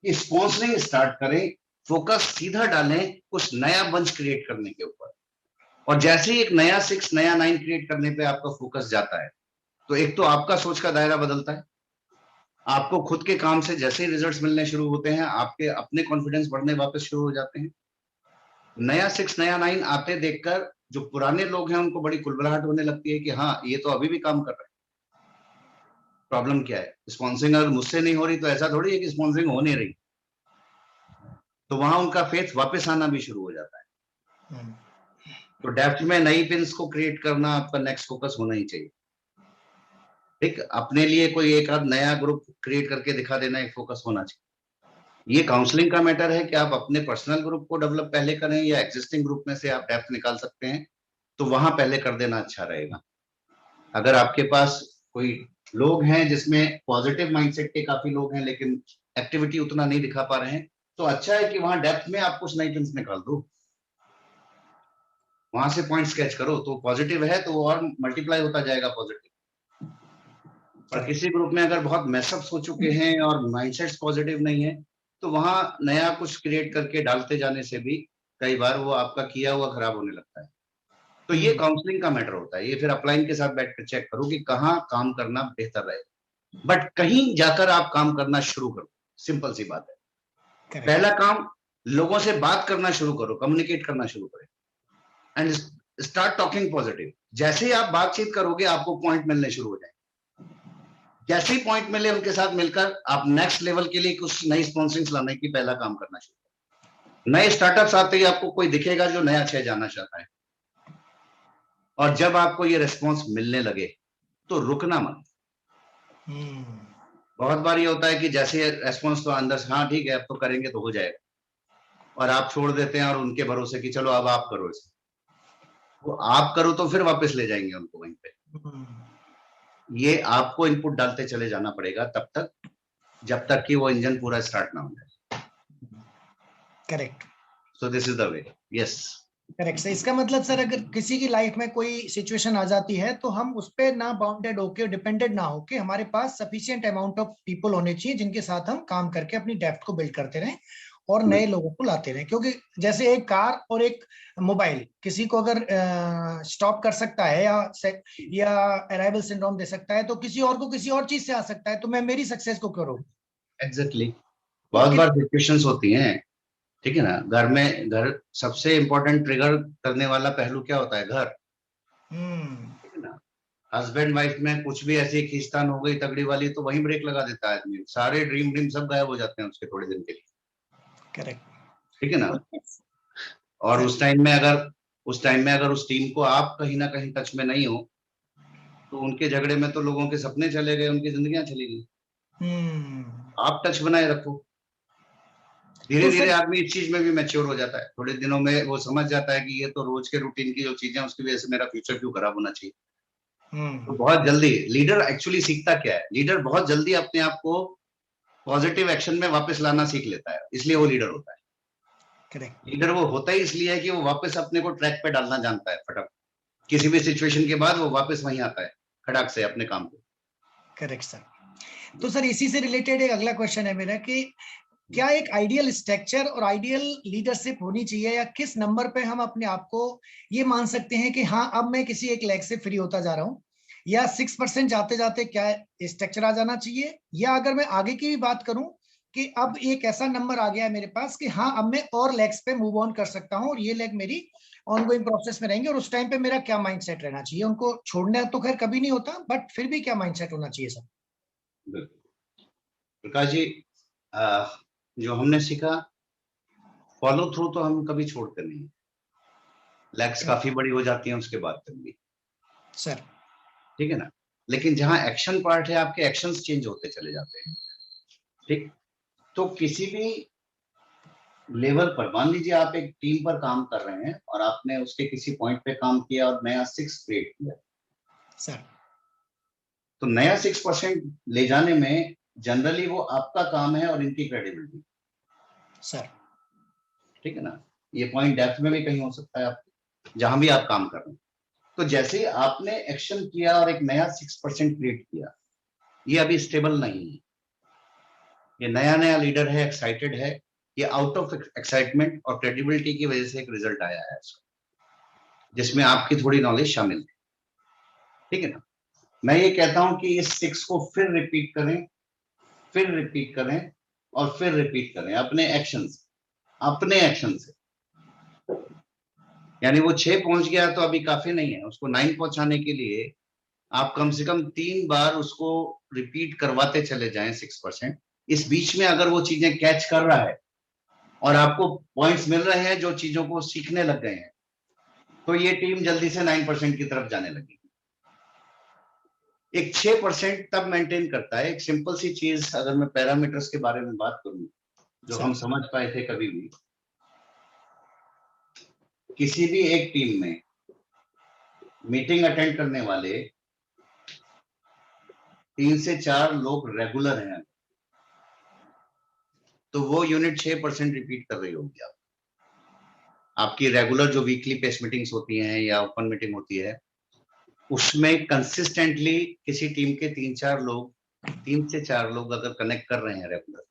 कि स्पॉन्सरिंग स्टार्ट करें, फोकस सीधा डालें कुछ नया बंच क्रिएट करने के ऊपर, और जैसे ही एक नया 6 नया 9 क्रिएट करने पे आपका फोकस जाता है तो एक तो आपका सोच का दायरा बदलता है, आपको खुद के काम से जैसे ही रिजल्ट्स मिलने शुरू होते हैं आपके अपने कॉन्फिडेंस बढ़ने वापस शुरू हो जाते हैं। नया 6 नया 9 आते देखकर जो पुराने लोग हैं उनको बड़ी कुलबुलाहट होने लगती है कि हाँ ये तो अभी भी काम कर रहे हैं। प्रॉब्लम क्या है, स्पॉन्सरिंग अगर मुझसे नहीं हो रही तो ऐसा थोड़ी है कि स्पॉन्सरिंग हो नहीं रही, तो वहां उनका फेथ वापस आना भी शुरू हो जाता है। तो डेप्थ में नई पिन्स को क्रिएट करना आपका नेक्स्ट फोकस होना ही चाहिए, ठीक। अपने लिए कोई एक आध नया ग्रुप क्रिएट करके दिखा देना एक फोकस होना चाहिए। ये काउंसलिंग का मैटर है कि आप अपने पर्सनल ग्रुप को डेवलप पहले करें या एग्जिस्टिंग ग्रुप में से आप डेप्थ निकाल सकते हैं, तो वहां पहले कर देना अच्छा रहेगा। अगर आपके पास कोई लोग हैं जिसमें पॉजिटिव माइंडसेट के काफी लोग हैं लेकिन एक्टिविटी उतना नहीं दिखा पा रहे हैं, तो अच्छा है कि वहां डेप्थ में आप कुछ नई पिन्स निकाल दो, वहां से पॉइंट स्केच करो, तो पॉजिटिव है तो और मल्टीप्लाई होता जाएगा पॉजिटिव। और किसी ग्रुप में अगर बहुत मैसअप्स हो चुके हैं और माइंडसेट्स पॉजिटिव नहीं है तो वहां नया कुछ क्रिएट करके डालते जाने से भी कई बार वो आपका किया हुआ खराब होने लगता है। तो ये काउंसलिंग का मैटर होता है, ये फिर अपलाइन के साथ बैठ कर चेक करो कि कहाँ काम करना बेहतर रहेगा, बट कहीं जाकर आप काम करना शुरू करो, सिंपल सी बात है। पहला काम, लोगों से बात करना शुरू करो, कम्युनिकेट करना शुरू करें एंड स्टार्ट टॉकिंग पॉजिटिव। जैसे ही आप बातचीत करोगे आपको पॉइंट मिलने शुरू हो जाएंगे, जैसे ही पॉइंट मिले उनके साथ मिलकर आप नेक्स्ट लेवल के लिए कुछ नई स्पॉन्सरिंग लाने की पहला काम करना शुरू करें। नए स्टार्टअप्स आते ही आपको कोई दिखेगा जो नया छह जाना चाहता है, और जब आपको ये रिस्पॉन्स मिलने लगे तो रुकना मत। बहुत बार ये होता है कि जैसे रेस्पॉन्स तो अंदर से हाँ ठीक है अब तो करेंगे तो हो जाएगा, और आप छोड़ देते हैं और उनके भरोसे कि चलो अब आप करो इसे, वो आप करो तो फिर वापस ले जाएंगे उनको वहीं पे। ये आपको इनपुट डालते चले जाना पड़ेगा तब तक जब तक कि वो इंजन पूरा स्टार्ट ना हो जाए। Correct. So this is the way. Yes correct. Sir इसका मतलब सर अगर किसी की लाइफ में कोई सिचुएशन आ जाती है तो हम उस पर ना बाउंडेड होके, डिपेंडेंट ना होके, हमारे पास सफिशिएंट अमाउंट ऑफ पीपल होने चाहिए जिनके साथ हम काम करके अपनी डेप्थ को बिल्ड करते रहें, और नए लोगों को लाते रहें, क्योंकि जैसे एक कार और एक मोबाइल किसी को अगर स्टॉप कर सकता है या अराइवल सिंड्रोम दे सकता है, तो किसी और को किसी और चीज से आ सकता है, तो मैं मेरी सक्सेस को क्यों रोकूं? एग्जैक्टली। बहुत बार सिचुएशंस होती हैं, ठीक है ना। घर सबसे इंपॉर्टेंट ट्रिगर करने वाला पहलू क्या होता है? घर, ठीक है ना। हस्बैंड वाइफ में कुछ भी ऐसी खींचतान हो गई तगड़ी वाली, तो वहीं ब्रेक लगा देता है आदमी, सारे ड्रीम ड्रीम सब गायब हो जाते हैं उसके थोड़े दिन के लिए, करेक्ट। ठीक है ना। और उस टाइम में अगर उस टीम को आप कहीं ना कहीं टच में नहीं हो, तो उनके झगड़े में तो लोगों के सपने चले गए, उनकी जिंदगियां चली गई। आप टच बनाए रखो। धीरे तो धीरे सर, आदमी इस चीज में भी मैच्योर हो जाता है, थोड़े दिनों में वो समझ जाता है कि ये तो रोज के रूटीन की जो चीजें, उसकी वजह से मेरा फ्यूचर क्यों खराब होना चाहिए। तो बहुत जल्दी लीडर एक्चुअली सीखता क्या है? लीडर बहुत जल्दी अपने आप को पॉजिटिव एक्शन में वापस लाना सीख लेता है, इसलिए वो लीडर होता है। करेक्ट। लीडर वो होता ही इसलिए है कि वो वापस अपने को ट्रैक पे डालना जानता है, फटाक किसी भी सिचुएशन के बाद वो वापस वहीं आता है खड़ाक से अपने काम को। Correct sir. तो सर, इसी से रिलेटेड एक अगला क्वेश्चन है मेरा कि क्या एक आइडियल स्ट्रक्चर और आइडियल लीडरशिप होनी चाहिए, या किस नंबर पे हम अपने आप को ये मान सकते हैं कि हाँ अब मैं किसी एक लेग से फ्री होता जा रहा हूँ, या 6% जाते जाते क्या स्ट्रक्चर आ जाना चाहिए, या अगर मैं आगे की भी बात करूं कि अब एक ऐसा नंबर आ गया है मेरे पास कि हाँ अब मैं और लेग्स पे मूव ऑन कर सकता हूँ और ये लेग मेरी ऑनगोइंग प्रोसेस में रहेंगे, और उस टाइम पे मेरा क्या माइंडसेट रहना चाहिए? उनको छोड़ना तो खैर कभी नहीं होता, बट फिर भी क्या माइंडसेट होना चाहिए सर? प्रकाश जी, जो हमने सीखा, फॉलो थ्रू तो हम कभी छोड़ते नहीं। लेग्स काफी बड़ी हो जाती हैं उसके बाद तक भी, सर। ठीक है ना। लेकिन जहां एक्शन पार्ट है, आपके एक्शंस चेंज होते चले जाते हैं, ठीक। तो किसी भी लेवल पर, मान लीजिए आप एक टीम पर काम कर रहे हैं और आपने उसके किसी पॉइंट पे काम किया और नया 6 क्रिएट किया सर। तो नया 6% ले जाने में जनरली वो आपका काम है और इनकी क्रेडिबिलिटी, सर। ठीक है ना। ये पॉइंट डेप्थ में भी कहीं हो सकता है, आप जहां भी आप काम कर रहे हैं। तो जैसे ही आपने एक्शन किया और एक नया 6% क्रिएट किया, ये अभी स्टेबल नहीं है। ये नया नया लीडर है, एक्साइटेड है, ये आउट ऑफ एक्साइटमेंट और क्रेडिबिलिटी की वजह से एक रिजल्ट आया है, जिसमें आपकी थोड़ी नॉलेज शामिल है, ठीक है ना। मैं ये कहता हूं कि इस 6 को फिर रिपीट करें, फिर रिपीट करें और फिर रिपीट करें अपने एक्शन से। यानी वो 6 पहुंच गया तो अभी काफी नहीं है, उसको 9 पहुंचाने के लिए आप कम से कम 3 बार उसको रिपीट करवाते चले जाएं 6%। इस बीच में अगर वो चीजें कैच कर रहा है और आपको पॉइंट्स मिल रहे हैं जो चीजों को सीखने लग गए हैं, तो ये टीम जल्दी से 9% की तरफ जाने लगेगी। एक 6% तब मेंटेन करता है। एक सिंपल सी चीज, अगर मैं पैरामीटर्स के बारे में बात करूं जो हम समझ पाए थे कभी भी, किसी भी एक टीम में मीटिंग अटेंड करने वाले 3 से 4 लोग रेगुलर हैं, तो वो यूनिट 6% रिपीट कर रही होगी। आपकी रेगुलर जो वीकली पेस मीटिंग्स होती हैं या ओपन मीटिंग होती है, उसमें कंसिस्टेंटली किसी टीम के 3 से 4 लोग अगर कनेक्ट कर रहे हैं रेगुलर,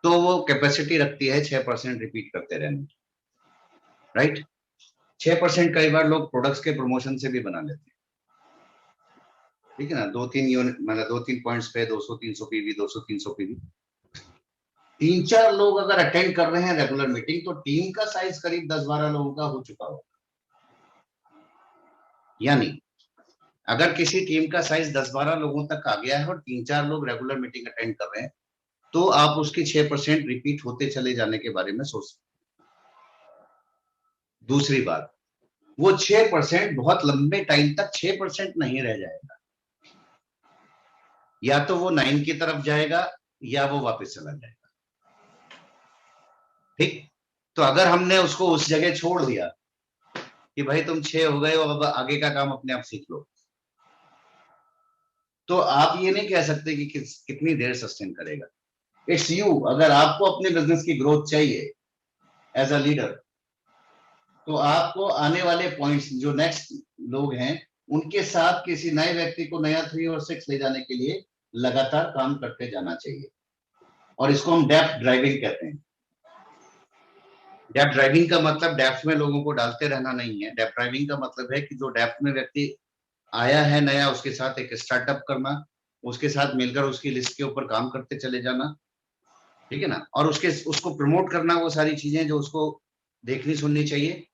तो वो कैपेसिटी रखती है 6% रिपीट करते रहने की, राइट। 6% कई बार लोग प्रोडक्ट्स के प्रमोशन से भी बना लेते हैं, ठीक है ना। 2-3 यूनिट, मतलब 2-3 पॉइंट्स पे 200-300 पीवी, 200-300 पीवी, 3-4 लोग अगर अटेंड कर रहे हैं रेगुलर मीटिंग, तो टीम का साइज करीब 10-12 लोगों का हो चुका होगा। यानी अगर किसी टीम का साइज 10-12 लोगों तक आ गया है और 3-4 लोग रेगुलर मीटिंग अटेंड कर रहे हैं, तो आप उसकी 6% रिपीट होते चले जाने के बारे में सोच सकते। दूसरी बात, वो 6% बहुत लंबे टाइम तक 6% नहीं रह जाएगा, या तो वो 9 की तरफ जाएगा या वो वापस चला जाएगा, ठीक। तो अगर हमने उसको उस जगह छोड़ दिया कि भाई तुम 6 हो गए हो, अब आगे का काम अपने आप सीख लो, तो आप ये नहीं कह सकते कि कितनी देर सस्टेन करेगा। It's you. अगर आपको अपने बिजनेस की ग्रोथ चाहिए एज अ लीडर, तो आपको आने वाले पॉइंट्स, जो नेक्स्ट लोग हैं, उनके साथ किसी नए व्यक्ति को नया 3 और 6 ले जाने के लिए लगातार काम करते जाना चाहिए। और इसको हम डेप्थ ड्राइविंग कहते हैं। डेप्थ ड्राइविंग का मतलब डेप्थ में लोगों को डालते रहना नहीं है। डेप्थ ड्राइविंग का मतलब है कि जो डेप्थ में व्यक्ति आया है नया, उसके साथ एक स्टार्टअप करना, उसके साथ मिलकर उसकी लिस्ट के ऊपर काम करते चले जाना, ठीक है ना, और उसको प्रमोट करना, वो सारी चीजें जो उसको देखनी सुननी चाहिए।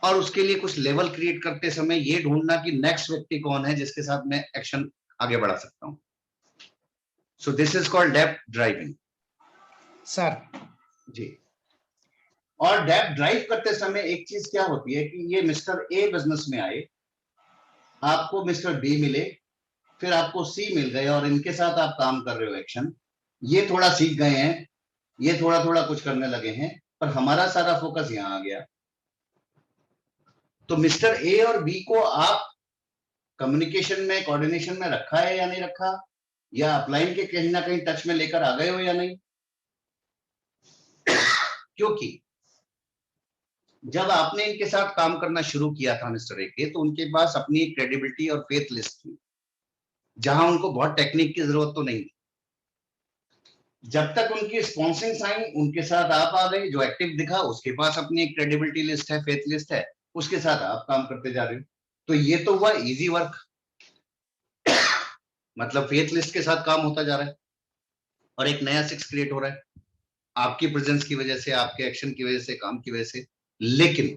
और उसके लिए कुछ लेवल क्रिएट करते समय ये ढूंढना कि नेक्स्ट व्यक्ति कौन है जिसके साथ मैं एक्शन आगे बढ़ा सकता हूं। So this is called depth driving sir ji. और डेप्थ ड्राइव करते समय एक चीज क्या होती है कि ये मिस्टर ए बिजनेस में आए, आपको मिस्टर बी मिले, फिर आपको सी मिल गए और इनके साथ आप काम कर रहे हो एक्शन, ये थोड़ा सीख गए हैं, ये थोड़ा थोड़ा कुछ करने लगे हैं, पर हमारा सारा फोकस यहां आ गया। तो मिस्टर ए और बी को आप कम्युनिकेशन में, कोऑर्डिनेशन में रखा है या नहीं रखा, या अपलाइन के कहीं ना कहीं टच में लेकर आ गए हो या नहीं। क्योंकि जब आपने इनके साथ काम करना शुरू किया था मिस्टर ए के, तो उनके पास अपनी क्रेडिबिलिटी और फेथ लिस्ट थी, जहां उनको बहुत टेक्निक की जरूरत तो नहीं थी। जब तक उनकी स्पॉन्सिंग आई, उनके साथ आप आ गए, जो एक्टिव दिखा उसके पास अपनी एक क्रेडिबिलिटी लिस्ट है, फेथ लिस्ट है, उसके साथ आप काम करते जा रहे हो। तो ये तो हुआ इजी वर्क, मतलब फेथ लिस्ट के साथ काम होता जा रहा है और एक नया सिक्स क्रिएट हो रहा है आपकी प्रेजेंस की वजह से, आपके एक्शन की वजह से, काम की वजह से। लेकिन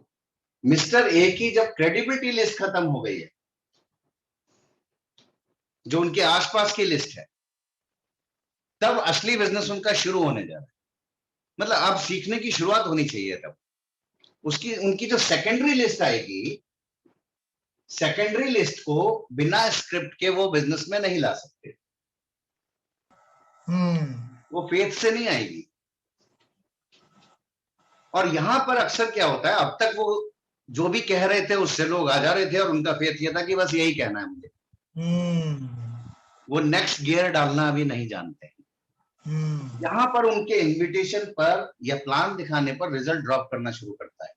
मिस्टर ए की जब क्रेडिबिलिटी लिस्ट खत्म हो गई है, जो उनके आसपास की लिस्ट है, तब असली बिजनेस उनका शुरू होने जा रहा है। मतलब अब सीखने की शुरुआत होनी चाहिए। तब उनकी जो सेकेंडरी लिस्ट आएगी, सेकेंडरी लिस्ट को बिना स्क्रिप्ट के वो बिजनेस में नहीं ला सकते, वो फेथ से नहीं आएगी। और यहां पर अक्सर क्या होता है, अब तक वो जो भी कह रहे थे उससे लोग आ जा रहे थे और उनका फेथ ये था कि बस यही कहना है मुझे। वो नेक्स्ट गियर डालना अभी नहीं जानते हैं। यहां पर उनके इनविटेशन पर या प्लान दिखाने पर रिजल्ट ड्रॉप करना शुरू करता है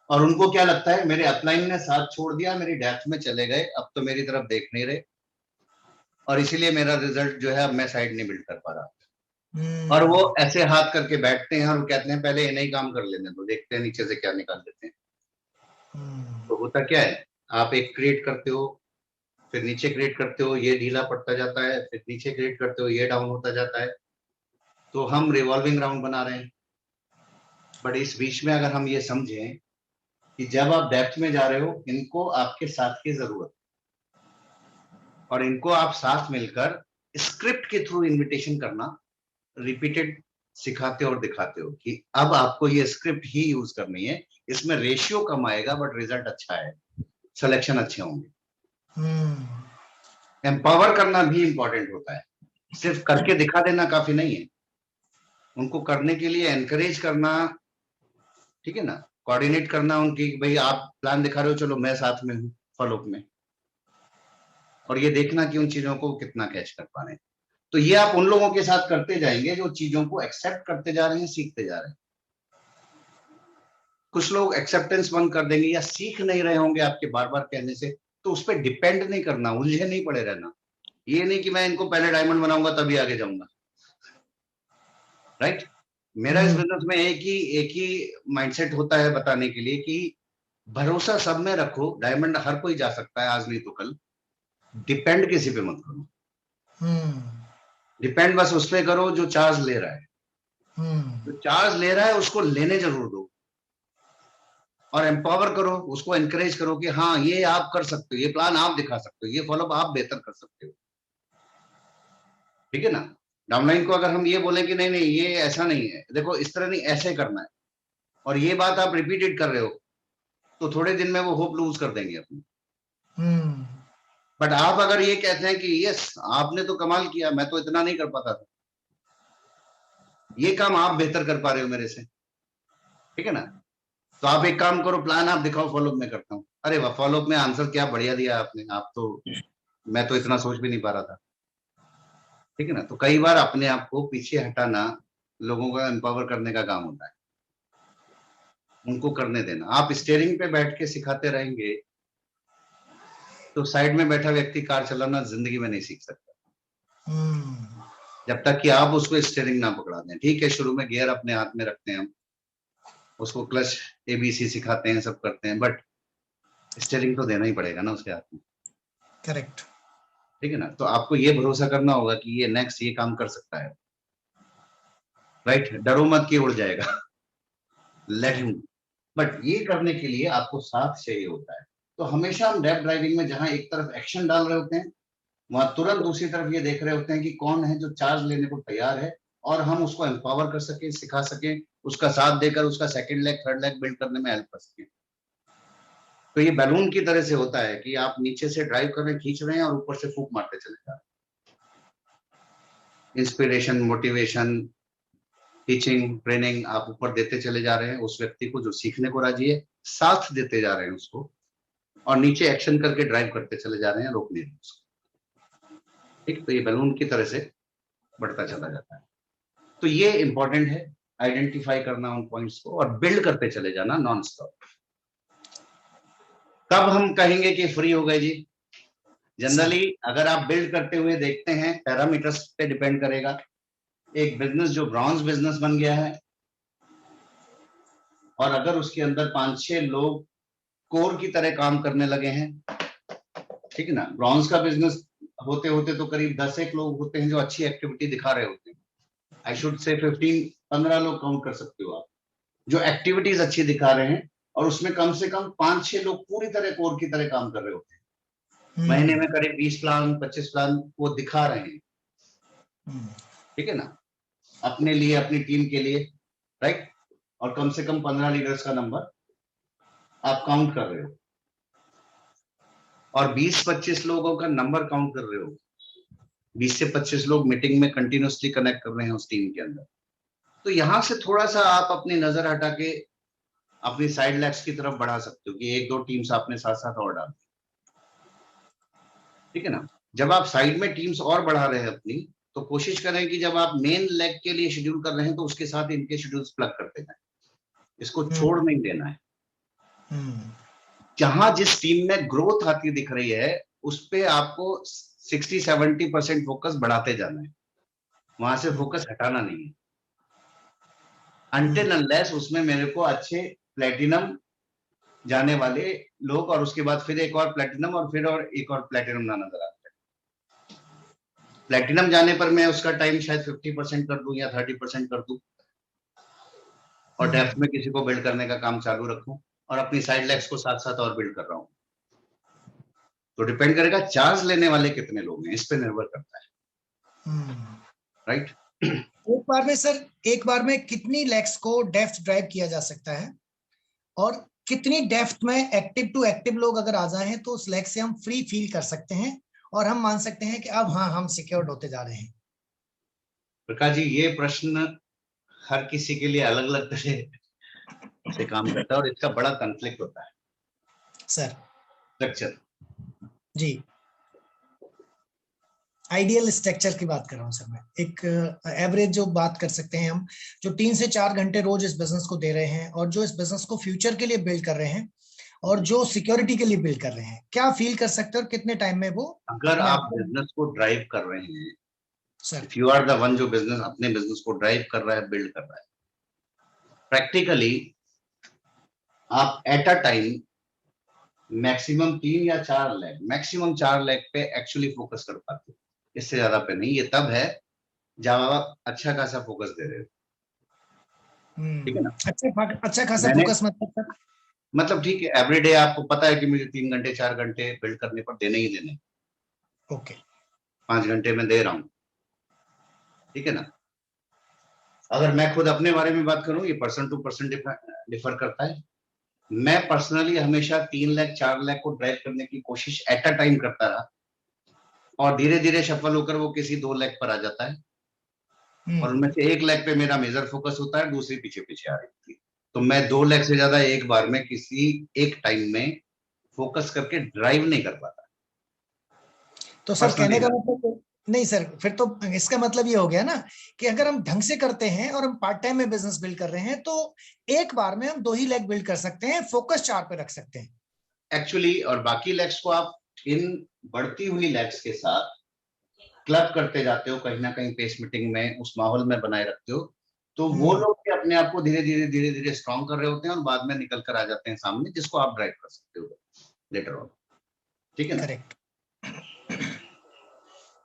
और उनको क्या लगता है, मेरे अपलाइन ने साथ छोड़ दिया, मेरी डेप्थ में चले गए, अब तो मेरी तरफ देख नहीं रहे और इसीलिए मेरा रिजल्ट जो है अब मैं साइड नहीं बिल्ड कर पा रहा। और वो ऐसे हाथ करके बैठते हैं और वो कहते हैं पहले इन्हें ही काम कर लेने दो, देखते हैं नीचे से क्या निकाल देते हैं। तो होता क्या है, आप एक क्रिएट करते हो, फिर नीचे क्रिएट करते हो, ये ढीला पड़ता जाता है, फिर नीचे क्रिएट करते हो, ये डाउन होता जाता है। तो हम रिवॉल्विंग राउंड बना रहे हैं। बट इस बीच में अगर हम ये समझें कि जब आप डेप्थ में जा रहे हो, इनको आपके साथ की जरूरत, और इनको आप साथ मिलकर स्क्रिप्ट के थ्रू इनविटेशन करना, रिपीटेड सिखाते और दिखाते हो कि अब आपको ये स्क्रिप्ट ही यूज करनी है, इसमें रेशियो कम आएगा बट रिजल्ट अच्छा है, सिलेक्शन अच्छे होंगे। एम्पावर करना भी इंपॉर्टेंट होता है, सिर्फ करके दिखा देना काफी नहीं है, उनको करने के लिए एनकरेज करना, ठीक है ना, कोऑर्डिनेट करना उनकी, भाई आप प्लान दिखा रहे हो, चलो मैं साथ में हूँ फॉलोअप में, और ये देखना कि उन चीजों को कितना कैच कर पा रहे हैं। तो ये आप उन लोगों के साथ करते जाएंगे जो चीजों को एक्सेप्ट करते जा रहे हैं, सीखते जा रहे हैं। कुछ लोग एक्सेप्टेंस बंद कर देंगे या सीख नहीं रहे होंगे आपके बार बार कहने से, तो उस पर डिपेंड नहीं करना, उलझे नहीं पड़े रहना। ये नहीं कि मैं इनको पहले डायमंड बनाऊंगा तभी आगे जाऊंगा, राइट। मेरा इस बिजनेस में एक ही माइंडसेट होता है बताने के लिए कि भरोसा सब में रखो, डायमंड हर कोई जा सकता है आज नहीं तो कल, डिपेंड किसी पे मत करो। डिपेंड बस उस पे करो जो चार्ज ले रहा है, जो चार्ज ले रहा है उसको लेने जरूर दो, और एम्पावर करो, उसको एनकरेज करो कि हाँ ये आप कर सकते हो, ये प्लान आप दिखा सकते हो, ये फॉलोअप आप बेहतर कर सकते हो, ठीक है ना। डाउनलाइन को अगर हम ये बोलें कि नहीं नहीं ये ऐसा नहीं है, देखो इस तरह नहीं, ऐसे करना है, और ये बात आप रिपीटेड कर रहे हो, तो थोड़े दिन में वो होप लूज कर देंगे अपनी। बट आप अगर ये कहते हैं कि यस आपने तो कमाल किया, मैं तो इतना नहीं कर पाता था, ये काम आप बेहतर कर पा रहे हो मेरे से, ठीक है ना, तो आप एक काम करो, प्लान आप दिखाओ, फॉलोअप में करता हूँ। अरे वाह, फॉलोअप में आंसर क्या बढ़िया दिया आपने, आप तो, मैं तो इतना सोच भी नहीं पा रहा था, ठीक है ना। तो कई बार अपने आप को पीछे हटाना लोगों का एम्पावर करने का काम होता है, उनको करने देना। आप स्टीयरिंग पे बैठ के सिखाते रहेंगे तो साइड में बैठा व्यक्ति कार चलाना जिंदगी में नहीं सीख सकता। जब तक कि आप उसको स्टीयरिंग ना पकड़ा दें। ठीक है, शुरू में गियर अपने हाथ में रखते हैं हम, उसको क्लच ABC सिखाते हैं, सब करते हैं, बट स्टीयरिंग तो देना ही पड़ेगा ना उसके हाथ में। करेक्ट। ठीक है ना, तो आपको ये भरोसा करना होगा कि ये नेक्स्ट ये काम कर सकता है, राइट। डरो मत कि उड़ जाएगा, लेट हिम। बट ये करने के लिए आपको साथ चाहिए होता है। तो हमेशा हम डेफ ड्राइविंग में जहां एक तरफ एक्शन डाल रहे होते हैं, वहां तुरंत दूसरी तरफ ये देख रहे होते हैं कि कौन है जो चार्ज लेने को तैयार है, और हम उसको एम्पावर कर सके, सिखा सके, उसका साथ देकर उसका second leg third leg build करने में हेल्प कर सके। तो ये बैलून की तरह से होता है कि आप नीचे से ड्राइव कर रहे हैं, खींच रहे हैं, और ऊपर से फूंक मारते चले जा रहे हैं। इंस्पिरेशन, मोटिवेशन, टीचिंग, ट्रेनिंग आप ऊपर देते चले जा रहे हैं उस व्यक्ति को जो सीखने को राजी है, साथ देते जा रहे हैं उसको, और नीचे एक्शन करके ड्राइव करते चले जा रहे हैं, रोक नहीं रहे उसको। ठीक, तो ये बैलून की तरह से बढ़ता चला जाता है। तो ये इंपॉर्टेंट है, आइडेंटिफाई करना उन पॉइंट्स को और बिल्ड करते चले जाना नॉन स्टॉप। कब हम कहेंगे कि फ्री हो गए जी? जनरली अगर आप बिल्ड करते हुए देखते हैं, पैरामीटर्स पे डिपेंड करेगा। एक बिजनेस जो ब्रॉन्ज बिजनेस बन गया है, और अगर उसके अंदर 5-6 लोग कोर की तरह काम करने लगे हैं, ठीक है ना, ब्रॉन्ज का बिजनेस होते होते तो करीब 10-1 लोग होते हैं जो अच्छी एक्टिविटी दिखा रहे होते हैं। आई शुड से 15-15 लोग काउंट कर सकते हो आप, जो एक्टिविटीज अच्छी दिखा रहे हैं, और उसमें कम से कम 5-6 लोग पूरी तरह कोर की तरह काम कर रहे होते हैं। महीने में करीब 20 प्लान 25 प्लान वो दिखा रहे हैं, ठीक है ना, अपने लिए, अपनी टीम के लिए, राइट। और कम से कम 15 लीडर्स का नंबर आप काउंट कर रहे हो, और 20-25 लोगों का नंबर काउंट कर रहे हो। 20 से 25 लोग मीटिंग में कंटिन्यूसली कनेक्ट कर रहे हैं उस टीम के अंदर। तो यहां से थोड़ा सा आप अपनी नजर हटा के अपनी साइड लेग्स की तरफ बढ़ा सकते हो कि 1-2 टीम्स आपने साथ साथ और डाल, ठीक है ना। जब आप साइड में टीम्स और बढ़ा रहे हैं अपनी, तो कोशिश करें कि जब आप मेन लेग के लिए शेड्यूल कर रहे हैं तो उसके साथ इनके शेड्यूल्स प्लग करते जाएं, इसको छोड़ नहीं देना है। जहां जिस टीम में ग्रोथ आती दिख रही है उस पे आपको 60-70% फोकस बढ़ाते जाना है, वहां से फोकस हटाना नहीं है, अनटिल अनलेस उसमें मेरे को अच्छे प्लेटिनम जाने वाले लोग, और उसके बाद फिर एक और प्लेटिनम, और फिर और एक और प्लेटिनम ना नजर आता है। प्लेटिनम जाने पर मैं उसका टाइम शायद 50% कर दूं या 30% कर दूं, और डेप्थ में किसी को बिल्ड करने का काम चालू रखूं, और अपनी साइड लेग्स को साथ साथ और बिल्ड कर रहा हूं। तो डिपेंड करेगा चार्ज लेने वाले कितने लोग हैं, इस पे निर्भर करता है, राइट। एक बार में कितनी लेग्स को डेप्थ ड्राइव किया जा सकता है, और कितनी डेप्थ में एक्टिव टू एक्टिव लोग अगर आ जाए तो उस लेग से हम फ्री फील कर सकते हैं और हम मान सकते हैं कि अब हाँ हम सिक्योर्ड होते जा रहे हैं? प्रकाश जी, ये प्रश्न हर किसी के लिए अलग अलग तरह से काम करता है, और इसका बड़ा कॉन्फ्लिक्ट होता है सर। स्ट्रक्चर जी, आइडियल स्ट्रक्चर की बात कर रहा हूँ सर मैं। एक एवरेज जो बात कर सकते हैं हम, जो 3 से 4 घंटे रोज इस बिजनेस को दे रहे हैं, और जो इस बिजनेस को फ्यूचर के लिए बिल्ड कर रहे हैं, और जो सिक्योरिटी के लिए बिल्ड कर रहे हैं, क्या फील कर सकते हैं और कितने टाइम में वो? अगर आप बिजनेस को ड्राइव कर रहे हैं sir, if you are the one जो बिजनेस अपने बिजनेस को ड्राइव कर रहा है, बिल्ड कर रहा है, प्रैक्टिकली आप एट अ टाइम मैक्सिमम 3 या 4 लेग, मैक्सिमम 4 लेग पे एक्चुअली फोकस कर पाते हो, इससे ज्यादा पे नहीं। ये तब है जब आप अच्छा खासा फोकस दे रहे हो, ठीक है ना। अच्छा खासा फोकस मतलब ठीक है, एवरीडे आपको पता है कि मुझे 3 घंटे 4 घंटे बिल्ड करने पर देने ही देने, ओके, 5 घंटे में दे रहा हूं, ठीक है ना। अगर मैं खुद अपने बारे में बात करूं, ये पर्सन टू पर्सन डिफर करता है। मैं पर्सनली हमेशा 3 लाख 4 लाख को ड्राइव करने की कोशिश एट अ टाइम करता रहा, और धीरे धीरे सफल होकर वो किसी 2 लाख पर आ जाता है, और उनमें से 1 लाख पे मेरा मेजर फोकस होता है, दूसरी पीछे पीछे आ रही थी। तो मैं 2 लाख से ज्यादा एक बार में किसी एक टाइम में फोकस करके ड्राइव नहीं कर पाता। तो सर कहने का मतलब नहीं सर, फिर तो इसका मतलब ये हो गया ना कि अगर हम ढंग से करते हैं और हम पार्ट टाइम में बिजनेस बिल्ड कर रहे हैं, तो एक बार में हम 2 ही लेग बिल्ड कर सकते हैं, फोकस 4 पे रख सकते हैं एक्चुअली। और बाकी लेग्स को आप इन बढ़ती हुई लेग्स के साथ क्लब करते जाते हो कहीं ना कहीं पेस मीटिंग में, उस माहौल में बनाए रखते हो, तो वो लोग भी अपने आप को धीरे धीरे स्ट्रॉन्ग कर रहे होते हैं और बाद में निकल कर आ जाते हैं सामने, जिसको आप ड्राइव कर सकते हो लेटर ऑन। ठीक है ना? करेक्ट।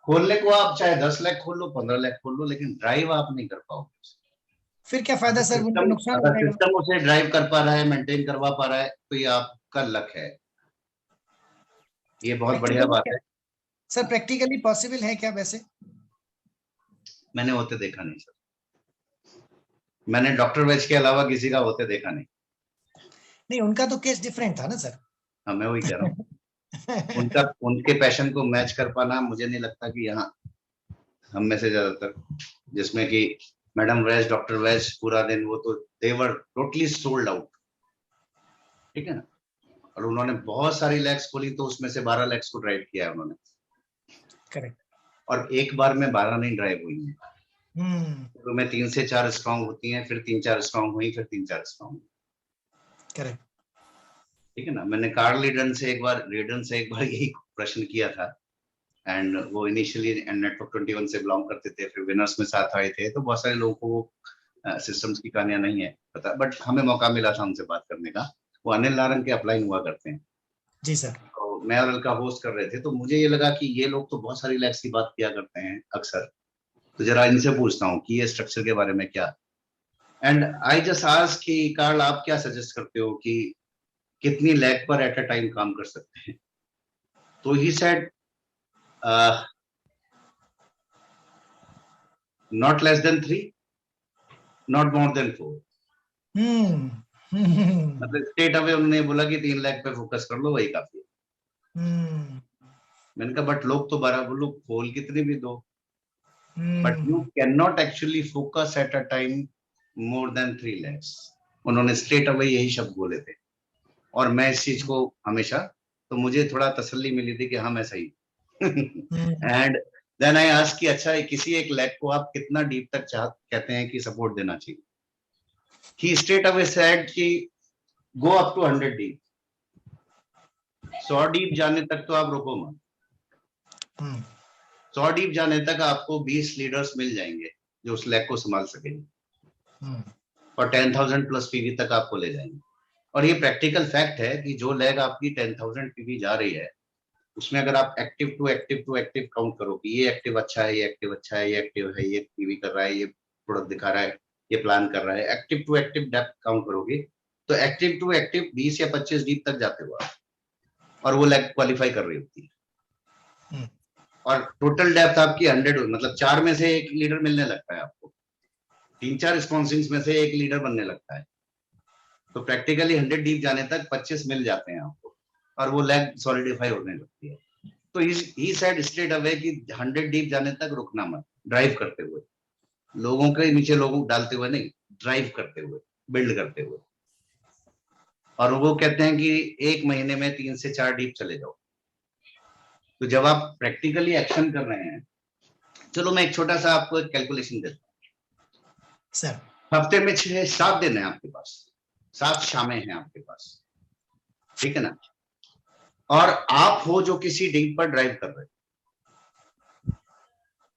खोलने को आप चाहे 10 लाख खोल लो, 15 लाख खोल लो, लेकिन ड्राइव आप नहीं कर पाओगे। फिर क्या फायदा सर, उनको नुकसान हो अगर जाएगा। सिस्टम उसे ड्राइव कर पा रहा है, मेंटेन करवा पा रहा है, तो ये आपका लक है। ये बहुत बढ़िया बात है। सर प्रैक्टिकली पॉसिबल है क्या वैसे? मैंने होते देखा नहीं सर, मैंने डॉक्टर वेज के अलावा किसी का होते देखा नहीं। नहीं, उनका तो केस डिफरेंट था ना सर। हाँ, मैं वही कह रहा हूँ। उनके पैशन को मैच कर पाना मुझे नहीं लगता कि यहाँ हम में से ज्यादातर, जिसमें कि मैडम वैज, डॉक्टर वैज पूरा दिन, वो तो देवर टोटली सोल्ड आउट। ठीक है ना? और उन्होंने बहुत सारी लैक्स खोली, तो उसमें से 12 लैक्स को ड्राइव किया है उन्होंने। करेक्ट। और एक बार में 12 नहीं ड्राइव हुई है, तो में 3 से 4 स्ट्रॉन्ग होती हैं, फिर 3-4 स्ट्रॉन्ग हुई, फिर 3-4 स्ट्रॉन्ग। करेक्ट। ठीक है ना? मैंने कार्ल रीडन से एक बार यही प्रश्न किया था, एंड वो इनिशियली नेटवर्क 21 से बिलोंग करते थे, फिर विनर्स में साथ आए थे, तो बहुत सारे लोगों को वो सिस्टम्स की कहानियां नहीं है पता, बट हमें मौका मिला था उनसे बात करने का। वो अनिल नारंग के अपलाइन हुआ करते हैं। जी सर। तो मैं और अलका होस्ट कर रहे थे, तो मुझे ये लगा कि ये लोग तो बहुत सारी लैक्स की बात किया करते हैं अक्सर, तो जरा इनसे पूछता हूँ कि ये स्ट्रक्चर के बारे में क्या। एंड आई जस्ट आस्क कि कार्ल, आप क्या सजेस्ट करते हो कि कितनी लैक पर एट अ टाइम काम कर सकते हैं? तो he said not less than 3, not more than 4। मतलब स्ट्रेट अवे उन्होंने बोला कि 3 लाख पे फोकस कर लो, वही काफी है। मैंने कहा बट लोग तो 12, बोलो खोल कितने भी दो, but you can not actually focus at a time more than 3 lakhs। उन्होंने स्ट्रेट अवे यही शब्द बोले थे, और मैं इस चीज को हमेशा, तो मुझे थोड़ा तसल्ली मिली थी कि हाँ मैं सही। एंड देन आई आस्क कि अच्छा, किसी एक लैक को आप कितना डीप तक कहते हैं कि सपोर्ट देना चाहिए? ही स्ट्रेट अवे सेड कि go up to 100 deep. 100 deep जाने तक तो आप रुको मत। 100 डीप जाने तक आपको 20 लीडर्स मिल जाएंगे जो उस लैग को संभाल सकेंगे, और 10,000 प्लस पीवी तक आपको ले जाएंगे। और ये प्रैक्टिकल फैक्ट है कि जो लैग आपकी 10,000 पीवी जा रही है, उसमें अगर आप एक्टिव टू एक्टिव काउंट करो कि ये एक्टिव अच्छा है, ये एक्टिव अच्छा है, ये एक्टिव है, ये पीवी कर रहा है, ये प्रोडक्ट दिखा रहा है, ये प्लान कर रहा है, active to active depth count करोगे, तो एक्टिव टू एक्टिव 20 या 25 डीप तक जाते हो आप, और वो लैग क्वालिफाई कर रही होती है। और टोटल डेप्थ आपकी 100, मतलब 4 में से एक लीडर मिलने लगता है आपको, 3-4 स्पॉन्सिंग्स में से एक लीडर बनने लगता है, तो प्रैक्टिकली 100 डीप जाने तक 25 मिल जाते हैं आपको, और वो लैग सॉलिडिफाई होने लगती है। तो ही सेड स्ट्रेट अवे कि 100 डीप जाने तक रुकना मत, ड्राइव करते हुए, लोगों के नीचे लोगों डालते हुए नहीं, ड्राइव करते हुए, बिल्ड करते हुए। और वो कहते हैं कि 1 महीने में 3 से 4 डीप चले जाओ। तो जब आप प्रैक्टिकली एक्शन कर रहे हैं, चलो मैं एक छोटा सा आपको एक कैलकुलेशन देता हूँ सर। हफ्ते में 7 दिन है आपके पास, 7 शामें हैं आपके पास, ठीक है ना? और आप हो जो किसी डीप पर ड्राइव कर रहे हो,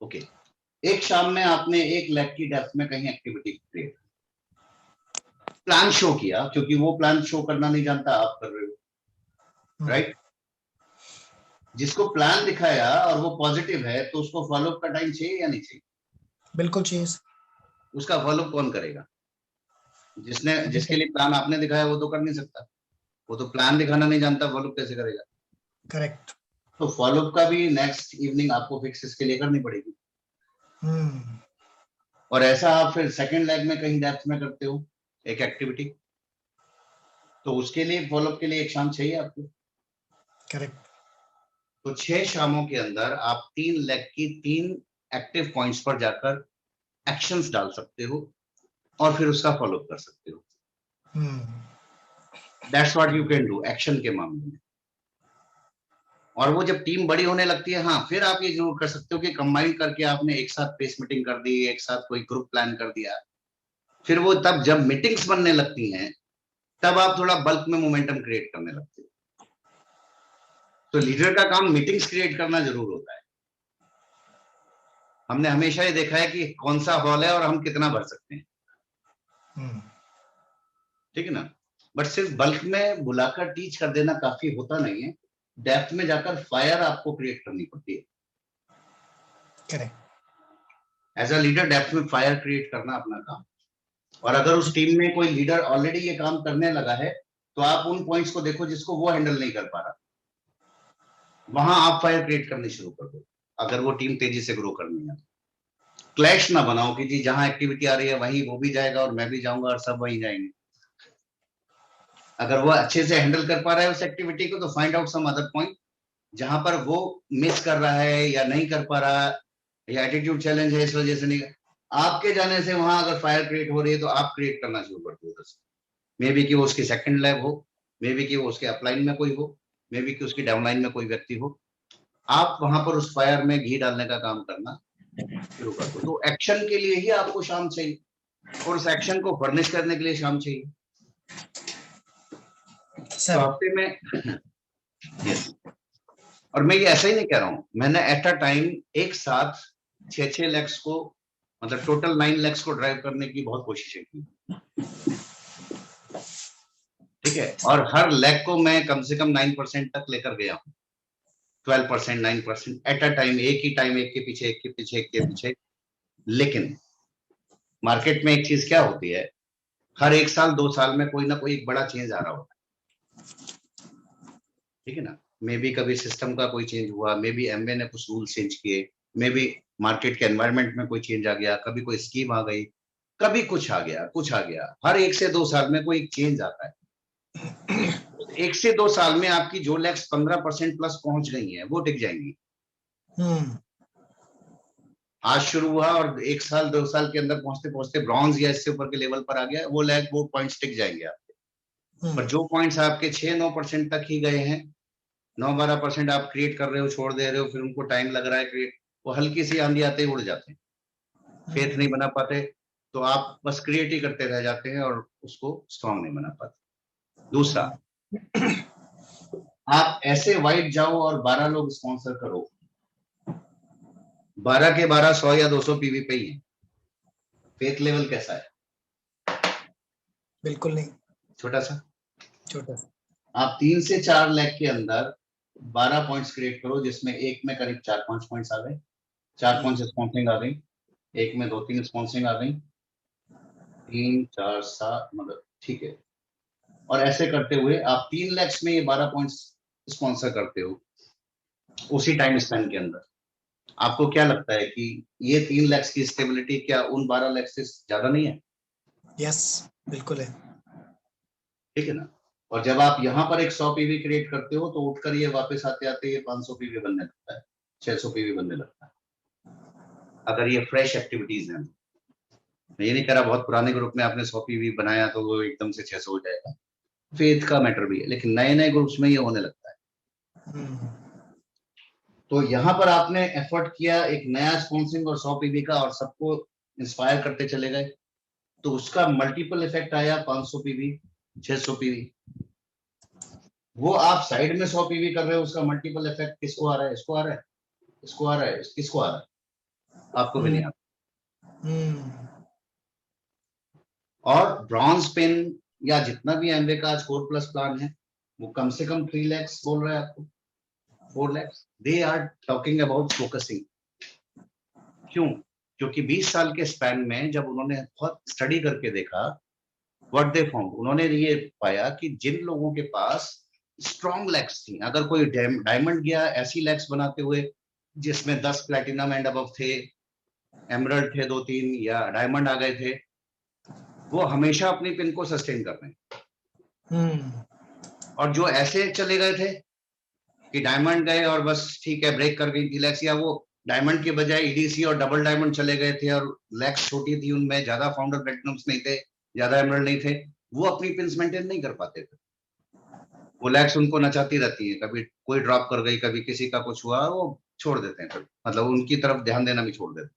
ओके। एक शाम में आपने 1 लाख की डेप्थ में कहीं एक्टिविटी क्रिएट, प्लान शो किया, क्योंकि वो प्लान शो करना नहीं जानता, आप कर रहे हो, राइट? जिसको प्लान दिखाया और वो पॉजिटिव है, तो उसको फॉलोअप का टाइम चाहिए या नहीं चाहिए? बिल्कुल चाहिए। उसका फॉलोअप कौन करेगा? जिसके लिए प्लान आपने दिखाया वो तो कर नहीं सकता, वो तो प्लान दिखाना नहीं जानता, फॉलोअप कैसे करेगा? करेक्ट। तो फॉलोअप का भी नेक्स्ट इवनिंग आपको फिक्स इसके लिए करनी पड़ेगी। और ऐसा आप फिर सेकंड लेग में कहीं डेप्थ में करते हो एक एक्टिविटी, तो उसके लिए फॉलोअप के लिए एक शाम चाहिए आपको। करेक्ट। तो 6 शामों के अंदर आप 3 लेग की 3 एक्टिव पॉइंट्स पर जाकर एक्शंस डाल सकते हो और फिर उसका फॉलोअप कर सकते हो। That's what you can do action के मामले में। और वो जब टीम बड़ी होने लगती है, हाँ, फिर आप ये जरूर कर सकते हो कि कंबाइन करके आपने एक साथ पेस मीटिंग कर दी, एक साथ कोई ग्रुप प्लान कर दिया, फिर वो तब जब मीटिंग्स बनने लगती हैं, तब आप थोड़ा बल्क में मोमेंटम क्रिएट करने लगते हो। तो लीडर का काम मीटिंग्स क्रिएट करना जरूर होता है, हमने हमेशा ये देखा है कि कौन सा हॉल है और हम कितना भर सकते हैं, ठीक है ना। बट सिर्फ बल्क में बुलाकर टीच कर देना काफी होता नहीं है, डेप्थ में जाकर फायर आपको क्रिएट करनी पड़ती है। Correct. As a leader depth में फायर क्रिएट करना अपना काम। और अगर उस टीम में कोई लीडर ऑलरेडी ये काम करने लगा है तो आप उन पॉइंट्स को देखो जिसको वो हैंडल नहीं कर पा रहा, वहां आप फायर क्रिएट करनी शुरू कर दो। अगर वो टीम तेजी से ग्रो करनी है, क्लैश ना बनाओ कि जी जहां एक्टिविटी आ रही है वहीं वो भी जाएगा और मैं भी जाऊंगा और सब वहीं जाएंगे। अगर वो अच्छे से हैंडल कर पा रहा है उस एक्टिविटी को तो find out some other point जहां पर वो मिस कर रहा है या नहीं कर पा रहा या एटीट्यूड चैलेंज है इस वजह से नहीं। आपके जाने से वहां अगर फायर क्रिएट हो रही है तो आप क्रिएट करना शुरू कर दो। मे बी कि वो उसकी सेकंड लैब हो, मे बी कि वो उसके अपलाइन में कोई हो, मे बी कि उसकी डाउनलाइन में कोई व्यक्ति हो, आप वहां पर उस फायर में घी डालने का काम करना शुरू कर दो। तो एक्शन के लिए ही आपको शाम चाहिए और उस एक्शन को फर्निश करने के लिए शाम चाहिए। तो हफ्ते में yes. और मैं ये ऐसा ही नहीं कह रहा हूं, मैंने एट अ टाइम एक साथ 6 लैक्स को मतलब टोटल 9 लैक्स को ड्राइव करने की बहुत कोशिशें की, ठीक है। और हर लैक को मैं कम से कम 9% तक लेकर गया हूं, 12%, 9% एट अ टाइम, एक ही टाइम, एक के पीछे एक के पीछे एक के पीछे। लेकिन मार्केट में एक चीज क्या होती है, हर 1 साल 2 साल में कोई ना कोई एक बड़ा चेंज आ रहा होता है, ठीक है ना। मे बी कभी सिस्टम का कोई चेंज हुआ, मे बी एमबीए ने कुछ रूल चेंज किए, मे बी मार्केट के एनवायरनमेंट में कोई चेंज आ गया, कभी कोई स्कीम आ गई, कभी कुछ आ गया कुछ आ गया। हर 1 से 2 साल में कोई चेंज आता है। 1 से 2 साल में आपकी जो लैक्स 15% प्लस पहुंच गई हैं वो टिक जाएंगी। आज शुरू हुआ और 1 साल 2 साल के अंदर पहुंचते पहुंचते ब्रॉन्ज या इससे ऊपर के लेवल पर आ गया, वो लैक वो पॉइंट्स टिक जाएंगे आपके। पर जो पॉइंट्स आपके 6-9% तक ही गए हैं, 9-12% आप क्रिएट कर रहे हो, छोड़ दे रहे हो, फिर उनको टाइम लग रहा है क्रिएट, वो हल्की सी आंधी आते ही उड़ जाते हैं, फेथ नहीं बना पाते, तो आप बस क्रिएट ही करते रह जाते हैं और उसको स्ट्रॉन्ग नहीं बना पाते। दूसरा, आप ऐसे वाइड जाओ और 12 लोग स्पॉन्सर करो, 12 के 12 100 या 200 पीवी पे ही है, फेथ लेवल कैसा है? बिल्कुल नहीं, छोटा सा। आप 3 से 4 लाख के अंदर 12 पॉइंट्स क्रिएट करो, जिसमें एक में करीब 4-5 पॉइंट्स आ गए, 4-5 स्पॉन्सिंग आ गई, एक में 2-3 स्पॉन्सिंग आ गई, 3-4-7 मतलब ठीक है। और ऐसे करते हुए आप 3 लाख में ये 12 पॉइंट्स स्पॉन्सर करते हो उसी टाइम स्पेन के अंदर। आपको क्या लगता है कि ये 3 लाख की स्टेबिलिटी क्या उन 12 लाख से ज्यादा नहीं है? यस, बिल्कुल है, ठीक है ना। और जब आप यहाँ पर एक 100 पीवी क्रिएट करते हो तो उठकर ये वापस आते आते ये 500 पीवी बनने लगता है, 600 पीवी बनने लगता है, अगर ये फ्रेश एक्टिविटीज हैं। मैं ये नहीं कह रहा बहुत पुराने ग्रुप में आपने 100 पीवी बनाया तो वो एकदम से 600 हो जाएगा, फेथ का मैटर भी है, लेकिन नए नए ग्रुप्स में ये होने लगता है। तो यहाँ पर आपने एफर्ट किया एक नया स्पॉन्सिंग और 100 पीवी का और सबको इंस्पायर करते चले गए, तो उसका मल्टीपल इफेक्ट आया 500 पीवी, 600 पीवी। वो आप साइड में 100 पीवी कर रहे हो, उसका मल्टीपल इफेक्ट किसको आ रहा है? इसको आ रहा है, इसको आ रहा है, किसको आ रहा है? आपको भी नहीं आता। और ब्रॉन्ज पेन या जितना भी एमबीए का आज 4+ प्लान है वो कम से कम 3 लाख बोल रहा है आपको, 4 lakh. They are talking about focusing. क्यों? क्योंकि 20 साल के स्पैन में जब उन्होंने बहुत स्टडी करके देखा, व्हाट दे फाउंड, उन्होंने ये पाया कि जिन लोगों के पास स्ट्रॉन्ग लैक्स थी, अगर कोई डायमंड गया ऐसी लैक्स बनाते हुए जिसमें 10 प्लैटिनम एंड अबव थे, एमरल्ड थे 2-3 या डायमंड आ गए थे, वो हमेशा अपनी पिन को सस्टेन कर रहे हैं। और जो ऐसे चले गए थे कि डायमंड गए और बस ठीक है ब्रेक कर गई थी लैक्स, या वो डायमंड के बजाय ईडीसी और डबल डायमंड चले गए थे और लैक्स छोटी थी, उनमें ज्यादा फाउंडर प्लैटिनम्स नहीं थे, ज्यादा एमरल्ड नहीं थे, वो अपनी पिन्स मेंटेन नहीं कर पाते थे, वो लैक्स उनको नचाती रहती है, कभी कोई ड्रॉप कर गई, कभी किसी का कुछ हुआ, वो छोड़ देते हैं, मतलब उनकी तरफ ध्यान देना भी छोड़ देते हैं।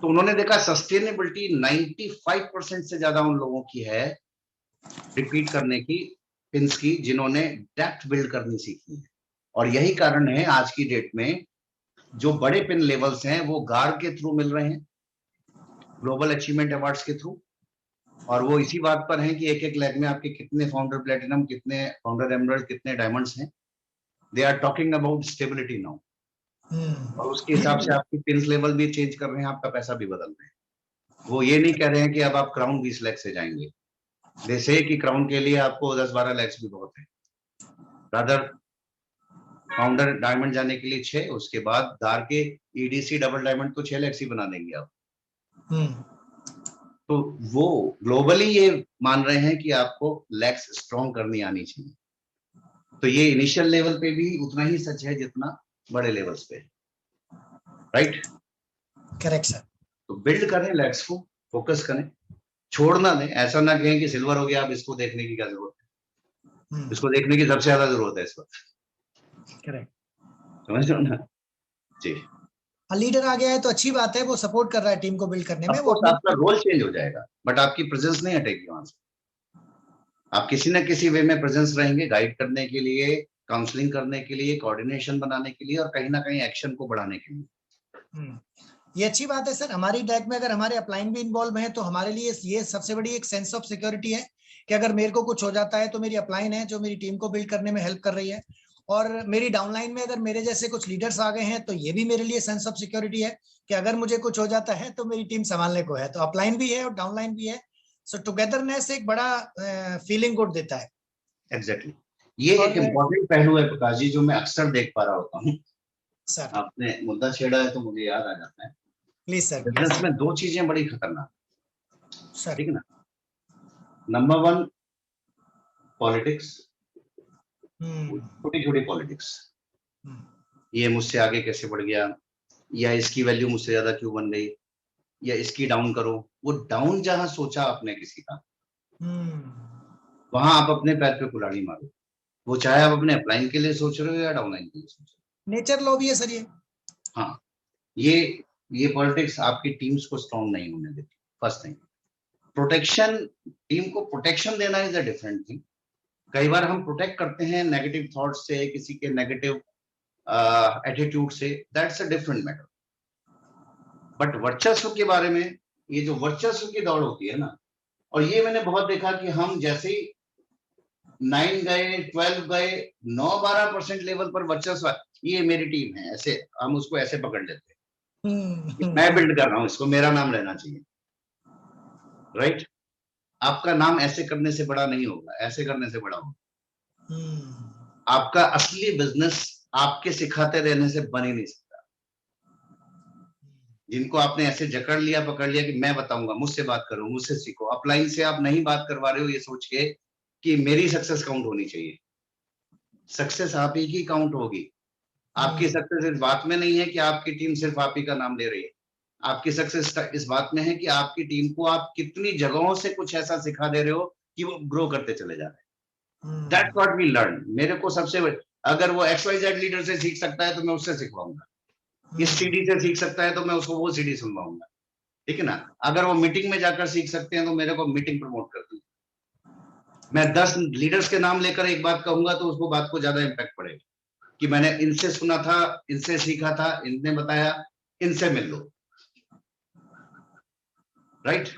तो उन्होंने देखा सस्टेनेबिलिटी 95% से ज्यादा उन लोगों की है रिपीट करने की पिन्स की, जिन्होंने डेप्थ बिल्ड करनी सीखी है। और यही कारण है आज की डेट में जो बड़े पिन लेवल्स हैं वो गार के थ्रू मिल रहे हैं, ग्लोबल अचीवमेंट अवार्ड्स के थ्रू, और वो इसी बात पर हैं कि एक एक लेग में आपके कितने फाउंडर प्लेटिनम, कितने फाउंडर एमरल्ड, कितने डायमंड्स हैं। They are talking about stability now, और उसके हिसाब से आपकी पिन लेवल भी चेंज कर रहे हैं, आपका पैसा भी बदल रहे हैं। वो ये नहीं कह रहे हैं कि अब आप क्राउन 20 लाख से जाएंगे, जैसे कि क्राउन के लिए आपको 10-12 लाख भी बहुत है। रादर फाउंडर डायमंड जाने के लिए 6, उसके बाद दार के ईडीसी डबल डायमंड तो 6 लाख ही बना देंगे आप। तो वो ग्लोबली ये मान रहे हैं कि आपको लेग्स स्ट्रॉन्ग करनी आनी चाहिए। तो ये इनिशियल लेवल पे भी उतना ही सच है जितना बड़े लेवल्स पे, राइट? Correct sir. तो बिल्ड करें लेग्स को, फोकस करें, छोड़ना दें। ऐसा ना कहें कि सिल्वर हो गया, अब इसको देखने की क्या जरूरत है? इसको देखने की सबसे ज्यादा जरूरत है इस वक्त। करेक्ट, समझ रहे हो ना जी? लीडर आ गया है तो अच्छी बात है, वो सपोर्ट कर रहा है टीम को बिल्ड करने में। वो आपका रोल चेंज हो जाएगा, बट आपकी प्रेजेंस नहीं हटेगी वहां से। आप किसी ना किसी वे में प्रेजेंस रहेंगे, गाइड करने के लिए, काउंसलिंग करने के लिए, कोऑर्डिनेशन बनाने के लिए, और कहीं ना कहीं एक्शन को बढ़ाने के लिए। ये अच्छी बात है सर। हमारी ट्रैक में अगर हमारे अपलाइन भी इन्वॉल्व हैं तो हमारे लिए ये सबसे बड़ी एक सेंस ऑफ सिक्योरिटी है कि अगर मेरे को कुछ हो जाता है तो मेरी अपलाइन है जो मेरी टीम को बिल्ड करने में हेल्प कर रही है, और मेरी डाउनलाइन में अगर मेरे जैसे कुछ लीडर्स आ गए हैं तो ये भी मेरे लिए सेंस ऑफ सिक्योरिटी है कि अगर मुझे कुछ हो जाता है तो मेरी टीम संभालने को है। तो अपलाइन भी है और डाउनलाइन भी है, सो टुगेदरनेस एक बड़ा फीलिंग गुड देता है। एग्जैक्टली, ये एक इम्पोर्टेंट पहलू है प्रकाश जी, जो मैं अक्सर देख पा रहा होता हूँ। सर आपने मुद्दा छेड़ा है तो मुझे याद आ जाता है। Please sir. बिजनेस में 2 चीजें बड़ी खतरनाक, सर ठीक है ना? नंबर 1 पॉलिटिक्स, छोटी छोटी पॉलिटिक्स। ये मुझसे आगे कैसे बढ़ गया, या इसकी वैल्यू मुझसे ज्यादा क्यों बन गई, या इसकी डाउन करो। वो डाउन जहां सोचा आपने किसी का, वहां आप अपने पैर पे कुल्हाड़ी मारो। वो चाहे आप अपने अपलाइन के लिए सोच रहे हो या डाउनलाइन के लिए सोच रहे हो। नेचर लॉ भी है सर ये। हाँ, ये पॉलिटिक्स आपकी टीम्स को स्ट्रॉन्ग नहीं होने देती। फर्स्ट थिंग, प्रोटेक्शन, टीम को प्रोटेक्शन देना इज अ डिफरेंट थिंग। कई बार हम प्रोटेक्ट करते हैं नेगेटिव थॉट से, किसी के नेगेटिव एटीट्यूड से, that's a different matter. But वर्चस्व के बारे में, ये जो वर्चस्व की दौड़ होती है ना, और ये मैंने बहुत देखा कि हम जैसे ही 9 गए, 12 गए, 9-12% लेवल पर वर्चस्व, ये मेरी टीम है, ऐसे हम उसको ऐसे पकड़ लेते हैं। मैं बिल्ड कर रहा हूं इसको, मेरा नाम रहना चाहिए, राइट? आपका नाम ऐसे करने से बड़ा नहीं होगा, ऐसे करने से बड़ा होगा। आपका असली बिजनेस आपके सिखाते रहने से बन ही नहीं सकता। जिनको आपने ऐसे जकड़ लिया, पकड़ लिया कि मैं बताऊंगा, मुझसे बात करो, मुझसे सीखो। अपलाइन से आप नहीं बात करवा रहे हो ये सोच के कि मेरी सक्सेस काउंट होनी चाहिए। सक्सेस आप ही की काउंट होगी। आपकी सक्सेस इस बात में नहीं है कि आपकी टीम सिर्फ आप ही का नाम ले रही है। आपकी सक्सेस इस बात में है कि आपकी टीम को आप कितनी जगहों से कुछ ऐसा सिखा दे रहे हो कि वो ग्रो करते चले जा रहे हैं। That's what we learn. मेरे को सबसे, अगर वो XYZ लीडर से सीख सकता है तो मैं उससे सिखवाऊंगा। इस सीडी से सीख सकता है तो मैं उसको वो सीडी सुनवाऊंगा, ठीक है ना? अगर वो मीटिंग में जाकर सीख सकते हैं तो मेरे को मीटिंग प्रमोट कर दूंगा। मैं 10 लीडर्स के नाम लेकर एक बात कहूंगा तो उसको बात को ज्यादा इम्पैक्ट पड़ेगा कि मैंने इनसे सुना था, इनसे सीखा था, इनने बताया, इनसे मिल लो, राइट?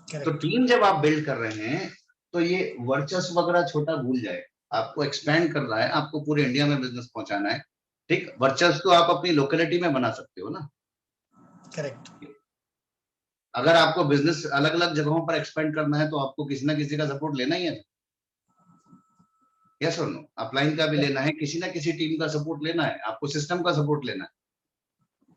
तो टीम जब आप बिल्ड कर रहे हैं तो ये वर्चस्व वगैरह छोटा भूल जाए। आपको एक्सपैंड करना है, आपको पूरे इंडिया में बिजनेस पहुंचाना है, ठीक? वर्चस्व तो आप अपनी लोकेलिटी में बना सकते हो ना। करेक्ट। अगर आपको बिजनेस अलग अलग जगहों पर एक्सपेंड करना है तो आपको किसी ना किसी का सपोर्ट लेना ही है। यस और नो? अपलाइन का भी लेना है, किसी ना किसी टीम का सपोर्ट लेना है, आपको सिस्टम का सपोर्ट लेना है।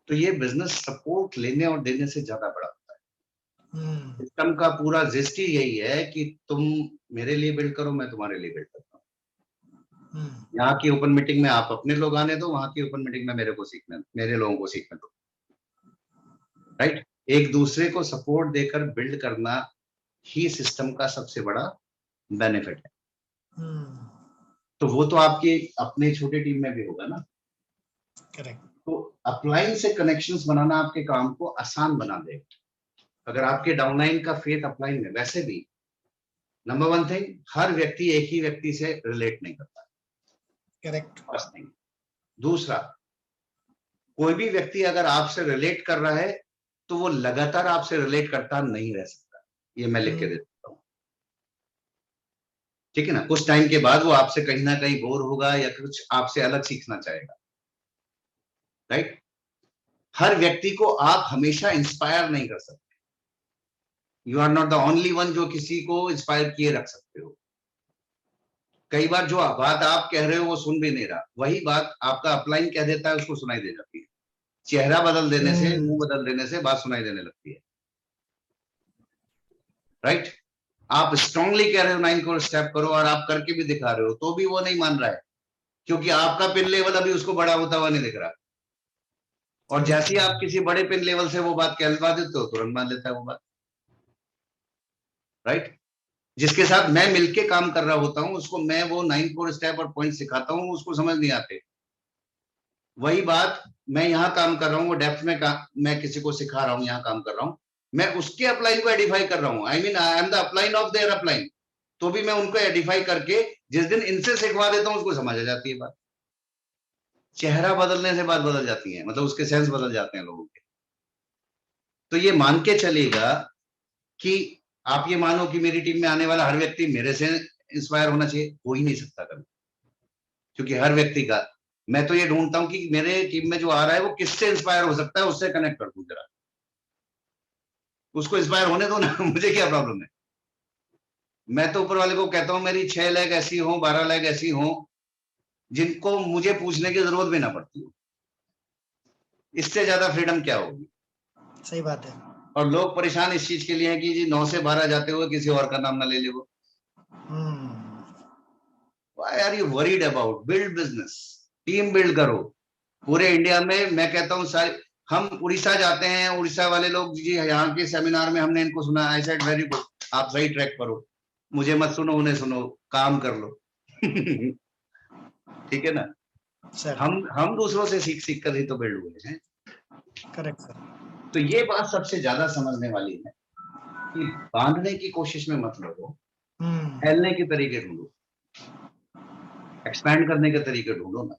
तो ये बिजनेस सपोर्ट लेने और देने से ज्यादा बड़ा होता है। सिस्टम का पूरा जिस्ट ही यही है कि तुम मेरे लिए बिल्ड करो, मैं तुम्हारे लिए बिल्ड करता हूँ। यहाँ की ओपन मीटिंग में आप अपने लोग आने दो, वहां की ओपन मीटिंग में मेरे लोगों को सीखने दो, राइट? एक दूसरे को सपोर्ट देकर बिल्ड करना ही सिस्टम का सबसे बड़ा बेनिफिट है। तो वो तो आपके अपने छोटे टीम में भी होगा ना। करेक्ट। तो अपलाइन से कनेक्शंस बनाना आपके काम को आसान बना देगा। अगर आपके डाउनलाइन का फेथ अपलाइन में, वैसे भी नंबर 1 थिंग, हर व्यक्ति एक ही व्यक्ति से रिलेट नहीं करता। करेक्ट। First thing. दूसरा, कोई भी व्यक्ति अगर आपसे रिलेट कर रहा है तो वो लगातार आपसे रिलेट करता नहीं रह सकता, ये मैं लिख के दे देता हूँ। ठीक है ना, कुछ टाइम के बाद वो आपसे कहीं ना कहीं बोर होगा या कुछ आपसे अलग सीखना चाहेगा, राइट। हर व्यक्ति को आप हमेशा इंस्पायर नहीं कर सकते, you are not the only one जो किसी को इंस्पायर किए रख सकते हो। कई बार जो बात आप कह रहे हो वो सुन भी नहीं रहा, वही बात आपका अपलाइन कह देता है, उसको सुनाई दे जाती है। चेहरा बदल देने से, मुंह बदल देने से बात सुनाई देने लगती है, राइट। आप स्ट्रांगली कह रहे हो 9 करोड़ स्टेप करो और आप करके भी दिखा रहे हो तो भी वो नहीं मान रहा है, क्योंकि आपका पिन लेवल अभी उसको बड़ा होता हुआ नहीं दिख रहा। और जैसे ही आप किसी बड़े पिन लेवल से वो बात कहलवा देते हो तुरंत मान लेता है वो बात, राइट। जिसके साथ मैं मिलके काम कर रहा होता हूं उसको मैं वो 9 करोड़ स्टेप और पॉइंट सिखाता हूं, उसको समझ नहीं आते। वही बात मैं यहाँ काम कर रहा हूँ, वो डेप्थ में मैं किसी को सिखा रहा हूँ, यहाँ काम कर रहा हूँ, मैं उसके अपलाइन को एडिफाई कर रहा हूँ। I mean I am the upline of their upline, तो भी मैं उनको एडिफाई करके जिस दिन इनसे सिखवा देता हूँ उसको समझ आ जाती है बात। चेहरा बदलने से बात बदल जाती है, मतलब उसके सेंस बदल जाते हैं लोगों के। तो ये मान के चलेगा कि आप ये मानो कि मेरी टीम में आने वाला हर व्यक्ति मेरे से इंस्पायर होना चाहिए, हो ही नहीं सकता कभी, क्योंकि हर व्यक्ति का मैं तो ये ढूंढता हूं कि मेरे टीम में जो आ रहा है वो किससे इंस्पायर हो सकता है, उससे कनेक्ट कर दूं जरा, उसको इंस्पायर होने दो ना मुझे क्या प्रॉब्लम है। मैं तो ऊपर वाले को कहता हूं मेरी 6 लेग ऐसी हो, 12 लेग ऐसी हो जिनको मुझे पूछने की जरूरत भी ना पड़ती हो। इससे ज्यादा फ्रीडम क्या होगी। सही बात है। और लोग परेशान इस चीज के लिए हैं कि जी 9 से 12 जाते हुए किसी और का नाम ना ले ले वो। Why are you worried about? Build business, team build करो। पूरे इंडिया में मैं कहता हूँ सारे, हम उड़ीसा जाते हैं, उड़ीसा वाले लोग जी यहाँ के सेमिनार में हमने इनको सुना, आई सेड वेरी गुड, आप सही ट्रैक करो, मुझे मत सुनो उन्हें सुनो, काम कर लो ठीक है ना सर। हम दूसरों से सीख सीख कर ही तो बिल्ड हुए हैं। Correct sir. तो ये बात सबसे ज्यादा समझने वाली है कि बांधने की कोशिश में मत लगो, फैलने के तरीके ढूंढो, एक्सपैंड करने के तरीके ढूंढो ना।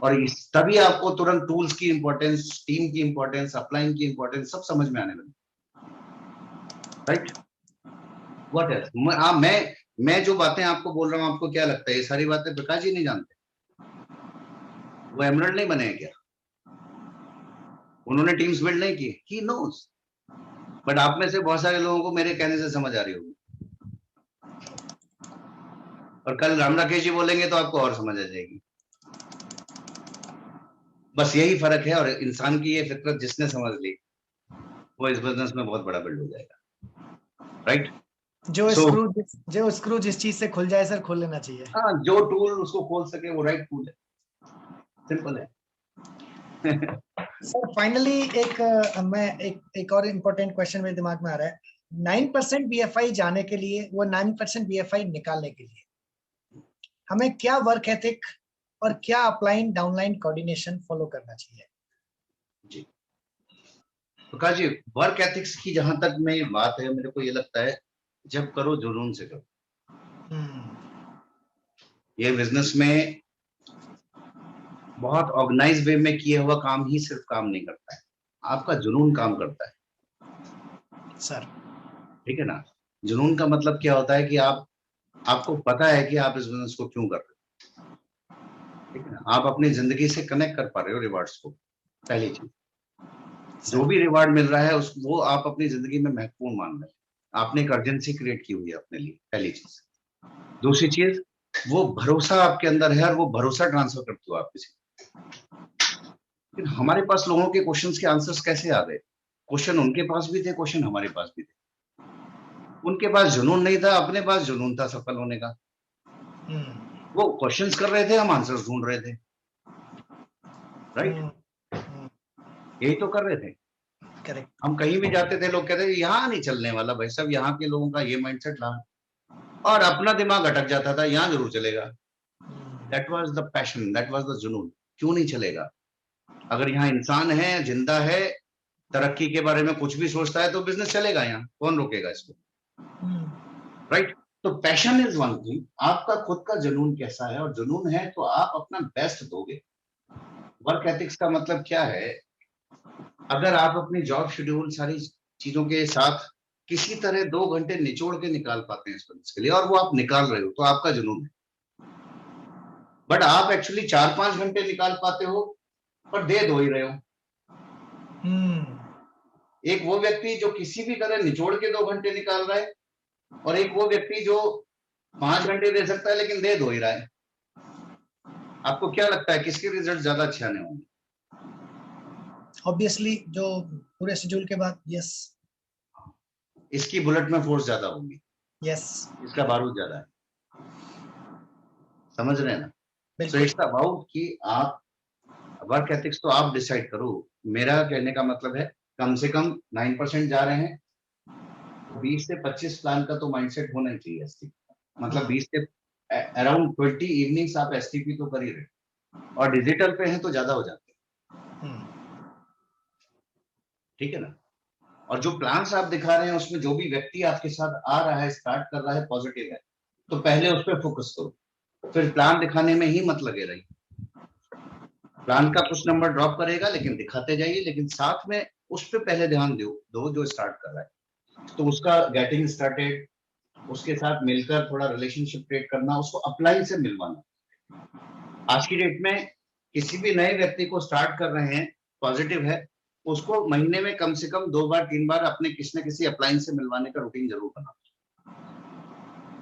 और तभी आपको तुरंत टूल्स की इंपॉर्टेंस, टीम की इंपॉर्टेंस, अपलाइन की इंपॉर्टेंस सब समझ में आने लगे, राइट। What else? मैं जो बातें आपको बोल रहा हूँ आपको क्या लगता है ये सारी बातें प्रकाश जी नहीं जानते? वो एमरल्ड नहीं बने हैं क्या? उन्होंने टीम्स बिल्ड नहीं की? He knows. बट आप में से बहुत सारे लोगों को मेरे कहने से समझ आ रही होगी, और कल राम राकेश जी बोलेंगे तो आपको और समझ आ जाएगी। बस यही फर्क है, और इंसान की ये फितरत जिसने समझ ली वो इस बिजनेस में बहुत बड़ा बिल्ड हो जाएगा, राइट। जो स्क्रू जिस चीज से खुल जाए सर खोल लेना चाहिए। हाँ, जो टूल उसको खोल सके वो राइट टूल है, सिंपल है सर फाइनली मैं एक और इम्पोर्टेंट क्वेश्चन मेरे दिमाग में आ रहा है। 9% BFI जाने के लिए, वो 9% BFI निकालने के लिए हमें क्या वर्क एथिक और क्या अपलाइन डाउनलाइन कोऑर्डिनेशन फॉलो करना चाहिए? जी प्रकाश जी, वर्क एथिक्स की जहां तक मैं बात है, मेरे को ये लगता है जब करो जुनून से करो। ये बिजनेस में बहुत ऑर्गेनाइज वे में किया हुआ काम ही सिर्फ काम नहीं करता है, आपका जुनून काम करता है सर। ठीक है ना। जुनून का मतलब क्या होता है कि आपको पता है कि आप इस बिजनेस को क्यों कर रहे हो, ठीक है ना। आप अपनी जिंदगी से कनेक्ट कर पा रहे हो रिवार्ड्स को, पहली चीज। जो भी रिवार्ड मिल रहा है वो आप अपनी जिंदगी में महत्वपूर्ण मान रहे हैं, आपने एक अर्जेंसी क्रिएट की हुई है अपने लिए, पहली चीज। दूसरी चीज, वो भरोसा आपके अंदर है और वो भरोसा ट्रांसफर करते हो आप किसी। लेकिन हमारे पास लोगों के क्वेश्चंस के आंसर्स कैसे आ गए? क्वेश्चन उनके पास भी थे, क्वेश्चन हमारे पास भी थे। उनके पास जुनून नहीं था, अपने पास जुनून था सफल होने का। वो क्वेश्चंस कर रहे थे, हम आंसर्स ढूंढ रहे थे, राइट। यही तो कर रहे थे। करेक्ट। हम कहीं भी जाते थे, लोग कहते थे यहाँ नहीं चलने वाला भाई साहब, यहाँ के लोगों का ये माइंडसेट रहा, और अपना दिमाग अटक जाता था, यहाँ जरूर चलेगा। That was the passion, that was the जुनून। क्यों नहीं चलेगा? अगर यहाँ इंसान है, जिंदा है, तरक्की के बारे में कुछ भी सोचता है तो बिजनेस चलेगा, यहाँ कौन रोकेगा इसको, राइट। तो पैशन इज वन थिंग, आपका खुद का जुनून कैसा है, और जुनून है तो आप अपना बेस्ट दोगे, वर्क एथिक्स का मतलब क्या है? अगर आप अपनी जॉब शेड्यूल सारी चीजों के साथ किसी तरह 2 घंटे निचोड़ के निकाल पाते हैं इस बिजनेस के लिए, और वो आप निकाल रहे हो, तो आपका जुनून है। बट आप एक्चुअली 4-5 घंटे निकाल पाते हो पर दे दो ही रहे हो। एक वो व्यक्ति जो किसी भी तरह निचोड़ के 2 घंटे निकाल रहा है, और एक वो व्यक्ति जो 5 घंटे दे सकता है लेकिन दे दो ही रहा है। आपको क्या लगता है किसके रिजल्ट ज्यादा अच्छे आने होंगे? ऑब्वियसली जो पूरे शेड्यूल के बाद, यस इसकी बुलेट में फोर्स ज्यादा होगी, यस इसका बारूद ज्यादा है। समझ रहे हैं ना? सो बिल्कुल। इट्स अबाउट कि आप वर्क एथिक्स तो आप डिसाइड करो। मेरा कहने का मतलब है कम से कम 9% जा रहे हैं, 20 से 25 प्लान का तो माइंडसेट होना ही चाहिए एसटीपी। मतलब 20 से अराउंड 20 इवनिंग्स आप एसटीपी तो कर ही रहे, और डिजिटल पे हैं तो ज्यादा हो जाते हैं। ठीक है ना? और जो प्लान्स आप दिखा रहे हैं उसमें जो भी व्यक्ति आपके साथ आ रहा है, स्टार्ट कर रहा है, पॉजिटिव है, तो पहले उस पर फोकस करो, फिर प्लान दिखाने में ही मत लगे रहिए। प्लान का कुछ नंबर ड्रॉप करेगा लेकिन दिखाते जाइए, लेकिन साथ में उस पर पहले ध्यान दो जो स्टार्ट कर रहा है, तो उसका गेटिंग स्टार्टेड, उसके साथ मिलकर थोड़ा रिलेशनशिप क्रिएट करना, उसको अप्लाई से मिलवाना। आज की डेट में किसी भी नए व्यक्ति को स्टार्ट कर रहे हैं, पॉजिटिव है, उसको महीने में कम से कम 2 बार 3 बार अपने किसी न किसी अपलाइन से मिलवाने का रूटीन जरूर बना,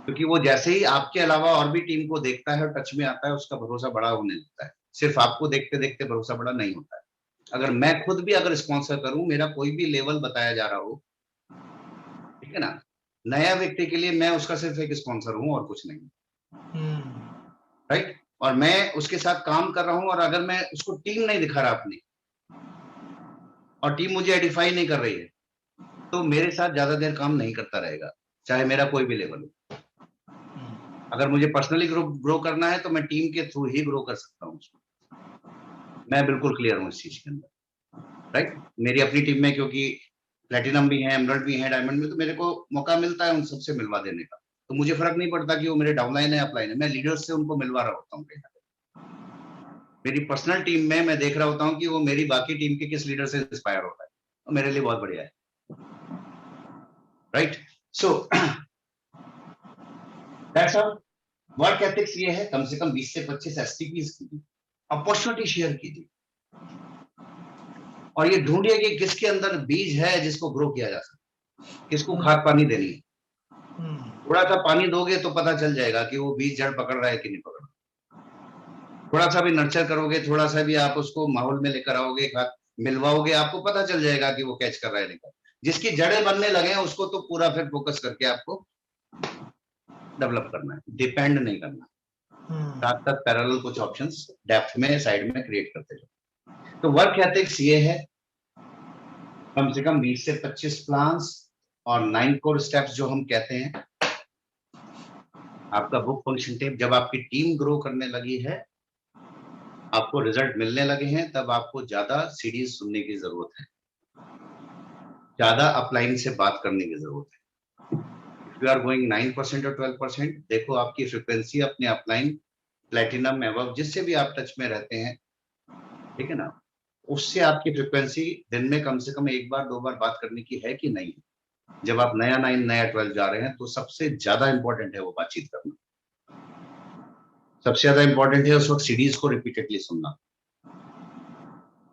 क्योंकि वो जैसे ही आपके अलावा और भी टीम को देखता है और टच में आता है, उसका भरोसा बड़ा होने लगता है। सिर्फ आपको देखते देखते भरोसा बड़ा नहीं होता है। अगर मैं खुद भी अगर स्पॉन्सर करूं, मेरा कोई भी लेवल बताया जा रहा हो, ठीक है ना, नया व्यक्ति के लिए मैं उसका सिर्फ एक स्पॉन्सर हूं और कुछ नहीं, राइट? और मैं उसके साथ काम कर रहा हूं, और अगर मैं उसको टीम नहीं दिखा रहा अपनी, और टीम मुझे आइडेंटिफाई नहीं कर रही है, तो मेरे साथ ज्यादा देर काम नहीं करता रहेगा, चाहे मेरा कोई भी लेवल हो। अगर मुझे पर्सनली ग्रो करना है तो मैं टीम के थ्रू ही ग्रो कर सकता हूँ। मैं बिल्कुल क्लियर हूँ इस चीज के अंदर, राइट? मेरी अपनी टीम में क्योंकि प्लेटिनम भी है, एमरल्ड भी है, डायमंड में, तो मेरे को मौका मिलता है उन सबसे मिलवा देने का। तो मुझे फर्क नहीं पड़ता कि वो मेरे डाउनलाइन है अपलाइन है, मैं लीडर्स से उनको मिलवा रहा होता हूँ। मेरी पर्सनल टीम में मैं देख रहा होता हूँ कि वो मेरी बाकी टीम के किस लीडर से इंस्पायर होता है, तो मेरे लिए बहुत बढ़िया है, right? So that's all. Work ethics ये है, कम से कम 20 से 25 एसटीपीज कीजिए, अपॉर्चुनिटी शेयर कीजिए, और ये ढूंढिए कि किसके अंदर बीज है जिसको ग्रो किया जा सकता, किसको खाद पानी देनी है। थोड़ा सा पानी दोगे तो पता चल जाएगा कि वो बीज जड़ पकड़ रहा है कि नहीं पकड़ रहा। थोड़ा सा भी नर्चर करोगे, थोड़ा सा भी आप उसको माहौल में लेकर आओगे, खाद मिलवाओगे, आपको पता चल जाएगा कि वो कैच कर रहा है नहीं। जिसकी जड़ें बनने लगे हैं उसको तो पूरा फिर फोकस करके आपको डेवलप करना है, डिपेंड नहीं करना। साथ साथ पैरेलल कुछ ऑप्शंस डेप्थ में साइड में क्रिएट करते जाओ। तो वर्क एथिक्स ये है, कम से कम 20 से 25 प्लान्स और 9 कोर स्टेप्स जो हम कहते हैं। आपका बुक फंक्शन टेप, जब आपकी टीम ग्रो करने लगी है, आपको रिजल्ट मिलने लगे हैं, तब आपको ज्यादा सीडीज सुनने की जरूरत है, ज्यादा अपलाइन से बात करने की जरूरत है। इफ यू आर गोइंग 9% और 12%, देखो आपकी फ्रिक्वेंसी अपने अपलाइन, प्लेटिनम, एवब, जिससे भी आप टच में रहते हैं, ठीक है ना, उससे आपकी फ्रिक्वेंसी दिन में कम से कम 1 बार 2 बार बात करने की है कि नहीं। जब आप नया 9 नया 12 जा रहे हैं, तो सबसे ज्यादा इंपॉर्टेंट है वो बातचीत करना, सबसे ज्यादा इंपॉर्टेंट है उस वक्त सीडीज को रिपीटेडली सुनना,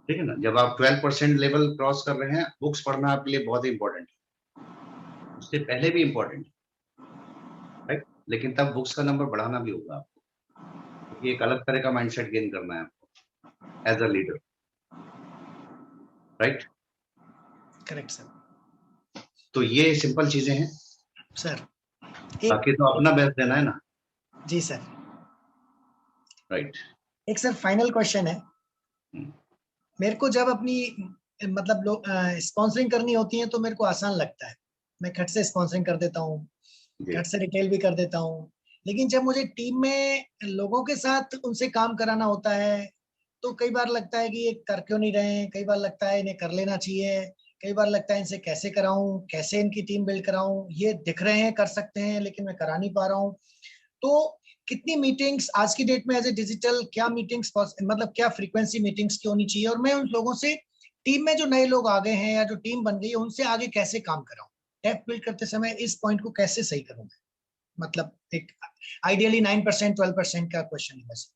ठीक है ना। जब आप 12% लेवल क्रॉस कर रहे हैं, बुक्स पढ़ना आपके लिए बहुत ही इंपॉर्टेंट है, उससे पहले भी इंपॉर्टेंट है, राइट? लेकिन तब बुक्स का नंबर बढ़ाना भी होगा आपको, क्योंकि एक अलग तरह का माइंडसेट गेन करना है आपको as a leader, right? Correct sir. तो ये सिंपल चीजें हैं सर बाकी तो अपना बेस्ट देना है ना। जी सर। राइट। एक सर फाइनल क्वेश्चन है, मेरे को जब अपनी मतलब लोग स्पॉन्सरिंग करनी होती है तो मेरे को आसान लगता है, मैं खट से स्पॉन्सरिंग कर देता हूँ, खट से रिटेल भी कर देता हूँ। लेकिन जब मुझे टीम में लोगों के साथ उनसे काम कराना होता है तो कई बार लगता है कि ये कर क्यों नहीं रहे हैं, कई बार लगता है इन्हें कर लेना चाहिए, कई बार लगता है इनसे कैसे कराऊं, कैसे इनकी टीम बिल्ड कराऊं, ये दिख रहे हैं कर सकते हैं लेकिन मैं करा नहीं पा रहा हूँ। तो कितनी मीटिंग्स आज की डेट में एज ए डिजिटल, क्या मीटिंग्स मतलब क्या फ्रीक्वेंसी मीटिंग्स की होनी चाहिए, और मैं उन लोगों से टीम में जो नए लोग आ गए हैं या जो टीम बन गई है उनसे आगे कैसे काम कराऊं, डेप बिल्ड करते समय इस पॉइंट को कैसे सही करूं मैं? मतलब एक आइडियली 9% 12% का क्वेश्चन है बस।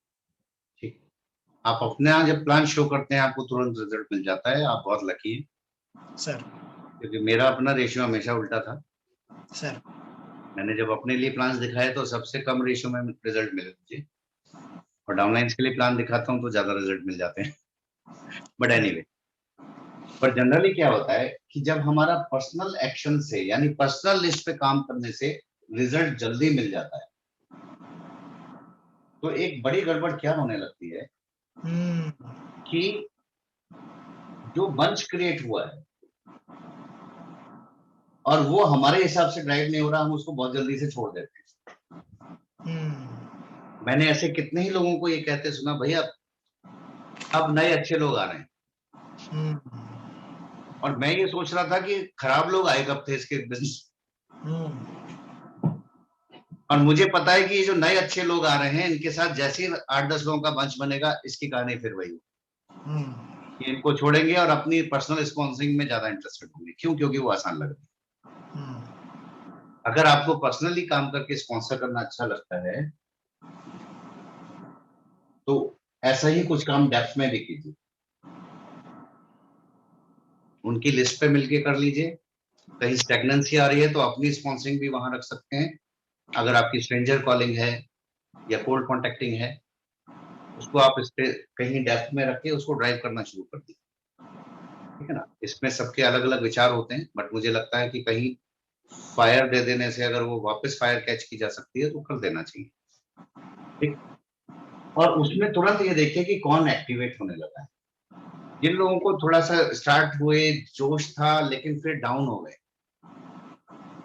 ठीक, आप अपने यहाँ जब प्लान शो करते हैं आपको तुरंत रिजल्ट मिल जाता है, आप बहुत लकी हैं सर। क्योंकि मेरा अपना रेशियो हमेशा उल्टा था। सर। मैंने जब अपने लिए प्लान दिखाए तो सबसे कम रेशियो में रिजल्ट मिले मुझे, और डाउनलाइंस के लिए प्लान दिखाता हूँ तो ज्यादा रिजल्ट मिल जाते हैं। बट एनीवे, पर जनरली क्या होता है कि जब हमारा पर्सनल एक्शन से यानी पर्सनल लिस्ट पे काम करने से रिजल्ट जल्दी मिल जाता है, तो एक बड़ी गड़बड़ क्या होने लगती है कि जो बंच क्रिएट हुआ है और वो हमारे हिसाब से ड्राइव नहीं हो रहा, हम उसको बहुत जल्दी से छोड़ देते हैं। मैंने ऐसे कितने ही लोगों को ये कहते सुना, भैया अब नए अच्छे लोग आ रहे हैं, और मैं ये सोच रहा था कि खराब लोग आए कब थे इसके बिजनेस, और मुझे पता है कि ये जो नए अच्छे लोग आ रहे हैं इनके साथ जैसे ही 8-10 लोगों का बंच बनेगा, इसकी कहानी फिर वही कि इनको छोड़ेंगे और अपनी पर्सनल स्पॉन्सरिंग में ज्यादा इंटरेस्टेड होंगे। क्यों? क्योंकि वो आसान लग रही है। अगर आपको पर्सनली काम करके स्पॉन्सर करना अच्छा लगता है तो ऐसा ही कुछ काम डेप्थ में भी कीजिए, उनकी लिस्ट पे मिलके कर लीजिए। कहीं स्टेगनेंसी आ रही है तो अपनी स्पॉन्सरिंग भी वहां रख सकते हैं। अगर आपकी स्ट्रेंजर कॉलिंग है या कोल्ड कॉन्टेक्टिंग है, उसको आप इस पे कहीं डेप्थ में रख के उसको ड्राइव करना शुरू कर दीजिए, ठीक है ना। इसमें सबके अलग अलग विचार होते हैं, बट मुझे लगता है कि कहीं फायर दे देने से अगर वो वापस फायर कैच की जा सकती है तो कर देना चाहिए, ठीक। और उसमें तुरंत ये देखिए कि कौन एक्टिवेट होने लगा है। जिन लोगों को थोड़ा सा स्टार्ट हुए जोश था लेकिन फिर डाउन हो गए,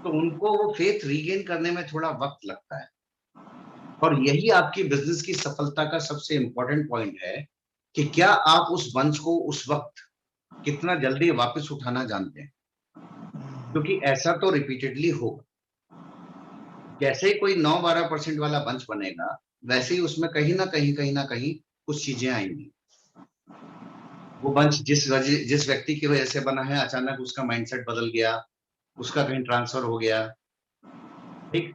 तो उनको वो फेथ रीगेन करने में थोड़ा वक्त लगता है, और यही आपकी बिजनेस की सफलता का सबसे इंपॉर्टेंट पॉइंट है कि क्या आप उस बंच को उस वक्त कितना जल्दी वापस उठाना जानते हैं, क्योंकि ऐसा तो रिपीटेडली होगा। जैसे ही कोई 9-12% वाला बंच बनेगा, वैसे ही उसमें कहीं ना कहीं कुछ चीजें आएंगी। वो बंच जिस व्यक्ति की वजह से बना है, अचानक उसका माइंडसेट बदल गया, उसका कहीं ट्रांसफर हो गया, ठीक,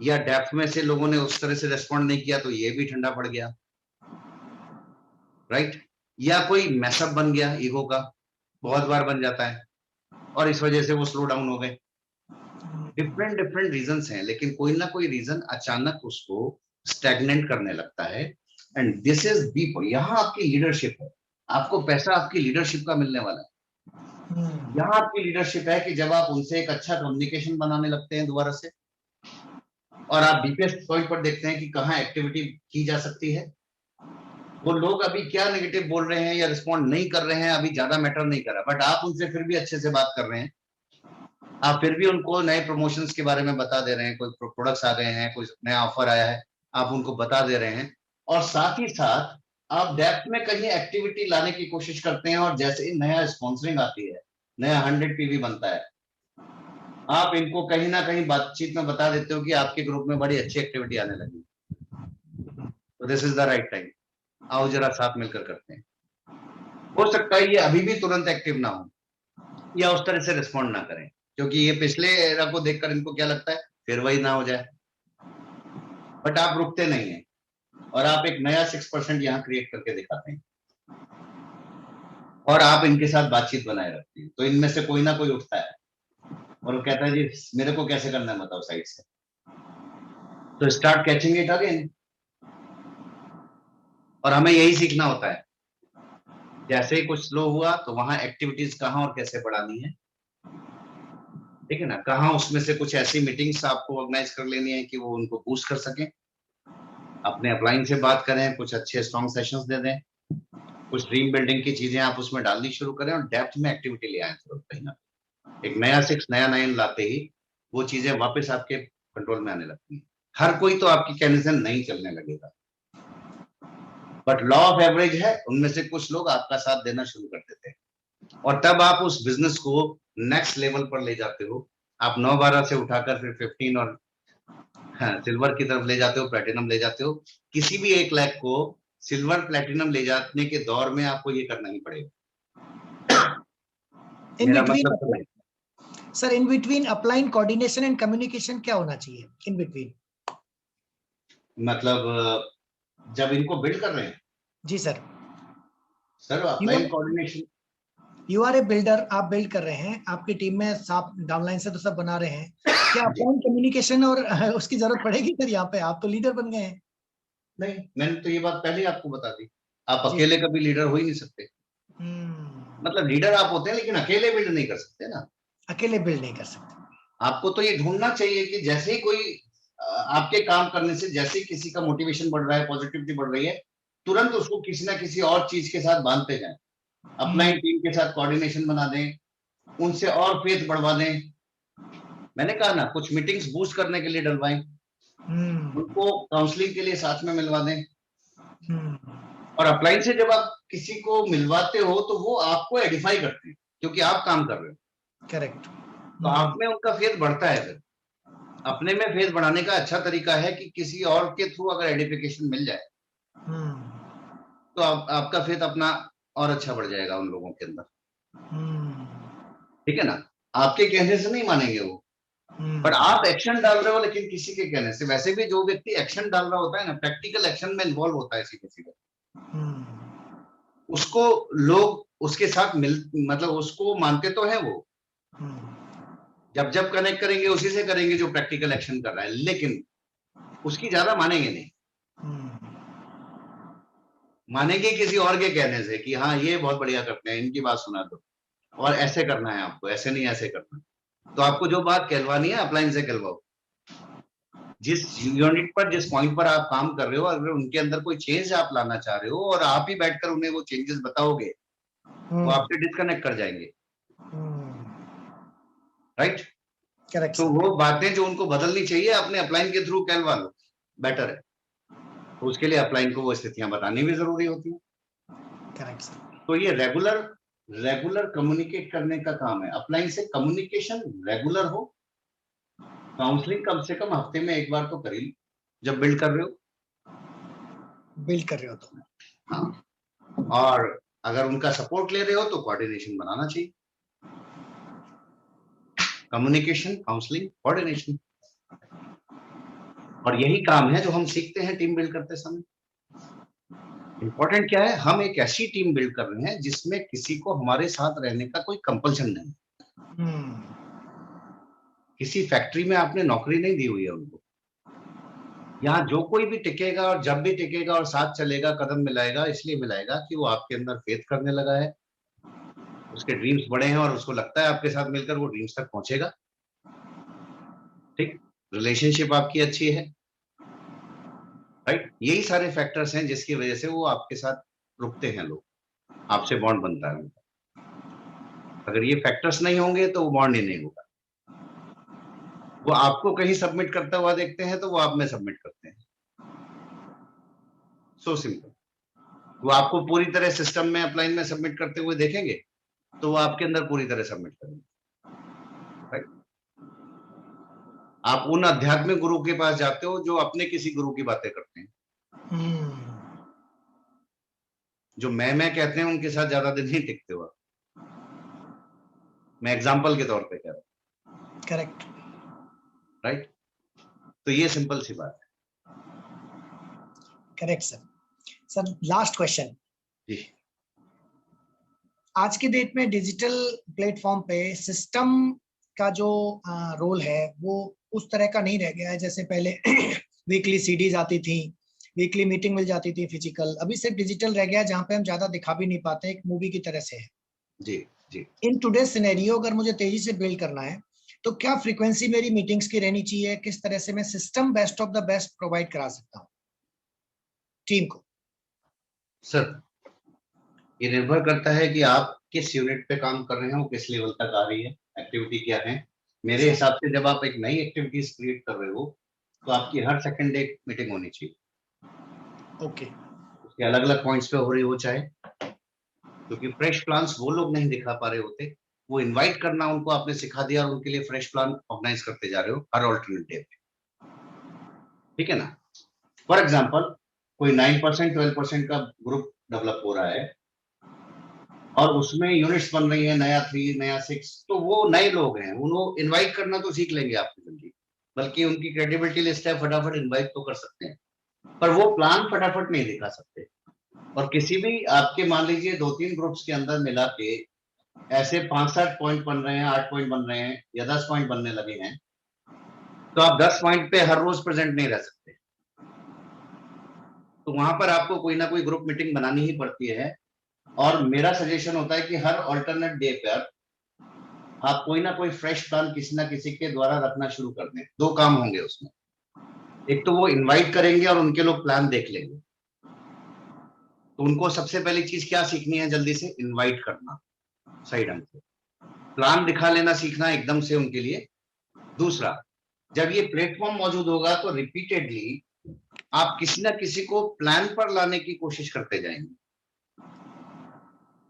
या डेप्थ में से लोगों ने उस तरह से रेस्पॉन्ड नहीं किया तो ये भी ठंडा पड़ गया, राइट, या कोई मैसअप बन गया ईगो का, बहुत बार बन जाता है और इस वजह से वो स्लो डाउन हो गए। डिफरेंट रीजंस हैं, लेकिन कोई ना कोई रीजन अचानक उसको स्टैग्नेंट करने लगता है। एंड दिस इज बी, यहाँ आपकी लीडरशिप है, आपको पैसा आपकी लीडरशिप का मिलने वाला है। यहाँ आपकी लीडरशिप है कि जब आप उनसे एक अच्छा कम्युनिकेशन बनाने लगते हैं दोबारा से, और आप डीपीएस पॉइंट पर देखते हैं कि कहाँ एक्टिविटी की जा सकती है। वो लोग अभी क्या नेगेटिव बोल रहे हैं या रिस्पॉन्ड नहीं कर रहे हैं अभी ज्यादा मैटर नहीं कर रहा, बट आप उनसे फिर भी अच्छे से बात कर रहे हैं, आप फिर भी उनको नए प्रमोशंस के बारे में बता दे रहे हैं, कोई प्रोडक्ट्स आ गए हैं, कोई नया ऑफर आया है, आप उनको बता दे रहे हैं, और साथ ही साथ आप डेप्थ में कहीं एक्टिविटी लाने की कोशिश करते हैं। और जैसे ही नया स्पॉन्सरिंग आती है, नया 100 पीवी बनता है, आप इनको कहीं ना कहीं बातचीत में बता देते हो कि आपके ग्रुप में बड़ी अच्छी एक्टिविटी आने लगी, तो this is the right time, आओ जरा साथ मिलकर करते हैं। हो सकता है ये अभी भी तुरंत एक्टिव ना हो या उस तरह से रिस्पॉन्ड ना करें, क्योंकि ये पिछले एरा को देखकर इनको क्या लगता है फिर वही ना हो जाए, बट आप रुकते नहीं हैं और आप एक नया 6% यहाँ क्रिएट करके दिखाते हैं और आप इनके साथ बातचीत बनाए रखते हैं। तो इनमें से कोई ना कोई उठता है और वो कहता है जी मेरे को कैसे करना है बताओ साइड से, तो स्टार्ट कैचिंग इट अगेन। और हमें यही सीखना होता है, जैसे ही कुछ स्लो हुआ तो वहां एक्टिविटीज कहाँ और कैसे बढ़ानी है, ठीक है ना। कहाँ उसमें से कुछ ऐसी मीटिंग्स आपको ऑर्गेनाइज कर लेनी है कि वो उनको बूस्ट कर सके, अपने अपलाइन से बात करें, कुछ अच्छे स्ट्रॉन्ग सेशंस दे दें, कुछ ड्रीम बिल्डिंग की चीजें आप उसमें डालनी शुरू करें और डेप्थ में एक्टिविटी ले आए तुरंत। कहीं ना एक नया 6 नया 9 लाते ही वो चीजें वापस आपके कंट्रोल में आने लगती हैं। हर कोई तो आपकी कहने से नहीं चलने लगेगा, बट लॉ ऑफ एवरेज है, उनमें से कुछ लोग आपका साथ देना शुरू कर देते हैं और तब आप उस बिजनेस को नेक्स्ट लेवल पर ले जाते हो। आप 9-12 से उठाकर फिर 15 और हाँ, सिल्वर की तरफ ले जाते हो, प्लेटिनम ले जाते हो, किसी भी 1 लाख को सिल्वर प्लेटिनम ले जाने के दौर में आपको ये करना ही पड़ेगा। इन मेरा बिटवीन मतलब समझ, sir, in between upline coordination and communication क्या होना चाहिए इन बिटवीन? मतलब जब इनको बिल्ड कर रहे हैं जी sir. Sir, upline coordination, you are a builder, आप बिल्ड कर रहे हैं, आपकी टीम में सब डाउनलाइन से तो सब बना रहे हैं, क्या अपलाइन कम्युनिकेशन और उसकी जरूरत पड़ेगी सर यहाँ पे? आप तो लीडर बन गए हैं। नहीं, मैंने तो ये बात पहले ही आपको बता दी, आप जी। अकेले कभी लीडर हो ही नहीं सकते। मतलब लीडर आप होते हैं लेकिन अकेले बिल्ड नहीं कर सकते ना। अकेले बिल्ड नहीं कर सकते। आपको तो ये ढूंढना चाहिए कि जैसे ही कोई आपके काम करने से जैसे ही किसी का मोटिवेशन बढ़ रहा है, पॉजिटिविटी बढ़ रही है, तुरंत उसको किसी ना किसी और चीज के साथ बांधते जाएं। अपलाइन टीम के साथ कोऑर्डिनेशन बना दें, उनसे और फेथ बढ़वा दें। मैंने कहा ना, कुछ मीटिंग्स बूस्ट करने के लिए डलवाएं, उनको काउंसलिंग के लिए साथ में मिलवा दें। और अपलाइन से जब आप किसी को मिलवाते हो तो वो आपको एडिफाई करते हैं क्योंकि आप काम कर रहे हो। करेक्ट। तो आप में उनका फेथ बढ़ता है। फिर अपने में फेथ बढ़ाने का अच्छा तरीका है कि किसी और के थ्रू अगर एडिफिकेशन मिल जाए तो आपका फेथ अपना और अच्छा बढ़ जाएगा उन लोगों के अंदर। ठीक है ना, आपके कहने से नहीं मानेंगे वो, पर आप एक्शन डाल रहे हो लेकिन किसी के कहने से। वैसे भी जो व्यक्ति एक्शन डाल रहा होता है ना, प्रैक्टिकल एक्शन में इन्वॉल्व होता है सीधे सीधे, उसको लोग उसके साथ मतलब उसको मानते तो है वो। जब जब कनेक्ट करेंगे उसी से करेंगे जो प्रैक्टिकल एक्शन कर रहा है, लेकिन उसकी ज्यादा मानेंगे नहीं। मानेंगे किसी और के कहने से कि हाँ ये बहुत बढ़िया करते हैं, इनकी बात सुना दो और ऐसे करना है आपको, ऐसे नहीं ऐसे करना। तो आपको जो बात कहलवानी है अपलाइन से कहलवाओ। जिस यूनिट पर, जिस पॉइंट पर आप काम कर रहे हो, अगर उनके अंदर कोई चेंज आप लाना चाह रहे हो और आप ही बैठकर उन्हें वो चेंजेस बताओगे, वो आपसे डिस्कनेक्ट कर जाएंगे। राइट? करेक्ट। तो वो बातें जो उनको बदलनी चाहिए अपने अपलाइन के थ्रू कहलवा लो, बेटर है। तो उसके लिए अपलाइन को वो स्थितियां बतानी भी जरूरी होती है। Correct sir. तो ये रेगुलर कम्युनिकेट करने का काम है। अपलाइन से कम्युनिकेशन रेगुलर हो, काउंसलिंग कम से कम हफ्ते में 1 बार तो कर ही जब बिल्ड कर रहे हो। बिल्ड कर रहे हो तो हाँ, और अगर उनका सपोर्ट ले रहे हो तो कोऑर्डिनेशन बनाना चाहिए। Communication, counselling, coordination. और यही काम है जो हम सीखते हैं टीम बिल्ड करते समय। इंपॉर्टेंट क्या है, हम एक ऐसी टीम बिल्ड कर रहे हैं जिसमें किसी को हमारे साथ रहने का कोई कंपल्शन नहीं। किसी फैक्ट्री में आपने नौकरी नहीं दी हुई है उनको। यहाँ जो कोई भी टिकेगा और जब भी टिकेगा और साथ चलेगा, कदम मिलाएगा, इसलिए मिलाएगा कि वो आपके अंदर फेथ करने लगा है, उसके ड्रीम्स बड़े हैं और उसको लगता है आपके साथ मिलकर वो ड्रीम्स तक पहुंचेगा। ठीक, रिलेशनशिप आपकी अच्छी है। राइट, यही सारे फैक्टर्स हैं जिसकी वजह से वो आपके साथ रुकते हैं, लोग आपसे बॉन्ड बनता है उनका। अगर ये फैक्टर्स नहीं होंगे तो वो बॉन्ड ही नहीं होगा। वो आपको कहीं सबमिट करता हुआ देखते हैं तो वो आप में सबमिट करते हैं। So simple. वो आपको पूरी तरह सिस्टम में, अपलाइन में सबमिट करते हुए देखेंगे तो वो आपके अंदर पूरी तरह सबमिट करेंगे। राइट? आप उन आध्यात्मिक गुरु के पास जाते हो जो अपने किसी गुरु की बातें करते हैं, जो मैं कहते हैं उनके साथ ज्यादा दिन नहीं टिकते हो। मैं एग्जाम्पल के तौर पे कह रहा हूं। करेक्ट। राइट? तो ये सिंपल सी बात है। Correct sir. Sir last question जी। आज की डेट में डिजिटल प्लेटफॉर्म पे सिस्टम का जो रोल है वो उस तरह का नहीं रह गया है जैसे पहले वीकली सीडीज आती थी, वीकली मीटिंग मिल जाती थी फिजिकल। अभी सिर्फ डिजिटल रह गया है जहाँ पे हम ज्यादा दिखा भी नहीं पाते, एक मूवी की तरह से है। जी जी। इन टुडेज सिनेरियो अगर मुझे तेजी से बिल्ड करना है तो क्या फ्रीक्वेंसी मेरी मीटिंग्स की रहनी चाहिए? किस तरह से मैं system best of the best provide करा सकता हूँ टीम को? सर, ये निर्भर करता है कि आप किस यूनिट पे काम कर रहे हैं, वो किस लेवल तक आ रही है, एक्टिविटी क्या है। मेरे हिसाब से जब आप एक नई एक्टिविटीज क्रिएट कर रहे हो तो आपकी हर सेकंड एक मीटिंग होनी चाहिए। ओके। उसके अलग अलग पॉइंट्स पे हो रही हो चाहे, क्योंकि फ्रेश प्लान्स वो लोग नहीं दिखा पा रहे होते। वो इनवाइट करना उनको आपने सिखा दिया और उनके लिए फ्रेश प्लान ऑर्गेनाइज करते जा रहे हो हर ऑल्टरनेट डे पे। ठीक है ना। फॉर एग्जाम्पल कोई 9% 12% का ग्रुप डेवलप हो रहा है और उसमें यूनिट्स बन रही है, नया 3 नया 6, तो वो नए लोग हैं, उनको इनवाइट करना तो सीख लेंगे आपकी जल्दी, बल्कि उनकी क्रेडिबिलिटी लिस्ट है, फटाफट इनवाइट तो कर सकते हैं, पर वो प्लान फटाफट नहीं दिखा सकते। और किसी भी आपके मान लीजिए 2-3 ग्रुप्स के अंदर मिला के ऐसे 5-7 पॉइंट बन रहे हैं, 8 पॉइंट बन रहे हैं या 10 पॉइंट बनने लगे हैं, तो आप 10 पॉइंट पे हर रोज प्रेजेंट नहीं रह सकते। तो वहां पर आपको कोई ना कोई ग्रुप मीटिंग बनानी ही पड़ती है। और मेरा सजेशन होता है कि हर ऑल्टरनेट डे पर आप कोई ना कोई फ्रेश प्लान किसी ना किसी के द्वारा रखना शुरू कर दें। 2 काम होंगे उसमें, एक तो वो इनवाइट करेंगे और उनके लोग प्लान देख लेंगे। तो उनको सबसे पहली चीज क्या सीखनी है, जल्दी से इनवाइट करना सही ढंग से, प्लान दिखा लेना सीखना एकदम से उनके लिए। दूसरा, जब ये प्लेटफॉर्म मौजूद होगा तो रिपीटेडली आप किसी ना किसी को प्लान पर लाने की कोशिश करते जाएंगे।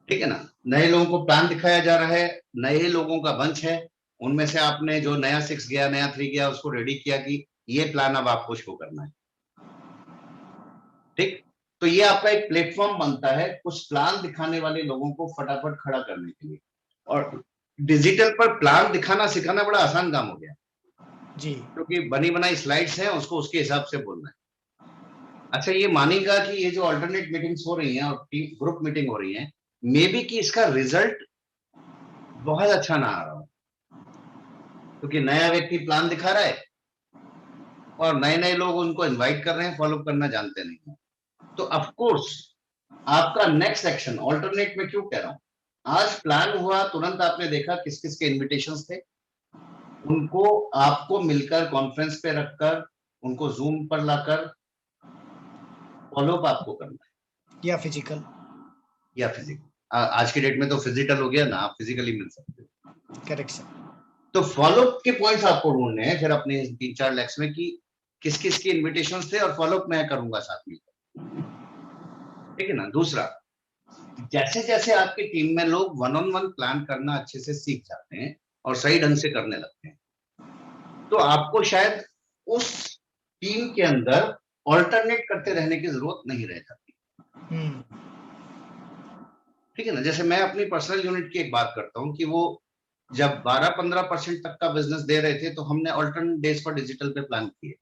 ठीक है ना, नए लोगों को प्लान दिखाया जा रहा है, नए लोगों का बंच है, उनमें से आपने जो नया 6 गया, नया 3 गया, उसको रेडी किया कि ये प्लान अब आपको शो करना है। ठीक, तो ये आपका एक प्लेटफॉर्म बनता है कुछ प्लान दिखाने वाले लोगों को फटाफट खड़ा करने के लिए। और डिजिटल पर प्लान दिखाना सिखाना बड़ा आसान काम हो गया जी, क्योंकि बनी बनाई स्लाइड्स हैं, उसको उसके हिसाब से बोलना है। अच्छा, ये मानेगा कि ये जो अल्टरनेट मीटिंग्स हो रही हैं और ग्रुप मीटिंग हो रही हैं, मे बी कि इसका रिजल्ट बहुत अच्छा ना आ रहा हो, क्योंकि नया व्यक्ति प्लान दिखा रहा है और नए नए लोग उनको इनवाइट कर रहे हैं, फॉलो करना जानते नहीं हैं। तो ऑफ कोर्स आपका नेक्स्ट एक्शन, ऑल्टरनेट में क्यों कह रहा हूं, आज प्लान हुआ, तुरंत आपने देखा किस किस के इन्विटेशंस थे, उनको आपको मिलकर कॉन्फ्रेंस पे रखकर उनको जूम पर लाकर फॉलोअप आपको करना है, या फिजिकल या फिजिकल। आज के डेट में तो फिजिकल हो गया ना, आप फिजिकली मिल सकते हो। Correct sir. तो फॉलोअप के पॉइंट्स आपको ढूंढने हैं फिर अपने 3-4 लेक्स में कि किस किस के इन्विटेशंस थे और फॉलोअप मैं करूंगा साथ में। ठीक है ना। दूसरा, जैसे जैसे आपकी टीम में लोग 1-on-1 प्लान करना अच्छे से सीख जाते हैं और सही ढंग से करने लगते हैं, तो आपको शायद उस टीम के अंदर ऑल्टरनेट करते रहने की जरूरत नहीं रह जाती। ठीक है ना। जैसे मैं अपनी पर्सनल यूनिट की एक बात करता हूं कि वो जब 12-15% तक का बिजनेस दे रहे थे तो हमने ऑल्टरनेट डेज पर डिजिटल पे प्लान किए,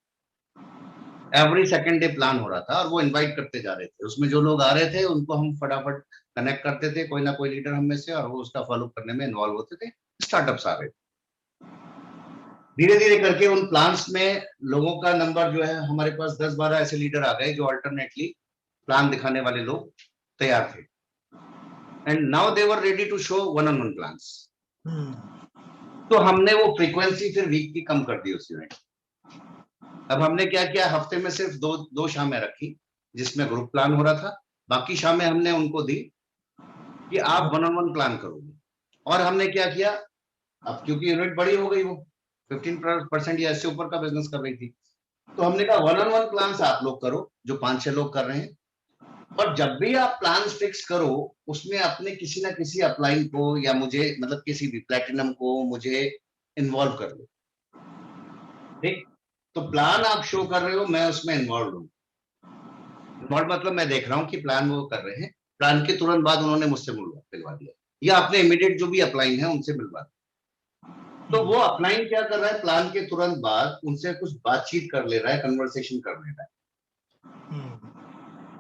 एवरी सेकंड डे प्लान हो रहा था और वो इनवाइट करते जा रहे थे। उसमें जो लोग आ रहे थे उनको हम फटाफट कनेक्ट करते थे, कोई ना कोई लीडर हम में से, और वो उसका फॉलो करने में इन्वॉल्व होते थे। स्टार्टअप्स आ रहे थे, धीरे धीरे करके उन प्लान्स में लोगों का नंबर जो है, हमारे पास 10-12 ऐसे लीडर आ गए जो अल्टरनेटली प्लान दिखाने वाले लोग तैयार थे, and now they were ready to show 1-on-1 plans. तो हमने वो फ्रीक्वेंसी फिर वीक की कम कर दी उस यूनिट। अब हमने क्या किया, हफ्ते में सिर्फ दो शामें रखी जिसमें ग्रुप प्लान हो रहा था, बाकी शामें हमने उनको दी कि आप 1-on-1 प्लान करोगे। और हमने क्या किया, अब क्योंकि यूनिट बड़ी हो गई, वो 15% या इससे ऊपर का बिजनेस कर रही थी, तो हमने कहा 1-on-1 प्लान आप लोग करो जो 5-6 लोग कर रहे हैं, और जब भी आप प्लान फिक्स करो उसमें अपने किसी ना किसी अपलाइन को या मुझे, मतलब किसी भी प्लेटिनम को मुझे इन्वॉल्व कर लो। ठीक, तो प्लान आप शो कर रहे हो, मैं उसमें इन्वॉल्व हूँ। इन्वॉल्व मतलब मैं देख रहा हूँ कि प्लान वो कर रहे हैं, प्लान के तुरंत बाद उन्होंने मुझसे मिलवा दिया या अपने इमीडिएट जो भी अपलाइन है उनसे मिलवा दिया। तो वो अपलाइन क्या कर रहा है, प्लान के तुरंत बाद उनसे कुछ बातचीत कर ले रहा है, कन्वर्सेशन कर ले रहा है।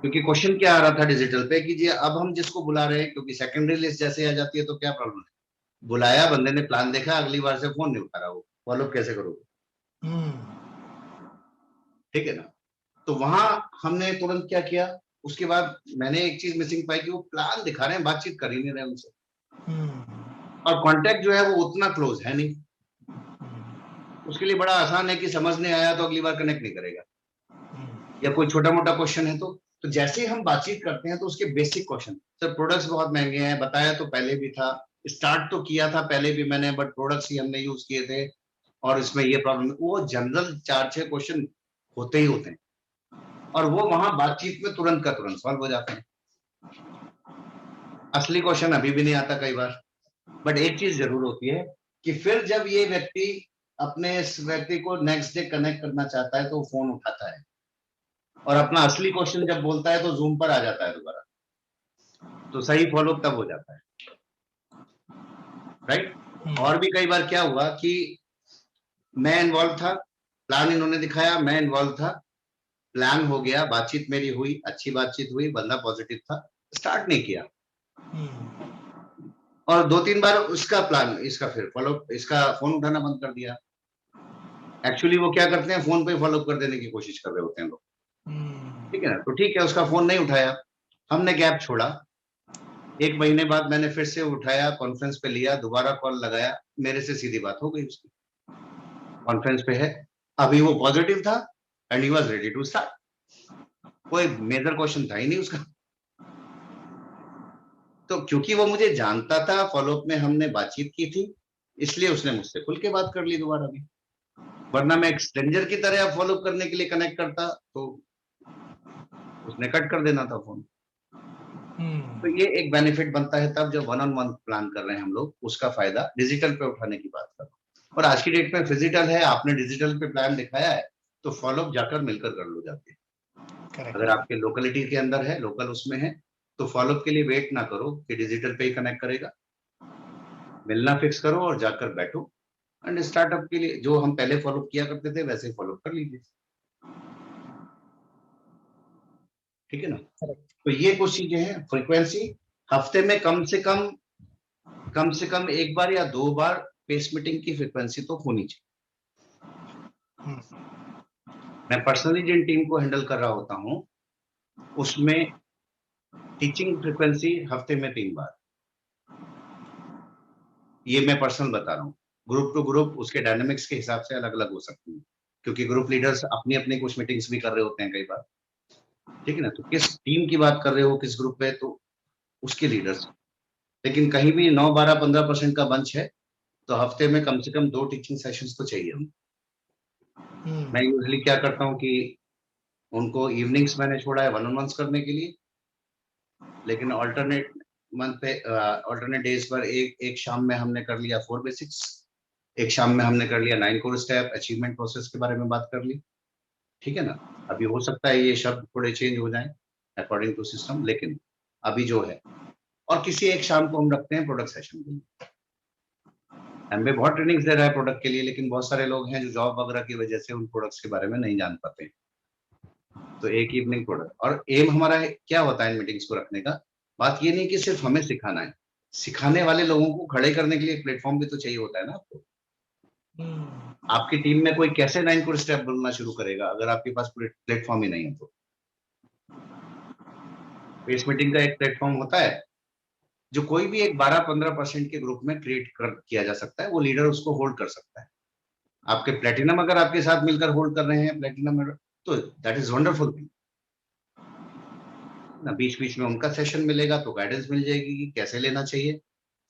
क्योंकि क्वेश्चन क्या आ रहा था डिजिटल पे कि जी अब हम जिसको बुला रहे हैं, क्योंकि सेकेंडरी लिस्ट जैसे आ जाती है तो क्या प्रॉब्लम है, बुलाया बंदे ने, प्लान देखा, अगली बार से फोन नहीं उठा रहा, वो फॉलोअप कैसे करोगे। ठीक है ना। तो वहां हमने तुरंत क्या किया, उसके बाद मैंने एक चीज मिसिंग पाई कि वो प्लान दिखा रहे हैं, बातचीत कर ही नहीं रहे उनसे, और कांटेक्ट जो है वो उतना क्लोज है नहीं। उसके लिए बड़ा आसान है कि समझ नहीं आया तो अगली बार कनेक्ट नहीं करेगा, या कोई छोटा मोटा क्वेश्चन है तो जैसे ही हम बातचीत करते हैं तो उसके बेसिक क्वेश्चन, सर प्रोडक्ट्स बहुत महंगे हैं, बताया तो पहले भी था, स्टार्ट तो किया था पहले भी मैंने, बट प्रोडक्ट्स ही हमने यूज किए थे और इसमें ये प्रॉब्लम, वो जनरल 4-6 क्वेश्चन होते ही होते हैं, और वो वहां बातचीत में तुरंत का तुरंत सॉल्व हो जाते हैं। असली क्वेश्चन अभी भी नहीं आता कई बार, बट एक चीज जरूर होती है कि फिर जब ये व्यक्ति अपने इस व्यक्ति को नेक्स्ट डे कनेक्ट करना चाहता है तो फोन उठाता है, और अपना असली क्वेश्चन जब बोलता है तो जूम पर आ जाता है दोबारा, तो सही फॉलोअप तब हो जाता है, राइट। और भी कई बार क्या हुआ कि मैं इन्वॉल्व था, प्लान इन्होंने दिखाया, मैं इन्वॉल्व था, प्लान हो गया, बातचीत मेरी हुई, अच्छी बातचीत हुई, बंदा पॉजिटिव था, स्टार्ट नहीं किया, और 2-3 बार उसका प्लान, इसका फिर फॉलोअप, इसका फोन उठाना बंद कर दिया। एक्चुअली वो क्या करते हैं, फोन पे फॉलोअप कर देने की कोशिश कर रहे होते हैं लोग, ठीक है ना। तो ठीक है, उसका फोन नहीं उठाया, हमने गैप छोड़ा, 1 महीने बाद मैंने फिर से उठाया, कॉन्फ्रेंस पे लिया, दोबारा कॉल लगाया, मेरे से सीधी बात हो गई उसकी, कॉन्फ्रेंस पे है, अभी वो पॉजिटिव था and he was ready to start, कोई मेजर क्वेश्चन था ही नहीं उसका। तो क्योंकि वो मुझे जानता था, फॉलोअप में हमने बातचीत की थी, इसलिए उसने मुझसे खुल के बात कर ली दोबारा भी, वरना मैं एक स्ट्रेंजर की तरह फॉलोअप करने के लिए कनेक्ट करता तो उसने कट कर देना था फोन। तो ये एक बेनिफिट बनता है तब जब 1-on-1 प्लान कर रहे हैं हम लोग, उसका फायदा डिजिटल पे उठाने की बात कर रहा हूँ। और आज की डेट में फिजिकल है, आपने डिजिटल पे प्लान दिखाया है तो फॉलोअप जाकर मिलकर कर लो जाके। अगर आपके लोकेलिटी के अंदर है, लोकल उसमें है, तो फॉलोअप के लिए वेट ना करो कि डिजिटल पे ही कनेक्ट करेगा, मिलना फिक्स करो और जाकर बैठो, एंड स्टार्टअप के लिए जो हम पहले फॉलोअप किया करते थे वैसे ही फॉलोअप कर लीजिए, ठीक है ना। तो ये कुछ चीजें हैं। फ्रीक्वेंसी हफ्ते में कम से कम 1 बार या 2 बार पेस मीटिंग की फ्रीक्वेंसी तो होनी चाहिए। मैं पर्सनली जिन टीम को हैंडल कर रहा होता हूं उसमें टीचिंग फ्रीक्वेंसी हफ्ते में 3 बार, ये मैं पर्सनल बता रहा हूँ। ग्रुप टू ग्रुप उसके डायनेमिक्स के हिसाब से अलग अलग हो सकती है, क्योंकि ग्रुप लीडर्स अपनी अपनी कुछ मीटिंग्स भी कर रहे होते हैं कई बार, ठीक है ना। तो किस टीम की बात कर रहे हो, किस ग्रुप पे, तो उसके लीडर्स, लेकिन कहीं भी 9, 12, 15% का बंच है तो हफ्ते में कम से कम 2 टीचिंग सेशंस तो चाहिए हम। मैं यूजुअली क्या करता हूँ कि उनको इवनिंग्स मैंने छोड़ा है 1-on-1s करने के लिए, लेकिन ऑल्टरनेट मंथ पे ऑल्टरनेट डेज पर एक शाम में हमने कर लिया 4 बेसिक्स, एक शाम में हमने कर लिया 9 कोर स्टेप अचीवमेंट प्रोसेस के बारे में बात कर ली, ठीक है ना। अभी हो सकता है ये शब्द थोड़े चेंज हो जाएं अकॉर्डिंग टू सिस्टम, लेकिन अभी जो है, और किसी एक शाम को हम रखते हैं प्रोडक्ट सेशन के लिए। एमबे बहुत ट्रेनिंग्स दे रहा है प्रोडक्ट के लिए, लेकिन बहुत सारे लोग हैं जो जॉब वगैरह की वजह से उन प्रोडक्ट्स के बारे में नहीं जान पाते, तो एक इवनिंग प्रोडक्ट। और एम हमारा क्या होता है इन मीटिंग्स को रखने का, बात ये नहीं कि सिर्फ हमें सिखाना है, सिखाने वाले लोगों को खड़े करने के लिए एक प्लेटफॉर्म भी तो चाहिए होता है ना आपको। आपकी टीम में कोई कैसे 9 कोर स्टेप बोलना शुरू करेगा अगर आपके पास प्लेटफॉर्म ही नहीं है। तो पेस मीटिंग का एक प्लेटफॉर्म होता है जो कोई भी एक 12-15% के ग्रुप में क्रिएट किया जा सकता है, वो लीडर उसको होल्ड कर सकता है। आपके प्लेटिनम अगर आपके साथ मिलकर होल्ड कर रहे हैं प्लेटिनम, तो दैट इज वंडरफुल थिंग ना। बीच बीच में उनका सेशन मिलेगा तो गाइडेंस मिल जाएगी कि कैसे लेना चाहिए,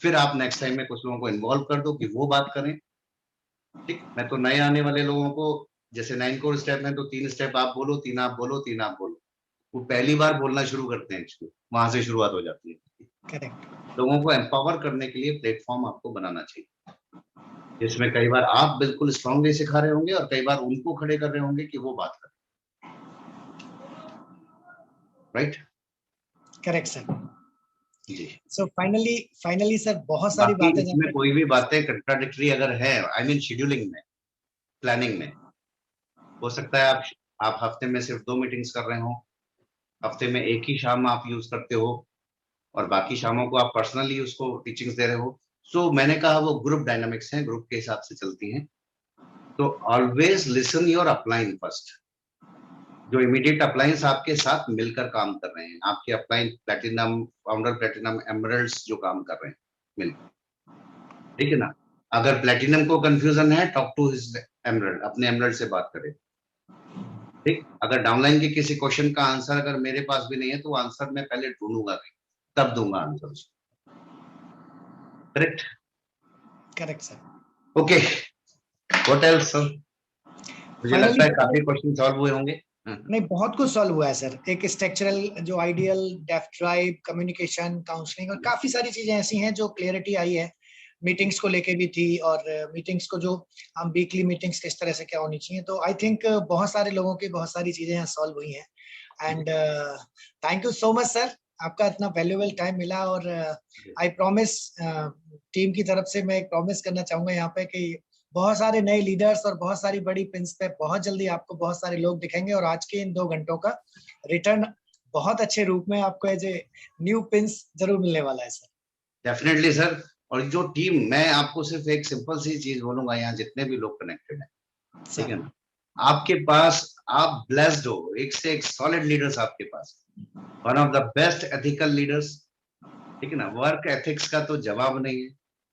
फिर आप नेक्स्ट टाइम में कुछ लोगों को इन्वॉल्व कर दो कि वो बात करें, ठीक। मैं तो नए आने वाले लोगों को, जैसे 9 कोर स्टेप है तो 3 स्टेप आप बोलो, 3 आप बोलो, 3 आप बोलो, वो पहली बार बोलना शुरू करते हैं, इसको वहां से शुरुआत हो जाती है। करेक्ट। लोगों को एम्पावर करने के लिए प्लेटफॉर्म आपको बनाना चाहिए, जिसमें कई बार आप बिल्कुल स्ट्रांगली सिखा रहे होंगे और कई बार उनको खड़े कर रहे होंगे कि वो बात करें, राइट। Correct sir. जी। सो फाइनली सर बहुत सारी बाकी बातें इसमें कोई भी बातें कंट्राडिक्टरी अगर है, आई मीन शेड्यूलिंग में, प्लानिंग में, हो सकता है आप हफ्ते में सिर्फ 2 मीटिंग्स कर रहे हो, हफ्ते में एक ही शाम आप यूज करते हो और बाकी शामों को आप पर्सनली उसको टीचिंग्स दे रहे हो। सो मैंने कहा वो ग्रुप डायनामिक्स हैं, ग्रुप के हिसाब से चलती हैं। तो always listen your upline first, जो इमीडिएट अप्लायंस आपके साथ मिलकर काम कर रहे हैं, आपके upline platinum, founder platinum, emeralds जो काम कर रहे हैं मिलकर, ठीक है ना। अगर प्लैटिनम को कंफ्यूजन है, टॉक टू हिज एमरल्ड, अपने एमरल्ड से बात करें, ठीक। अगर डाउनलाइन के किसी क्वेश्चन का आंसर अगर मेरे पास भी नहीं है तो आंसर मैं पहले ढूंढूंगा तब दूंगा answer, correct. Correct sir. Okay, what else sir? मुझे लगता है काफी क्वेश्चन सॉल्व हुए होंगे। नहीं, बहुत कुछ सॉल्व हुआ है सर। एक स्ट्रक्चरल जो आइडियल, डेफ ड्राइव, कम्युनिकेशन, काउंसलिंग और काफी सारी चीजें ऐसी हैं जो क्लियरिटी आई है। मीटिंग्स को लेके भी थी, और मीटिंग्स को जो हम वीकली मीटिंग्स किस तरह से क्या होनी चाहिए, तो आई थिंक बहुत सारे लोगों की बहुत सारी चीजें यहाँ सॉल्व हुई हैं। And thank you so much sir, आपका इतना वैल्यूएबल टाइम मिला। और आई प्रॉमिस, टीम की तरफ से मैं एक प्रॉमिस करना चाहूंगा यहाँ पे कि बहुत सारे नए लीडर्स और बहुत सारी बड़ी पिंस पे बहुत जल्दी आपको बहुत सारे लोग दिखेंगे, और आज के इन 2 घंटों का रिटर्न बहुत अच्छे रूप में आपको एज ए न्यू पिंस जरूर मिलने वाला है सर। Definitely sir. और जो टीम, मैं आपको सिर्फ एक सिंपल सी चीज बोलूंगा, यहाँ जितने भी लोग कनेक्टेड हैं, ठीक है ना, आपके पास, आप ब्लेस्ड हो, एक से एक सॉलिड लीडर्स आपके पास, one of the best ethical leaders, ठीक है ना। वर्क एथिक्स का तो जवाब नहीं है,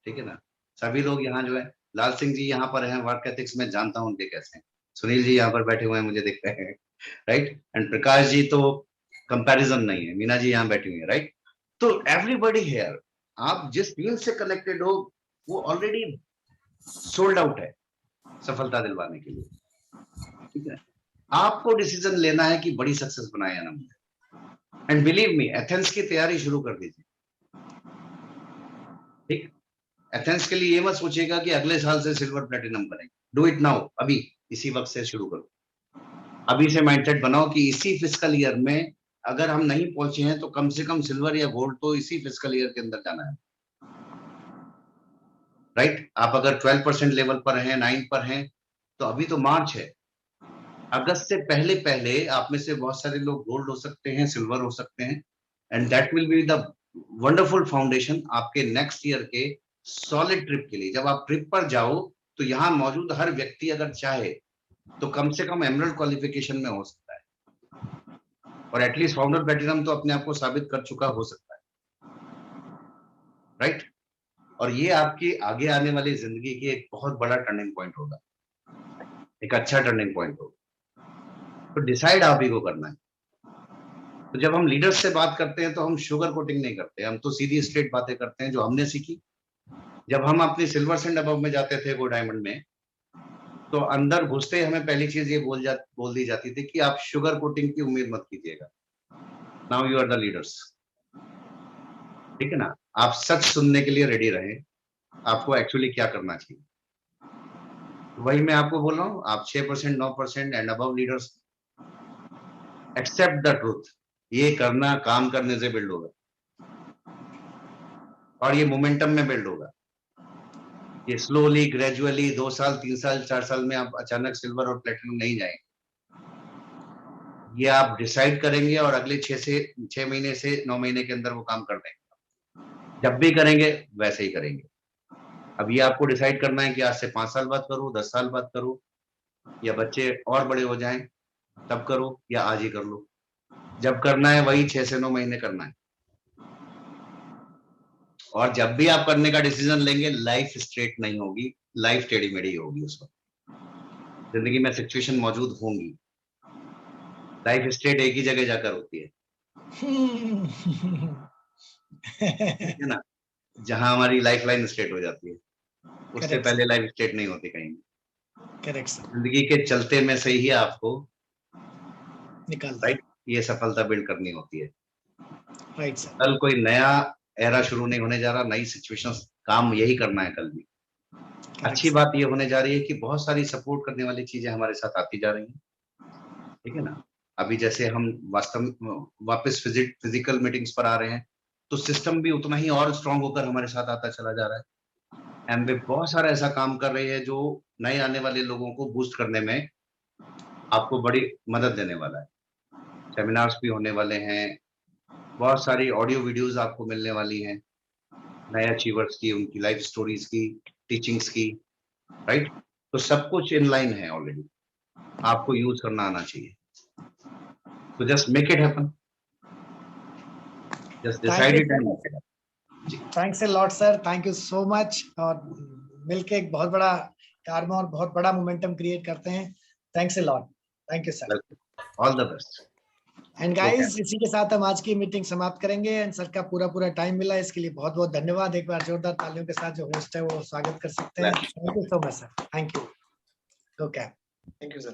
ठीक है ना। सभी लोग यहाँ जो है, लाल सिंह जी यहाँ पर हैं, वर्क एथिक्स में जानता हूँ उनके कैसे हैं, सुनील जी यहाँ पर बैठे हुए हैं, मुझे दिख रहे हैं, राइट। एंड प्रकाश जी तो कंपैरिजन नहीं है, मीना जी यहाँ बैठी हुई है, राइट। तो एवरीबॉडी हियर, आप जिस टीम से कनेक्टेड हो वो ऑलरेडी सोल्ड आउट है सफलता दिलवाने के लिए, ठीक है। आपको डिसीजन लेना है कि बड़ी सक्सेस बनाए या ना बनाए। एंड बिलीव मी, एथेंस की तैयारी शुरू कर दीजिए, ठीक। एथेंस के लिए ये मत सोचिएगा कि अगले साल से सिल्वर प्लेटिनम करेंगे, डू इट नाउ, अभी इसी वक्त से शुरू करो। अभी से माइंडसेट बनाओ कि इसी फिस्कल ईयर में अगर हम नहीं पहुंचे हैं तो कम से कम सिल्वर या गोल्ड तो इसी फिस्कल ईयर के अंदर जाना है, राइट। आप अगर 12% लेवल पर हैं, 9 पर हैं, तो अभी तो मार्च है, अगस्त से पहले पहले आप में से बहुत सारे लोग गोल्ड हो सकते हैं, सिल्वर हो सकते हैं, and that will be the wonderful foundation आपके नेक्स्ट ईयर के सॉलिड ट्रिप के लिए। जब आप ट्रिप पर जाओ तो यहाँ मौजूद हर व्यक्ति अगर चाहे तो कम से कम एमरल्ड क्वालिफिकेशन में हो सकता है, और एटलीस्ट फाउंडर प्लेटिनम तो अपने आप को साबित कर चुका हो सकता है, राइट। और ये आपकी आगे आने वाली जिंदगी की एक बहुत बड़ा टर्निंग पॉइंट होगा, एक अच्छा टर्निंग पॉइंट होगा। तो डिसाइड आप ही को करना है। तो जब हम लीडर्स से बात करते हैं तो हम शुगर कोटिंग नहीं करते, हम तो सीधी स्ट्रेट बातें करते हैं जो हमने सीखी। जब हम अपनी सिल्वर एंड अबव में जाते थे गो डायमंड में, तो अंदर घुसते ही हमें पहली चीज ये बोल दी जाती थी कि आप शुगर कोटिंग की उम्मीद मत कीजिएगा, now you are the leaders, ठीक है ना। आप सच सुनने के लिए रेडी रहें, आपको एक्चुअली क्या करना चाहिए। वही मैं आपको बोल रहा हूँ, आप 6%, 9% and above leaders, accept the truth. ये करना काम करने से बिल्ड होगा, और ये मोमेंटम में बिल्ड होगा। ये स्लोली ग्रेजुअली 2 साल 3 साल 4 साल में आप अचानक सिल्वर और प्लेटिनम नहीं जाएंगे। ये आप डिसाइड करेंगे और अगले 6 महीने से 9 महीने के अंदर वो काम कर देंगे। जब भी करेंगे वैसे ही करेंगे। अब ये आपको डिसाइड करना है कि आज से 5 साल बाद करूं, 10 साल बाद करूं, या बच्चे और बड़े हो जाएं तब करो, या आज ही कर लो। जब करना है वही 6 से 9 महीने करना है। और जब भी आप करने का डिसीजन लेंगे, लाइफ स्ट्रेट नहीं होगी, लाइफ टेढ़ी मेढ़ी होगी। उस वक्त जिंदगी में सिचुएशन मौजूद होंगी, लाइफ स्ट्रेट एक ही जगह जाकर होती है, ठीक है ना, जहां हमारी लाइफ लाइन स्ट्रेट हो जाती है, उससे पहले लाइफ स्ट्रेट नहीं होती कहीं। करेक्ट सर, जिंदगी के चलते में से ही आपको निकालना, राइट, ये सफलता बिल्ड करनी होती है। Right sir. कल कोई नया एरा शुरू नहीं होने जा रहा, नई सिचुएशंस, काम यही करना है कल भी। अच्छी बात ये होने जा रही है कि बहुत सारी सपोर्ट करने वाली चीजें हमारे साथ आती जा रही हैं, ठीक है ना। अभी जैसे हम वापस फिजिकल मीटिंग्स पर आ रहे हैं, तो सिस्टम भी उतना ही और स्ट्रांग होकर हमारे साथ आता चला जा रहा है। एमवे बहुत सारा ऐसा काम कर रही है जो नए आने वाले लोगों को बूस्ट करने में आपको बड़ी मदद देने वाला है। सेमिनार्स भी होने वाले हैं, बहुत सारी ऑडियो वीडियोस आपको मिलने वाली हैं, नए अचीवर्स की, उनकी लाइफ स्टोरीज की, टीचिंग्स की, राइट। तो सब कुछ इन लाइन है ऑलरेडी, आपको यूज करना आना चाहिए। तो just make it happen, just decide it and make it happen. Thanks a lot sir, thank you so much. और मिलके एक बहुत बड़ा कारवा और बहुत बड़ा मोमेंटम क्रिएट करते हैं। Thanks a lot, thank you sir, all the best. And guys, इसी के साथ हम आज की मीटिंग समाप्त करेंगे। एंड सर का पूरा टाइम मिला, इसके लिए बहुत बहुत धन्यवाद। एक बार जोरदार तालियों के साथ जो होस्ट है वो स्वागत कर सकते हैं। Thank you so much sir, thank you. Okay, Thank you, sir.